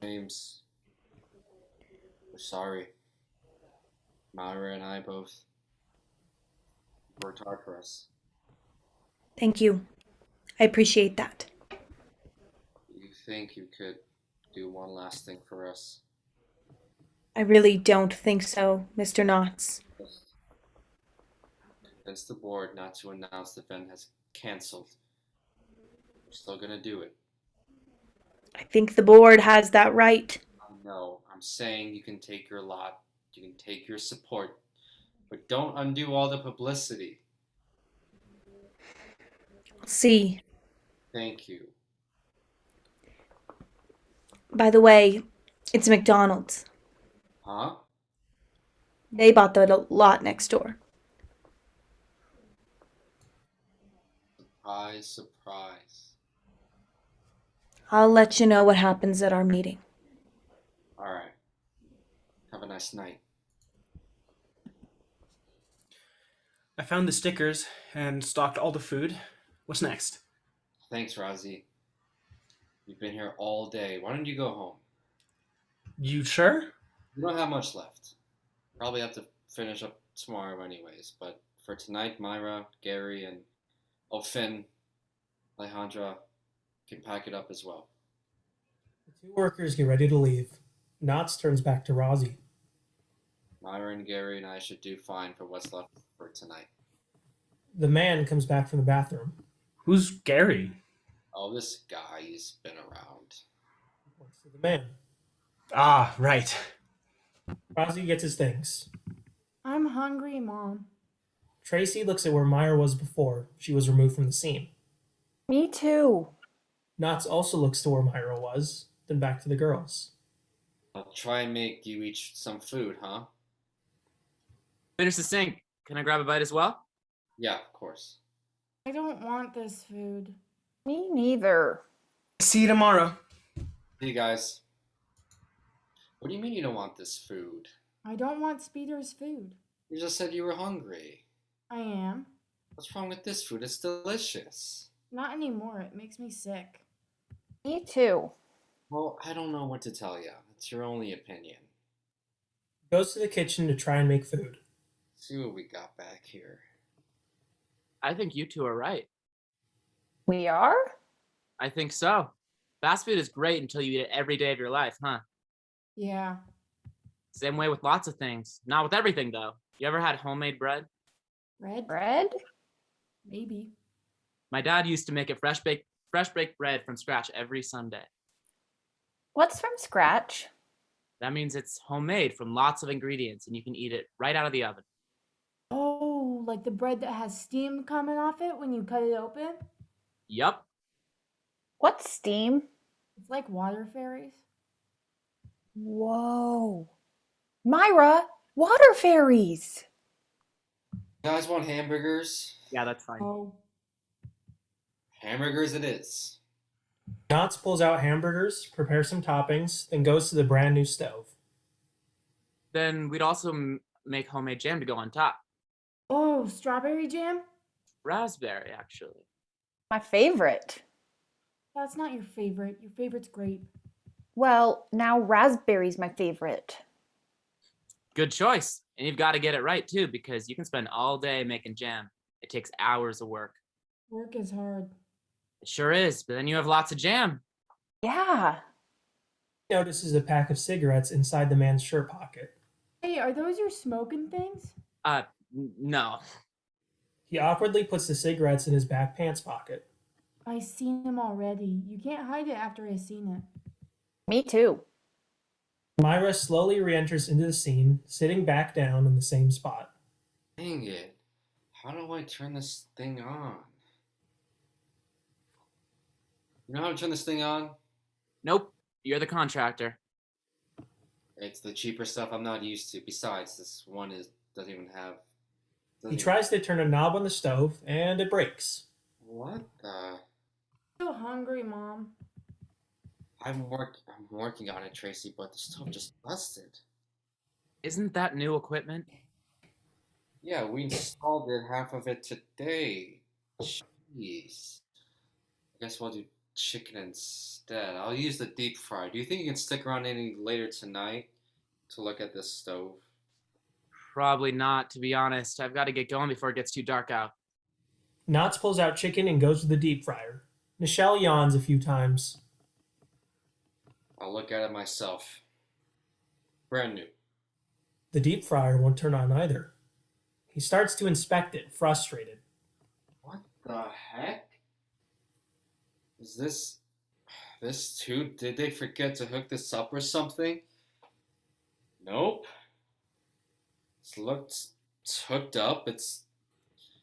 James, we're sorry. MIRA and I both worked hard for us. Thank you. I appreciate that. You think you could do one last thing for us? I really don't think so, Mr. Knotts. Convince the board not to announce the event has canceled. We're still gonna do it. I think the board has that right. No, I'm saying you can take your lot. You can take your support. But don't undo all the publicity. See. Thank you. By the way, it's McDonald's. Huh? They bought the lot next door. Surprise, surprise. I'll let you know what happens at our meeting. Alright. Have a nice night. I found the stickers and stocked all the food. What's next? Thanks, RAZI. You've been here all day. Why don't you go home? You sure? We don't have much left. Probably have to finish up tomorrow anyways, but for tonight, MIRA, Gary, and Finn, Alejandra can pack it up as well. The two workers get ready to leave. Knotts turns back to RAZI. MIRA and Gary and I should do fine for what's left for tonight. The man comes back from the bathroom. Who's Gary? Oh, this guy, he's been around. He points to the man. Ah, right. RAZI gets his things. I'm hungry, Mom. TRACY looks at where MIRA was before she was removed from the scene. Me too. Knotts also looks to where MIRA was, then back to the girls. I'll try and make you each some food, huh? Finish the sink. Can I grab a bite as well? Yeah, of course. I don't want this food. Me neither. See you tomorrow. Hey, guys. What do you mean you don't want this food? I don't want Speeder's food. You just said you were hungry. I am. What's wrong with this food? It's delicious. Not anymore. It makes me sick. Me too. Well, I don't know what to tell you. It's your only opinion. He goes to the kitchen to try and make food. Let's see what we got back here. I think you two are right. We are? I think so. Fast food is great until you eat it every day of your life, huh? Yeah. Same way with lots of things. Not with everything, though. You ever had homemade bread? Bread? Maybe. My dad used to make it fresh baked bread from scratch every Sunday. What's from scratch? That means it's homemade from lots of ingredients, and you can eat it right out of the oven. Oh, like the bread that has steam coming off it when you cut it open? Yup. What's steam? It's like water fairies. Whoa. MIRA, water fairies. You guys want hamburgers? Yeah, that's fine. Oh. Hamburgers it is. Knotts pulls out hamburgers, prepares some toppings, then goes to the brand new stove. Then we'd also make homemade jam to go on top. Oh, strawberry jam? Raspberry, actually. My favorite. That's not your favorite. Your favorite's grape. Well, now raspberry's my favorite. Good choice. And you've got to get it right too, because you can spend all day making jam. It takes hours of work. Work is hard. It sure is, but then you have lots of jam. Yeah. He notices a pack of cigarettes inside the man's shirt pocket. Hey, are those your smoking things? No. He awkwardly puts the cigarettes in his back pants pocket. I seen them already. You can't hide it after I seen it. Me too. Myra slowly re-enters into the scene, sitting back down in the same spot. Dang it. How do I turn this thing on? You know how to turn this thing on? Nope. You're the contractor. It's the cheaper stuff I'm not used to. Besides, this one doesn't even have... He tries to turn a knob on the stove, and it breaks. What the... So hungry, Mom. I'm working on it, Tracy, but the stove just busted. Isn't that new equipment? Yeah, we installed it, half of it today. Jeez. I guess we'll do chicken instead. I'll use the deep fry. Do you think you can stick around any later tonight to look at this stove? Probably not, to be honest. I've got to get going before it gets too dark out. Knots pulls out chicken and goes to the deep fryer. Nichelle yawns a few times. I'll look at it myself. Brand new. The deep fryer won't turn on either. He starts to inspect it, frustrated. What the heck? Is this too? Did they forget to hook this up or something? Nope. It's hooked up. This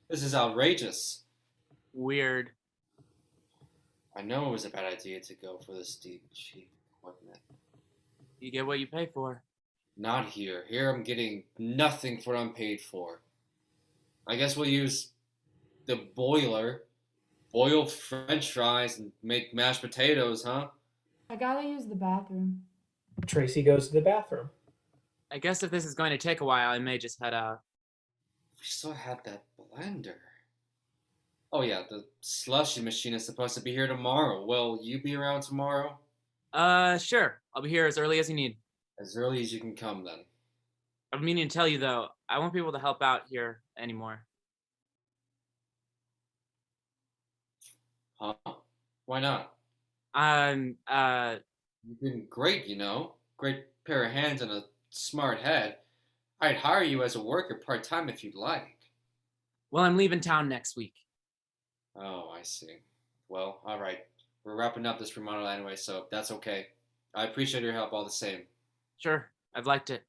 is outrageous. Weird. I know it was a bad idea to go for this cheap equipment. You get what you pay for. Not here. Here I'm getting nothing for what I'm paid for. I guess we'll use the boiler, boil French fries, and make mashed potatoes, huh? I gotta use the bathroom. Tracy goes to the bathroom. I guess if this is going to take a while, I may just head out. We still have that blender. Oh yeah, the slushy machine is supposed to be here tomorrow. Will you be around tomorrow? Sure. I'll be here as early as you need. As early as you can come, then. I'm meaning to tell you, though, I won't be able to help out here anymore. Huh? Why not? You've been great, you know. Great pair of hands and a smart head. I'd hire you as a worker part-time if you'd like. Well, I'm leaving town next week. Oh, I see. Well, alright. We're wrapping up this remodel anyway, so that's okay. I appreciate your help all the same. Sure, I've liked it.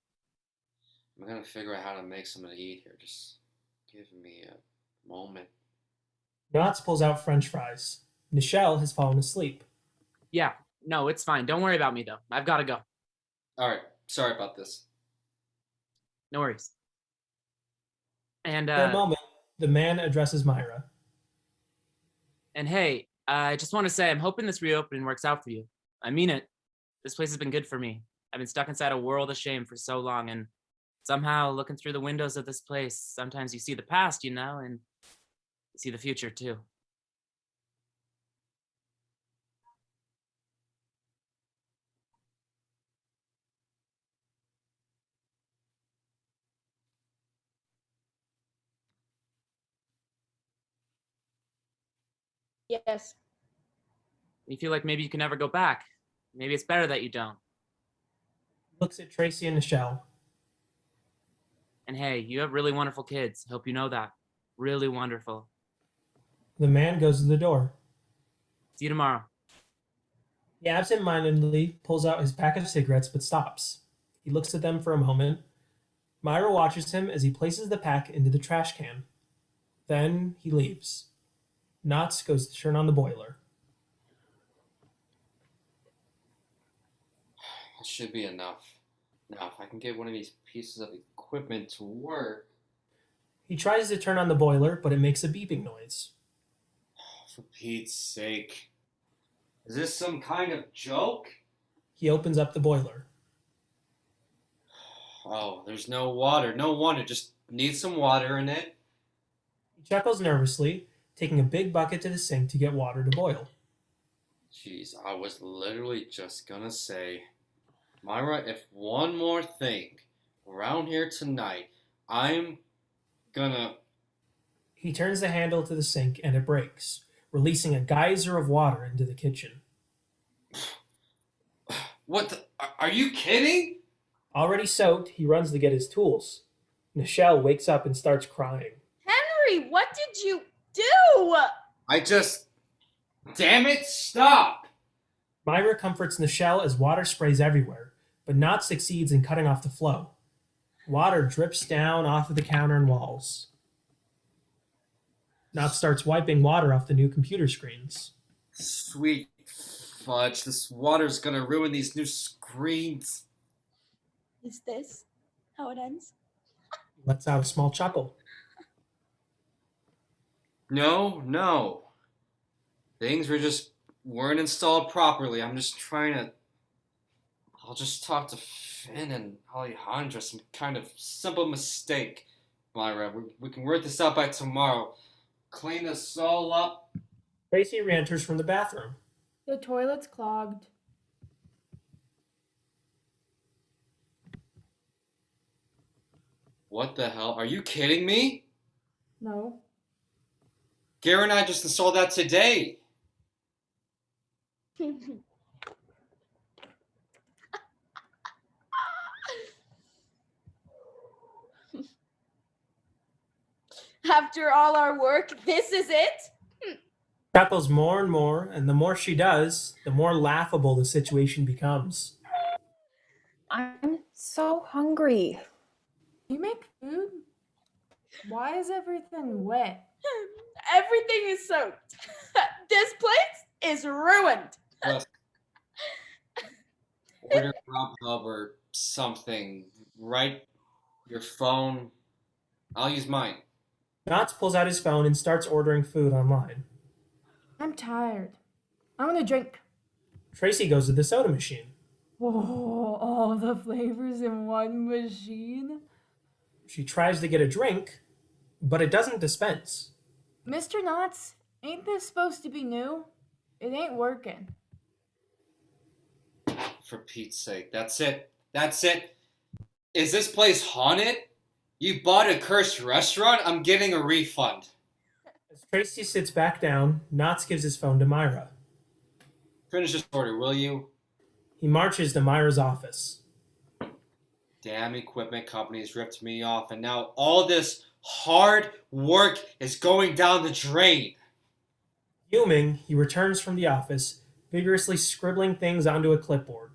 I'm gonna figure out how to make something to eat here. Just give me a moment. Knots pulls out French fries. Nichelle has fallen asleep. Yeah, no, it's fine. Don't worry about me, though. I've got to go. Alright, sorry about this. No worries. And, For a moment, the man addresses Myra. And hey, I just want to say I'm hoping this reopening works out for you. I mean it. This place has been good for me. I've been stuck inside a world of shame for so long, and somehow looking through the windows of this place, sometimes you see the past, you know, and you see the future too. Yes. You feel like maybe you can never go back. Maybe it's better that you don't. Looks at Tracy and Nichelle. And hey, you have really wonderful kids. Hope you know that. Really wonderful. The man goes to the door. See you tomorrow. He absent-mindedly pulls out his pack of cigarettes but stops. He looks at them for a moment. Myra watches him as he places the pack into the trash can. Then he leaves. Knots goes to turn on the boiler. That should be enough. Now, if I can get one of these pieces of equipment to work... He tries to turn on the boiler, but it makes a beeping noise. For Pete's sake. Is this some kind of joke? He opens up the boiler. Oh, there's no water. No wonder. Just need some water in it. He chuckles nervously, taking a big bucket to the sink to get water to boil. Jeez, I was literally just gonna say, Myra, if one more thing around here tonight, I'm gonna... He turns the handle to the sink and it breaks, releasing a geyser of water into the kitchen. What the... Are you kidding? Already soaked, he runs to get his tools. Nichelle wakes up and starts crying. Henry, what did you do? I just... Damn it, stop! Myra comforts Nichelle as water sprays everywhere, but Knott succeeds in cutting off the flow. Water drips down off of the counter and walls. Knott starts wiping water off the new computer screens. Sweet fudge, this water's gonna ruin these new screens. Is this how it ends? He lets out a small chuckle. No. Things weren't installed properly. I'm just trying to... I'll just talk to Finn and Alejandra. Some kind of simple mistake. Myra, we can work this out by tomorrow. Clean this all up. Tracy re-enters from the bathroom. The toilet's clogged. What the hell? Are you kidding me? No. Gary and I just installed that today. After all our work, this is it? Chuckles more and more, and the more she does, the more laughable the situation becomes. I'm so hungry. You make food? Why is everything wet? Everything is soaked. This place is ruined. Just order Grubhub or something. Write your phone. I'll use mine. Knotts pulls out his phone and starts ordering food online. I'm tired. I want a drink. Tracy goes to the soda machine. Oh, all the flavors in one machine? She tries to get a drink, but it doesn't dispense. Mr. Knotts, ain't this supposed to be new? It ain't working. For Pete's sake, that's it. Is this place haunted? You bought a cursed restaurant? I'm getting a refund. As Tracy sits back down, Knotts gives his phone to Myra. Finish this order, will you? He marches to Myra's office. Damn equipment companies ripped me off, and now all this hard work is going down the drain. Fuming, he returns from the office, vigorously scribbling things onto a clipboard.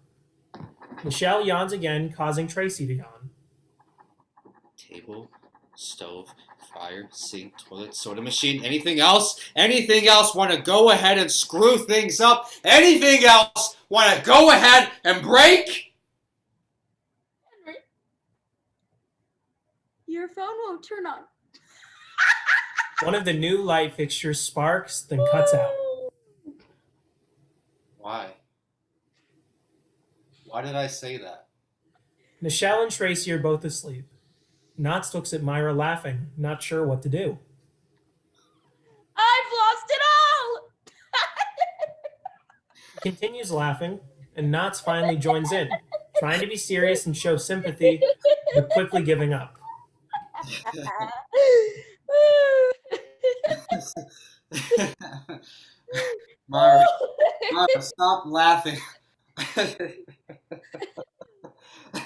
Nichelle yawns again, causing Tracy to yawn. Table, stove, fire, sink, toilet, soda machine. Anything else? Anything else want to go ahead and screw things up? Anything else want to go ahead and break? Henry, your phone won't turn on. One of the new light fixtures sparks, then cuts out. Why? Why did I say that? Nichelle and Tracy are both asleep. Knotts looks at Myra laughing, not sure what to do. I've lost it all! He continues laughing, and Knotts finally joins in, trying to be serious and show sympathy, but quickly giving up. Myra, stop laughing.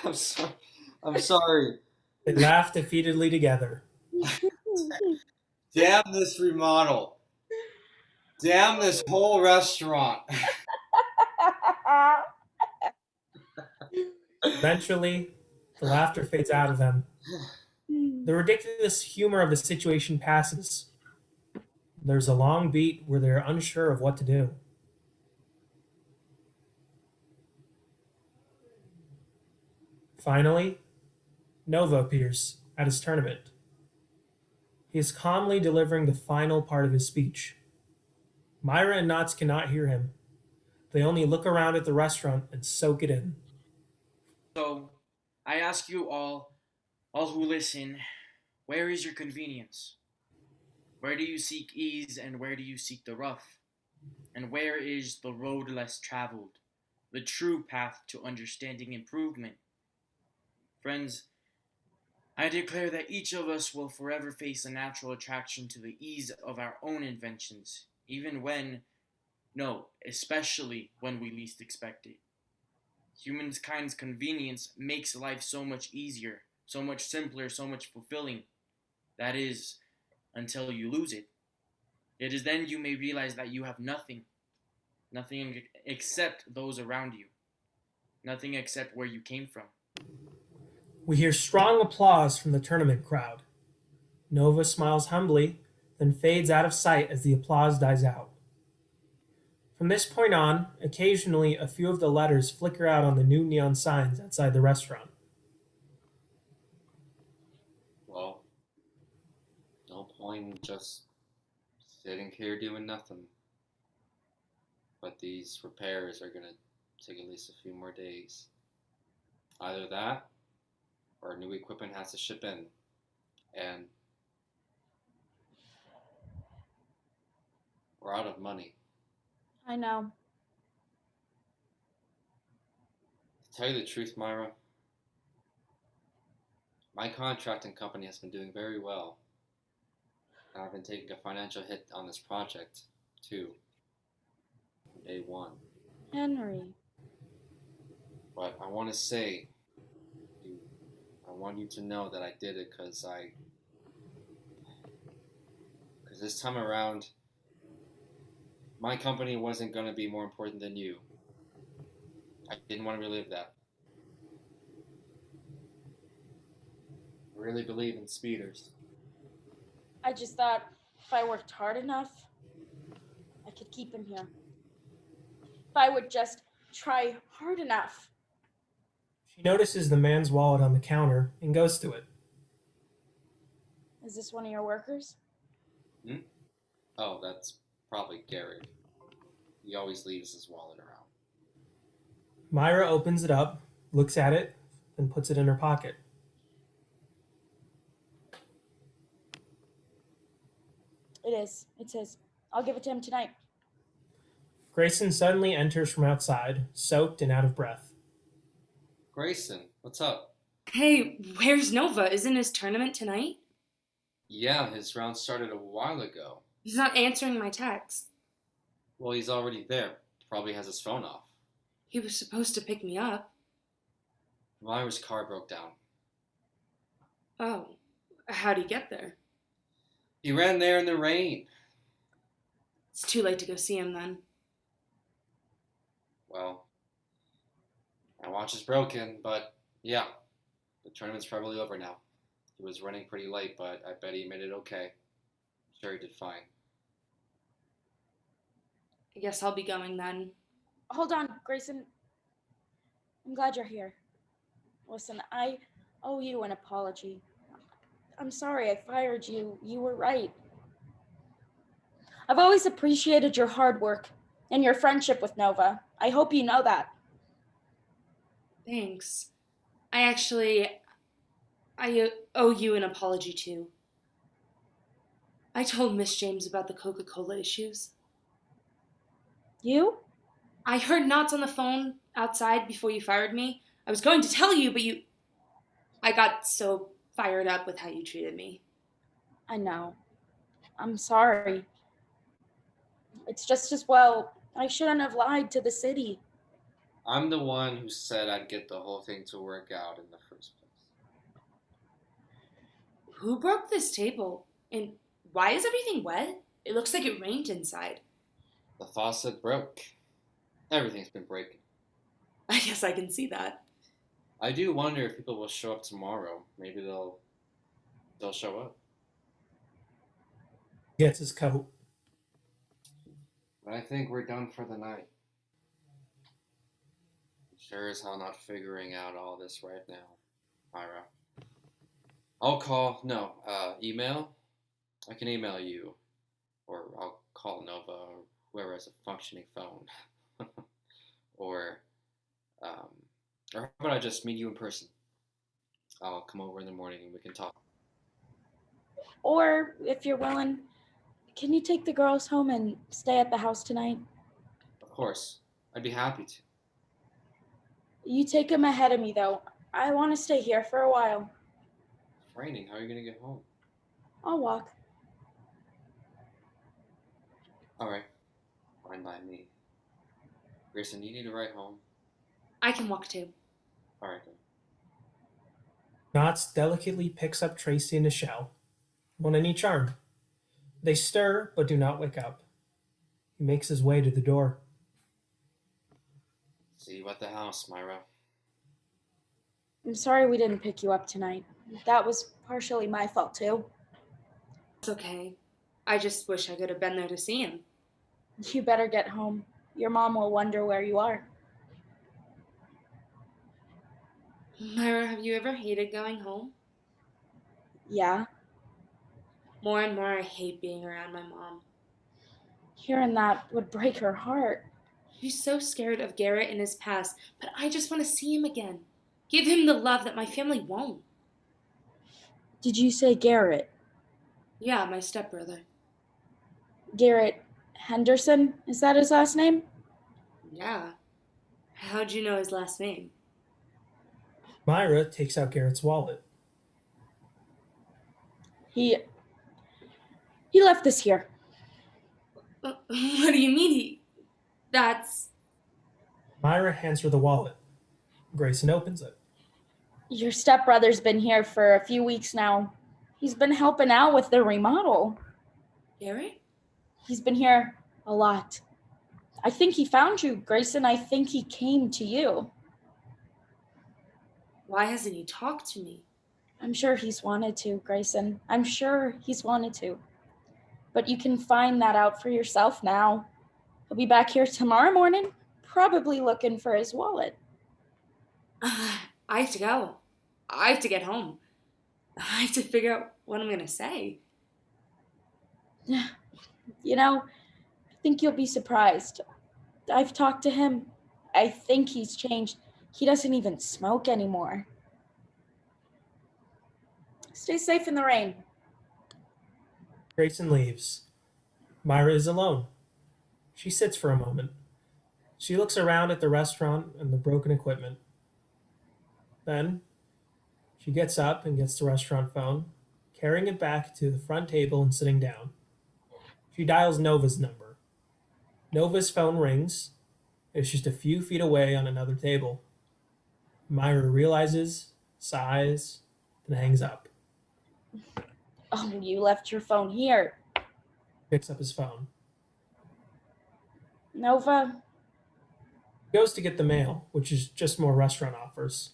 I'm sorry. They laugh defeatedly together. Damn this remodel. Damn this whole restaurant. Eventually, the laughter fades out of them. The ridiculous humor of the situation passes. There's a long beat where they're unsure of what to do. Finally, Nova appears at his tournament. He is calmly delivering the final part of his speech. Myra and Knotts cannot hear him. They only look around at the restaurant and soak it in. So, I ask you all who listen, where is your convenience? Where do you seek ease and where do you seek the rough? And where is the road less traveled, the true path to understanding improvement? Friends, I declare that each of us will forever face a natural attraction to the ease of our own inventions, even when, no, especially when we least expect it. Humankind's convenience makes life so much easier, so much simpler, so much fulfilling. That is, until you lose it. It is then you may realize that you have nothing, nothing except those around you, nothing except where you came from. We hear strong applause from the tournament crowd. Nova smiles humbly, then fades out of sight as the applause dies out. From this point on, occasionally a few of the letters flicker out on the new neon signs outside the restaurant. Well, no point in just sitting here doing nothing. But these repairs are going to take at least a few more days. Either that, or new equipment has to ship in. And we're out of money. I know. To tell you the truth, Myra, my contracting company has been doing very well. And I've been taking a financial hit on this project, too. From day one. Henry. But I want to say, I want you to know that I did it because this time around, my company wasn't going to be more important than you. I didn't want to relive that. I really believe in speeders. I just thought if I worked hard enough, I could keep him here. If I would just try hard enough. She notices the man's wallet on the counter and goes to it. Is this one of your workers? Oh, that's probably Gary. He always leaves his wallet around. Myra opens it up, looks at it, and puts it in her pocket. It is. It's his. I'll give it to him tonight. Grayson suddenly enters from outside, soaked and out of breath. Grayson, what's up? Hey, where's Nova? Isn't his tournament tonight? Yeah, his round started a while ago. He's not answering my texts. Well, he's already there. Probably has his phone off. He was supposed to pick me up. Myra's car broke down. Oh, how'd he get there? He ran there in the rain. It's too late to go see him then. Well, my watch is broken, but yeah, the tournament's probably over now. He was running pretty late, but I bet he made it okay. I'm sure he did fine. I guess I'll be going then. Hold on, Grayson. I'm glad you're here. Listen, I owe you an apology. I'm sorry I fired you. You were right. I've always appreciated your hard work and your friendship with Nova. I hope you know that. Thanks. I owe you an apology too. I told Miss James about the Coca-Cola issues. You? I heard knots on the phone outside before you fired me. I was going to tell you, but I got so fired up with how you treated me. I know. I'm sorry. It's just as well, I shouldn't have lied to the city. I'm the one who said I'd get the whole thing to work out in the first place. Who broke this table? And why is everything wet? It looks like it rained inside. The faucet broke. Everything's been breaking. I guess I can see that. I do wonder if people will show up tomorrow. Maybe they'll show up. Gets his coat. But I think we're done for the night. Sure as hell not figuring out all this right now, Myra. Email. I can email you, or I'll call Nova, or whoever has a functioning phone. or how about I just meet you in person? I'll come over in the morning and we can talk. Or, if you're willing, Can you take the girls home and stay at the house tonight? Of course. I'd be happy to. You take them ahead of me, though. I want to stay here for a while. It's raining. How are you going to get home? I'll walk. Alright. Fine by me. Grayson, you need a ride home? I can walk too. Alright then. Knots delicately picks up Tracy and Nichelle, one in each arm. They stir but do not wake up. He makes his way to the door. See you at the house, Myra. I'm sorry we didn't pick you up tonight. That was partially my fault, too. It's okay. I just wish I could have been there to see him. You better get home. Your mom will wonder where you are. Myra, have you ever hated going home? Yeah? More and more I hate being around my mom. Hearing that would break her heart. She's so scared of Garrett and his past, but I just want to see him again. Give him the love that my family won't. Did you say Garrett? Yeah, my stepbrother. Garrett Henderson? Is that his last name? Yeah. How'd you know his last name? Myra takes out Garrett's wallet. He left this here. What do you mean That's... Myra hands her the wallet. Grayson opens it. Your stepbrother's been here for a few weeks now. He's been helping out with the remodel. Garrett? He's been here a lot. I think he found you, Grayson. I think he came to you. Why hasn't he talked to me? I'm sure he's wanted to, Grayson. I'm sure he's wanted to. But you can find that out for yourself now. He'll be back here tomorrow morning, probably looking for his wallet. I have to go. I have to get home. I have to figure out what I'm going to say. You know, I think you'll be surprised. I've talked to him. I think he's changed. He doesn't even smoke anymore. Stay safe in the rain. Grayson leaves. Myra is alone. She sits for a moment. She looks around at the restaurant and the broken equipment. Then, she gets up and gets the restaurant phone, carrying it back to the front table and sitting down. She dials Nova's number. Nova's phone rings. It's just a few feet away on another table. Myra realizes, sighs, then hangs up. Oh, you left your phone here. Picks up his phone. Nova? He goes to get the mail, which is just more restaurant offers.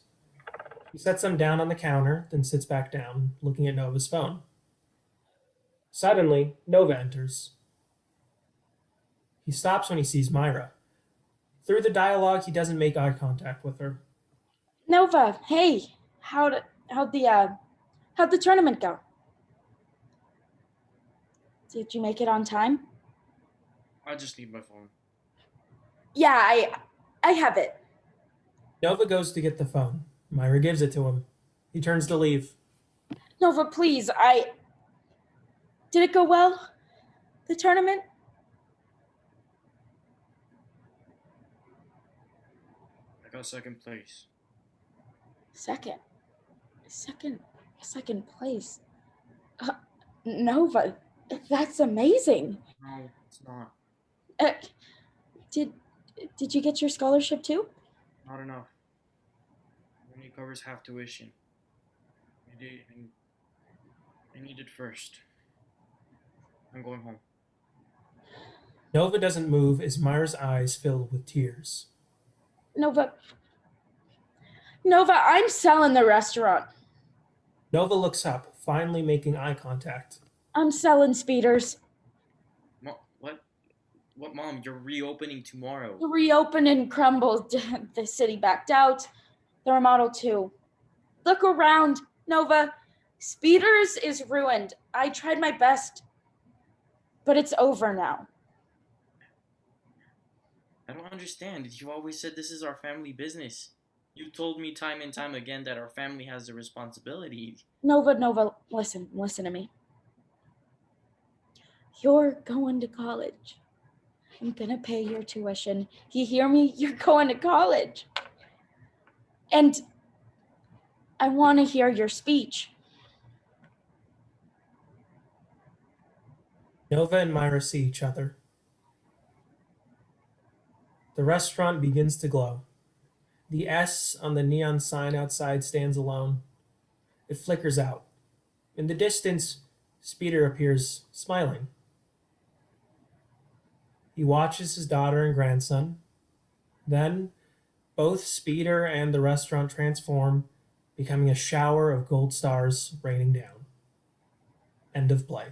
He sets them down on the counter, then sits back down, looking at Nova's phone. Suddenly, Nova enters. He stops when he sees Myra. Through the dialogue, he doesn't make eye contact with her. Nova, hey, how'd the tournament go? Did you make it on time? I just need my phone. Yeah, I have it. Nova goes to get the phone. Myra gives it to him. He turns to leave. Nova, please, Did it go well? The tournament? I got second place. Second place. Nova, that's amazing. No, it's not. Did you get your scholarship too? Not enough. Only covers half tuition. I need it first. I'm going home. Nova doesn't move as Myra's eyes fill with tears. Nova, I'm selling the restaurant. Nova looks up, finally making eye contact. I'm selling speeders. What, Mom? You're reopening tomorrow. The reopening crumbled. The city backed out. The remodel too. Look around, Nova. Speeders is ruined. I tried my best, but it's over now. I don't understand. You always said this is our family business. You told me time and time again that our family has the responsibility. Nova, listen to me. You're going to college. I'm gonna pay your tuition. You hear me? You're going to college. And I want to hear your speech. Nova and Myra see each other. The restaurant begins to glow. The S on the neon sign outside stands alone. It flickers out. In the distance, Speeder appears, smiling. He watches his daughter and grandson. Then, both Speeder and the restaurant transform, becoming a shower of gold stars raining down. End of play.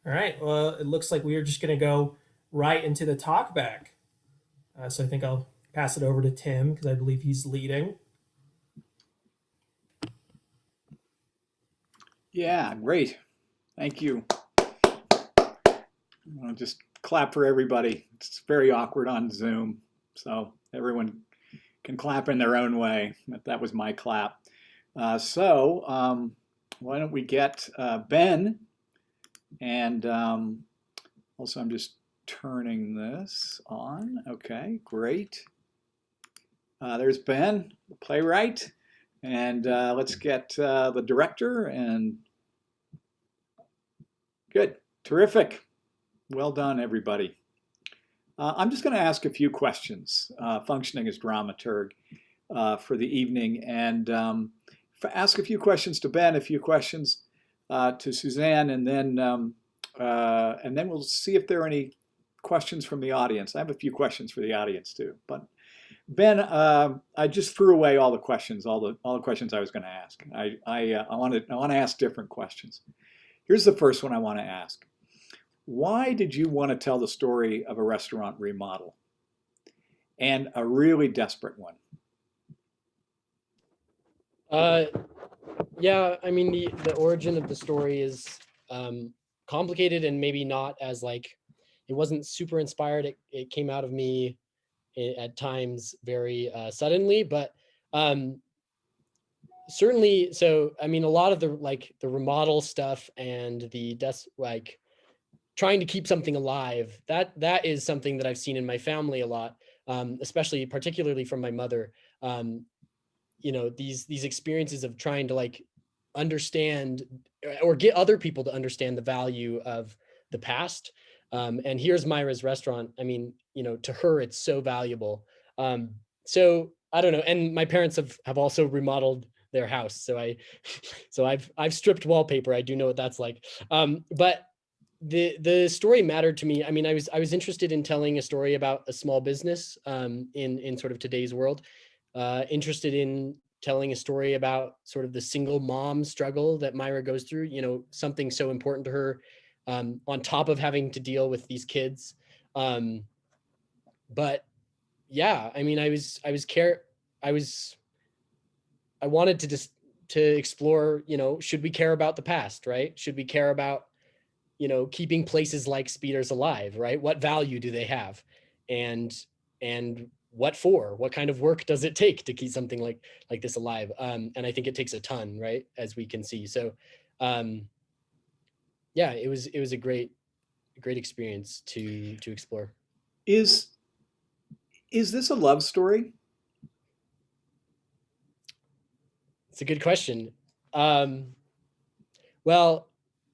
All right, well, it looks like we are just going to go right into the talkback. So I think I'll pass it over to Tim because I believe he's leading. Yeah, great. Thank you. I'll just clap for everybody. It's very awkward on Zoom, so everyone can clap in their own way. That was my clap. So why don't we get Ben? And also I'm just turning this on. Okay, great. There's Ben, the playwright. And let's get the director. And good, terrific. Well done, everybody. I'm just going to ask a few questions, functioning as dramaturg for the evening, and ask a few questions to Ben, a few questions to Suzanne, and then we'll see if there are any questions from the audience. I have a few questions for the audience too, but Ben, I just threw away all the questions, all the questions I was going to ask. I want to ask different questions. Here's the first one I want to ask. Why did you want to tell the story of a restaurant remodel, and a really desperate one? Yeah, I mean, the origin of the story is complicated and maybe not as like, it wasn't super inspired. It came out of me at times very suddenly, but certainly, so I mean, a lot of the remodel stuff and the trying to keep something alive, that is something that I've seen in my family a lot, especially particularly from my mother. You know, these experiences of trying to like understand or get other people to understand the value of the past. And here's Myra's restaurant. I mean, you know, to her, it's so valuable. So I don't know. And my parents have also remodeled their house. So I've stripped wallpaper. I do know what that's like. But the story mattered to me. I mean, I was interested in telling a story about a small business in sort of today's world. Interested in telling a story about sort of the single mom struggle that Myra goes through, you know, something so important to her, on top of having to deal with these kids. But yeah, I mean, I wanted to explore, you know, should we care about the past, right? Should we care about, you know, keeping places like Speeder's alive, right? What value do they have? And what for? What kind of work does it take to keep something like this alive? And I think it takes a ton, right? As we can see. So yeah, it was a great experience to explore. Is this a love story? It's a good question. Well,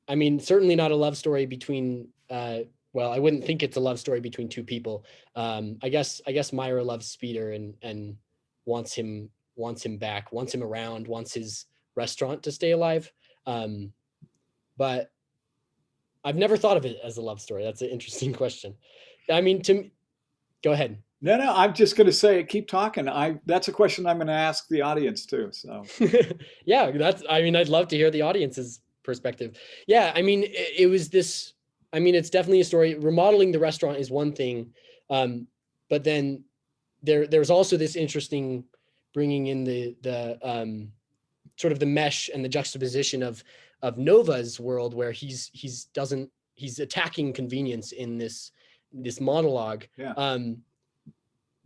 I mean, certainly not a love story between, well, I wouldn't think it's a love story between two people. I guess Myra loves Speeder and wants him back, wants him around, wants his restaurant to stay alive. But I've never thought of it as a love story. That's an interesting question. I mean, go ahead. No, I'm just going to say, keep talking. That's a question I'm going to ask the audience too. So yeah, I mean, I'd love to hear the audience's perspective. Yeah, I mean, it was this, I mean, it's definitely a story. Remodeling the restaurant is one thing, but then there's also this interesting bringing in the sort of the mesh and the juxtaposition of Nova's world, where he's attacking convenience in this monologue. Yeah.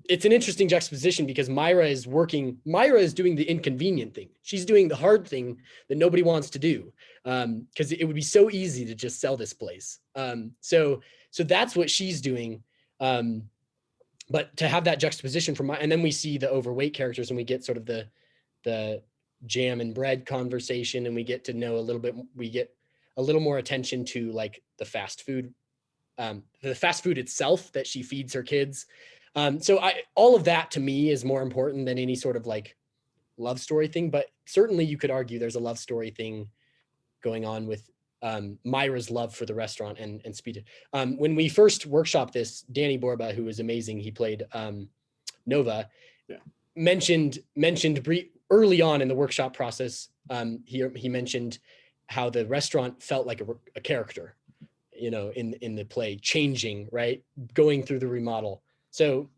It's an interesting juxtaposition because Myra is doing the inconvenient thing. She's doing the hard thing that nobody wants to do, because it would be so easy to just sell this place. So that's what she's doing. But to have that juxtaposition and then we see the overweight characters, and we get sort of the jam and bread conversation, and we get to know we get a little more attention to like the fast food itself that she feeds her kids. So all of that to me is more important than any sort of like love story thing, but certainly you could argue there's a love story thing going on with Myra's love for the restaurant and Speed. When we first workshopped this, Danny Borba, who was amazing, he played Nova, mentioned early on in the workshop process, he mentioned how the restaurant felt like a character, you know, in the play, changing, right, going through the remodel. So,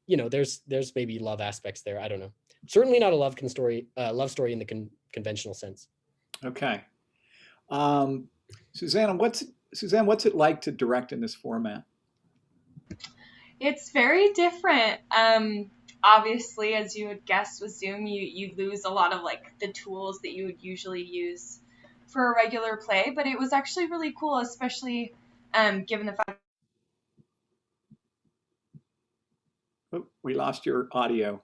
you know, there's maybe love aspects there. I don't know. Certainly not a love story in the conventional sense. Okay. Susannah, what's it like to direct in this format? It's very different. Obviously, as you would guess with Zoom, you lose a lot of like the tools that you would usually use for a regular play, but it was actually really cool, especially given the fact. Oh, we lost your audio.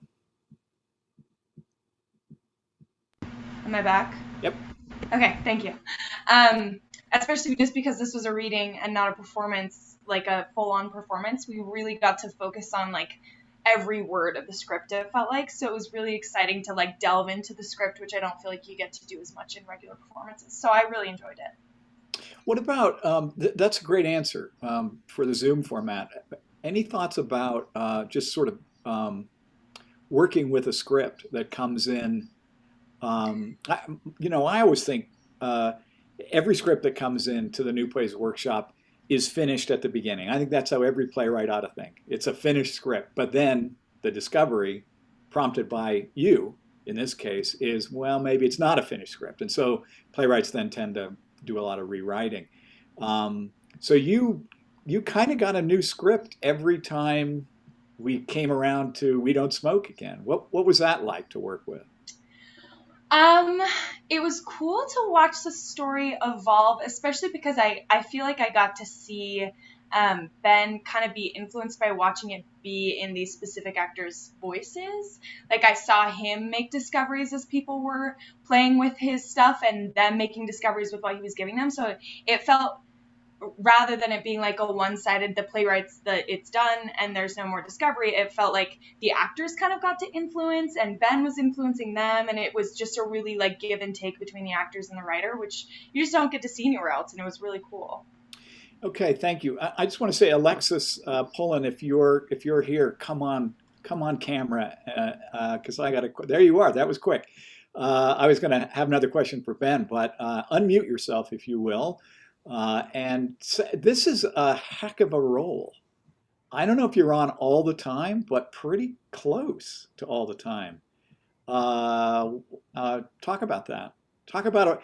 Am I back? Yep. Okay, thank you. Especially just because this was a reading and not a performance, like a full-on performance, we really got to focus on like every word of the script, it felt like. So it was really exciting to like delve into the script, which I don't feel like you get to do as much in regular performances. So I really enjoyed it. What about, that's a great answer for the Zoom format. Any thoughts about just sort of working with a script that comes in? I always think every script that comes into the New Plays Workshop is finished at the beginning. I think that's how every playwright ought to think. It's a finished script, but then the discovery prompted by you, in this case, is, well, maybe it's not a finished script. And so playwrights then tend to do a lot of rewriting. So you kind of got a new script every time we came around to We Don't Smoke Again. What was that like to work with? It was cool to watch the story evolve, especially because I feel like I got to see Ben kind of be influenced by watching it be in these specific actors' voices. Like I saw him make discoveries as people were playing with his stuff and them making discoveries with what he was giving them. So it felt, rather than it being like a one-sided, the playwrights, it's done and there's no more discovery, it felt like the actors kind of got to influence and Ben was influencing them, and it was just a really like give and take between the actors and the writer, which you just don't get to see anywhere else, and it was really cool. Okay, thank you. I just want to say, Alexis Pullen, if you're here, come on camera, because I got to. There you are. That was quick. I was going to have another question for Ben, but unmute yourself if you will. And this is a heck of a role. I don't know if you're on all the time, but pretty close to all the time. Talk about that. Talk about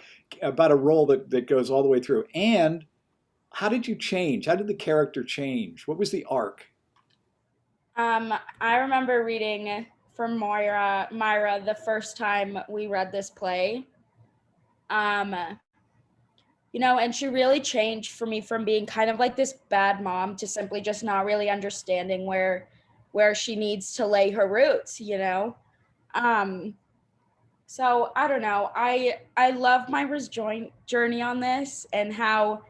a role that goes all the way through. And how did you change? How did the character change? What was the arc? I remember reading from MIRA the first time we read this play. And she really changed for me from being kind of like this bad mom to simply just not really understanding where she needs to lay her roots, you know? So I don't know. I love Myra's journey on this and how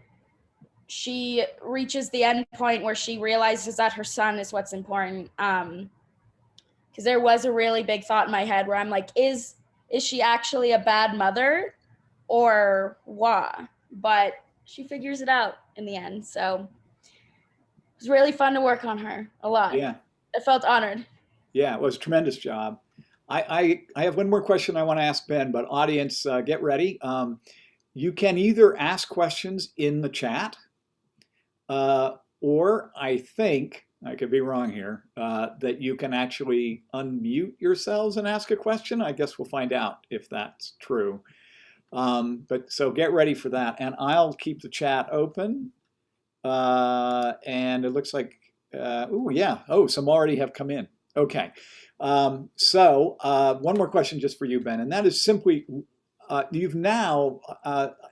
she reaches the end point where she realizes that her son is what's important. Because there was a really big thought in my head where I'm like, is she actually a bad mother or what? But she figures it out in the end. So it was really fun to work on her a lot. Yeah. I felt honored. Yeah, it was a tremendous job. I have one more question I want to ask Ben, but audience, get ready. You can either ask questions in the chat, or I think I could be wrong here, that you can actually unmute yourselves and ask a question. I guess we'll find out if that's true. But so get ready for that. And I'll keep the chat open. And it looks like, oh yeah, oh, some already have come in. Okay. So one more question just for you, Ben, and that is simply, you've now,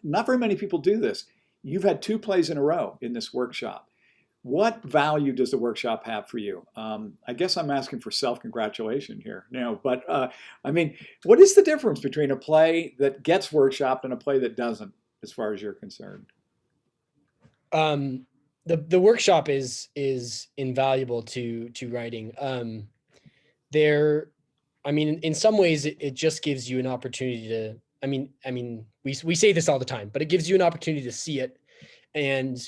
not very many people do this. You've had 2 plays in a row in this workshop. What value does the workshop have for you? I guess I'm asking for self-congratulation here, but I mean, what is the difference between a play that gets workshopped and a play that doesn't, as far as you're concerned? The workshop is invaluable to writing. I mean, in some ways, it just gives you an opportunity to. I mean, we say this all the time, but it gives you an opportunity to see it, and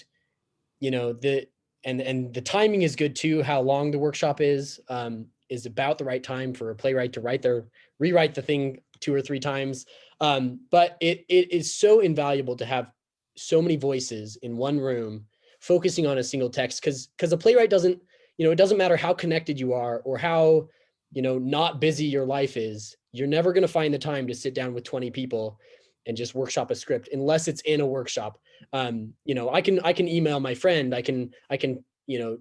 the timing is good too. How long the workshop is about the right time for a playwright to rewrite the thing 2 or 3 times. But it is so invaluable to have so many voices in one room focusing on a single text, because a playwright doesn't, it doesn't matter how connected you are or how, not busy your life is, you're never going to find the time to sit down with 20 people and just workshop a script unless it's in a workshop. I can email my friend, I can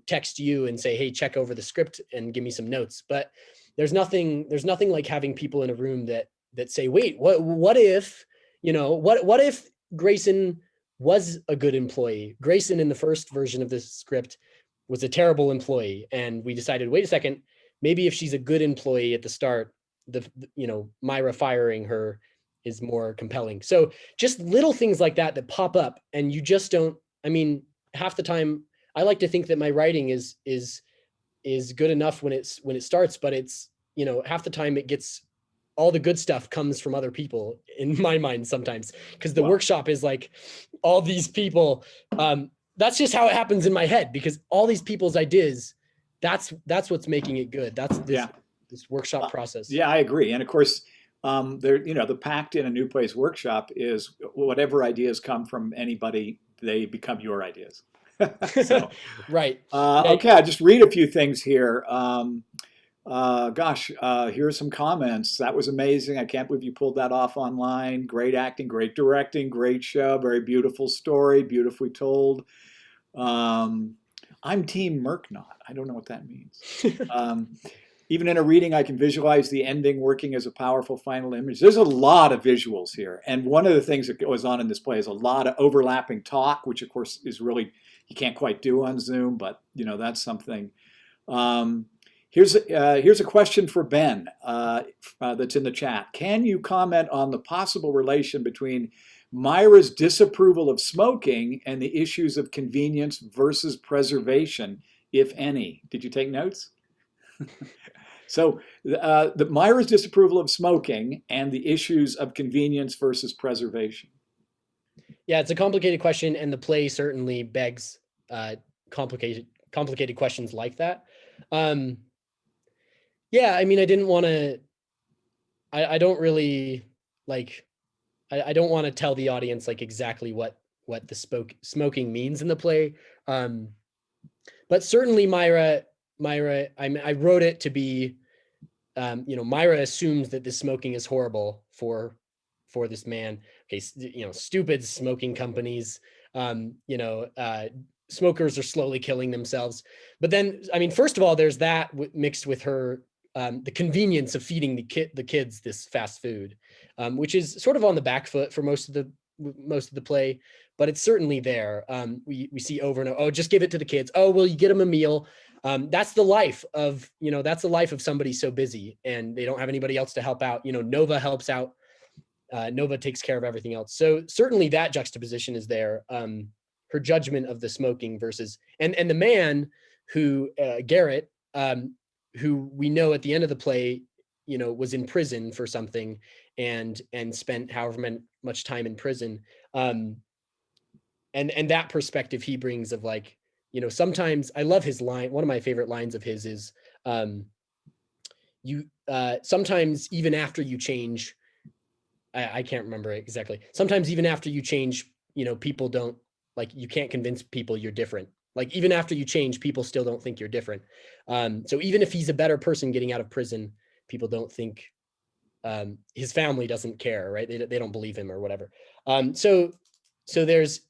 text you and say, hey, check over the script and give me some notes. But there's nothing like having people in a room that say, wait, what if, what if Grayson was a good employee? Grayson in the first version of this script was a terrible employee. And we decided, wait a second, maybe if she's a good employee at the start, MIRA firing her is more compelling. So just little things like that pop up, and you just don't, half the time I like to think that my writing is good enough when it starts, but it's, half the time it gets, all the good stuff comes from other people in my mind sometimes, because the workshop is like all these people. That's just how it happens in my head, because all these people's ideas, that's what's making it good. That's this workshop process. Yeah, I agree. And of course, the pact in a new plays workshop is whatever ideas come from anybody, they become your ideas. So, right. Okay, I'll just read a few things here. Here's some comments. That was amazing. I can't believe you pulled that off online. Great acting, great directing, great show, very beautiful story, beautifully told. I'm Team Merknot. I don't know what that means. Even in a reading, I can visualize the ending working as a powerful final image. There's a lot of visuals here. And one of the things that goes on in this play is a lot of overlapping talk, which of course is really, you can't quite do on Zoom, but that's something. Here's a question for Ben that's in the chat. Can you comment on the possible relation between MIRA's disapproval of smoking and the issues of convenience versus preservation, if any? Did you take notes? So the MIRA's disapproval of smoking and the issues of convenience versus preservation. Yeah, it's a complicated question, and the play certainly begs complicated questions like that. Yeah, I didn't want to. I don't really like. I don't want to tell the audience like exactly what the smoking means in the play. But certainly MIRA. I wrote it to be. MIRA assumes that the smoking is horrible for this man. Okay, stupid smoking companies. Smokers are slowly killing themselves. But then, first of all, there's that mixed with her, the convenience of feeding the kids this fast food, which is sort of on the back foot for most of the play, but it's certainly there. We see over and over, oh, just give it to the kids. Oh, well, you get them a meal. That's the life of, that's the life of somebody so busy and they don't have anybody else to help out. Nova helps out. Nova takes care of everything else. So certainly that juxtaposition is there. Her judgment of the smoking versus, and the man who, Garrett, who we know at the end of the play, was in prison for something and spent however much time in prison. And that perspective he brings of like, sometimes I love his line. One of my favorite lines of his is, sometimes even after you change, I can't remember it exactly. Sometimes even after you change, people don't, like, you can't convince people you're different. Like even after you change, people still don't think you're different. So even if he's a better person getting out of prison, people don't think, his family doesn't care, right? They don't believe him or whatever. So there's,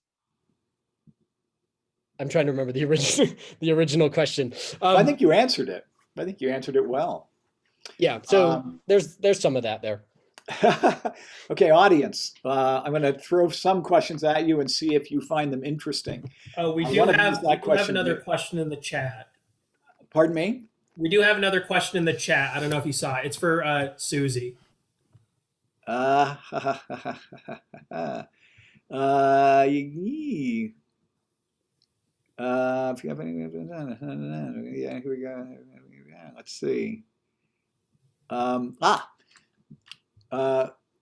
I'm trying to remember the original question. I think you answered it. I think you answered it well. Yeah. So there's some of that there. Okay, audience. I'm going to throw some questions at you and see if you find them interesting. Oh, we I do wanna have, use that question another here. question in the chat. Pardon me? We do have another question in the chat. I don't know if you saw it. It's for Susie. If you have any, yeah, here we go. Let's see.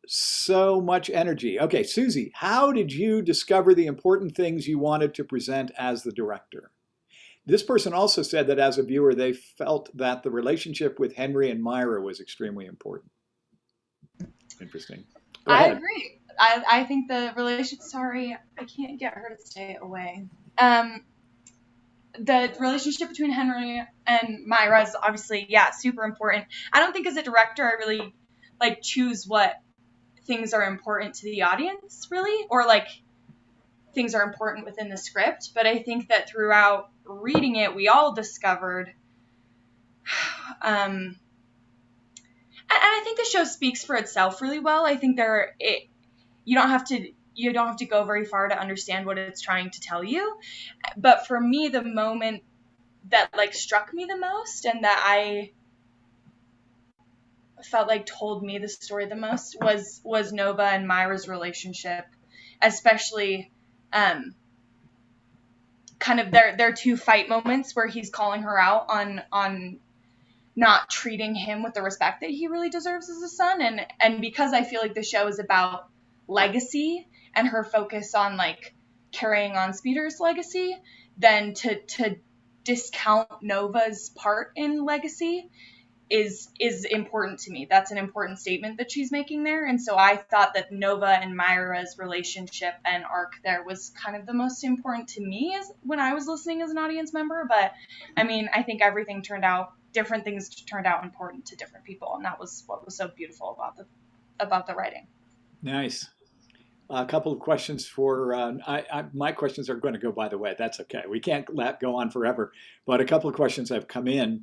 So much energy. Okay, Susie, how did you discover the important things you wanted to present as the director? This person also said that as a viewer, they felt that the relationship with Henry and Myra was extremely important. Interesting. Go ahead. I agree. I think the relationship, sorry, I can't get her to stay away. The relationship between Henry and Myra is obviously, yeah, super important. I don't think as a director, I really like choose what things are important to the audience, really, or like things are important within the script. But I think that throughout reading it, we all discovered, and I think the show speaks for itself really well. I think you don't have to go very far to understand what it's trying to tell you. But for me, the moment that like struck me the most and that I felt like told me the story the most was Nova and Myra's relationship, especially kind of their two fight moments where he's calling her out on not treating him with the respect that he really deserves as a son. And because I feel like the show is about legacy and her focus on like carrying on Speeder's legacy, then to discount Nova's part in legacy is important to me. That's an important statement that she's making there. And so I thought that Nova and Myra's relationship and arc there was kind of the most important to me as when I was listening as an audience member. But I mean, I think different things turned out important to different people. And that was what was so beautiful about the writing. Nice. A couple of questions for, my questions are going to go by the way. That's okay. We can't let go on forever. But a couple of questions have come in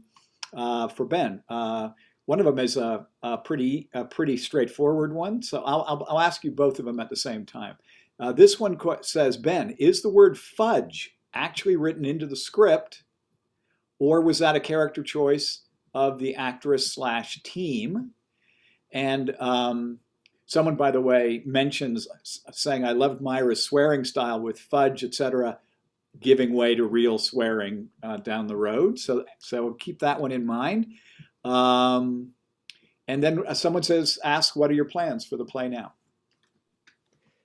for Ben. One of them is a pretty straightforward one. So I'll ask you both of them at the same time. This one says, Ben, is the word fudge actually written into the script, or was that a character choice of the actress/team? And someone, by the way, mentions saying, I loved Myra's swearing style with fudge, etc., giving way to real swearing down the road. So keep that one in mind. And then someone ask, what are your plans for the play now?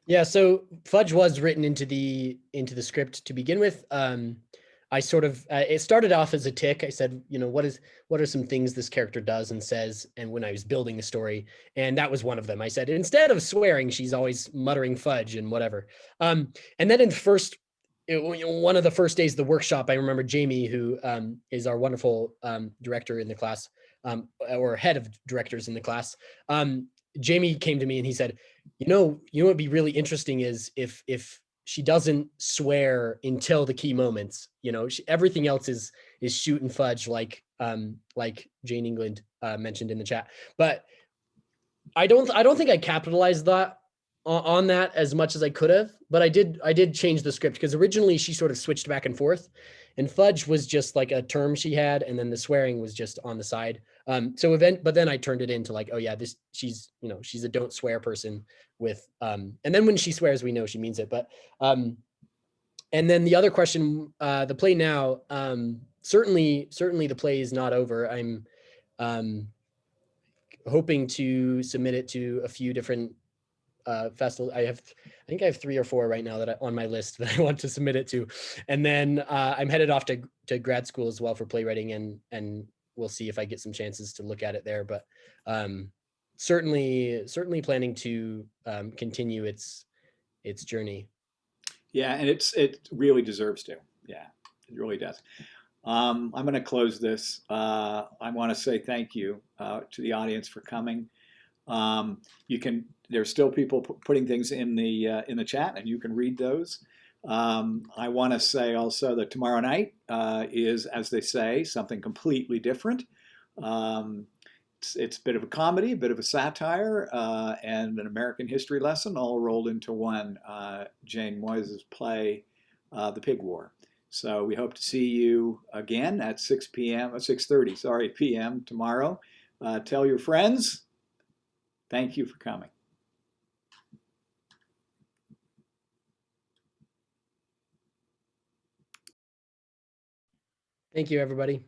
Yeah, so fudge was written into the script to begin with. I sort of it started off as a tick. I said, what are some things this character does and says, and when I was building the story, and that was one of them. I said, instead of swearing, she's always muttering fudge and whatever. And then in one of the first days of the workshop, I remember Jamie, who is our wonderful director in the class, or head of directors in the class. Jamie came to me and he said, what would be really interesting is if she doesn't swear until the key moments. Everything else is shoot and fudge, like Jane England mentioned in the chat. But I don't think I capitalized that on that as much as I could have. But I did change the script, because originally she sort of switched back and forth, and fudge was just like a term she had, and then the swearing was just on the side. But then I turned it into like, oh yeah, she's a don't swear person with, and then when she swears, we know she means it. But, and then the other question, the play now, certainly the play is not over. I'm hoping to submit it to a few different festivals. I think I have 3 or 4 right now on my list that I want to submit it to. And then I'm headed off to grad school as well for playwriting, and we'll see if I get some chances to look at it there. But certainly planning to continue its journey. Yeah, and it really deserves to. Yeah, It really does. I'm going to close this. I want to say thank you to the audience for coming. There's still people putting things in the chat, and you can read those. I want to say also that tomorrow night is, as they say, something completely different. It's a bit of a comedy, a bit of a satire, and an American history lesson all rolled into one. Jayne Moyes' play, The Pig War. So we hope to see you again at 6:30 p.m. tomorrow. Tell your friends. Thank you for coming. Thank you, everybody.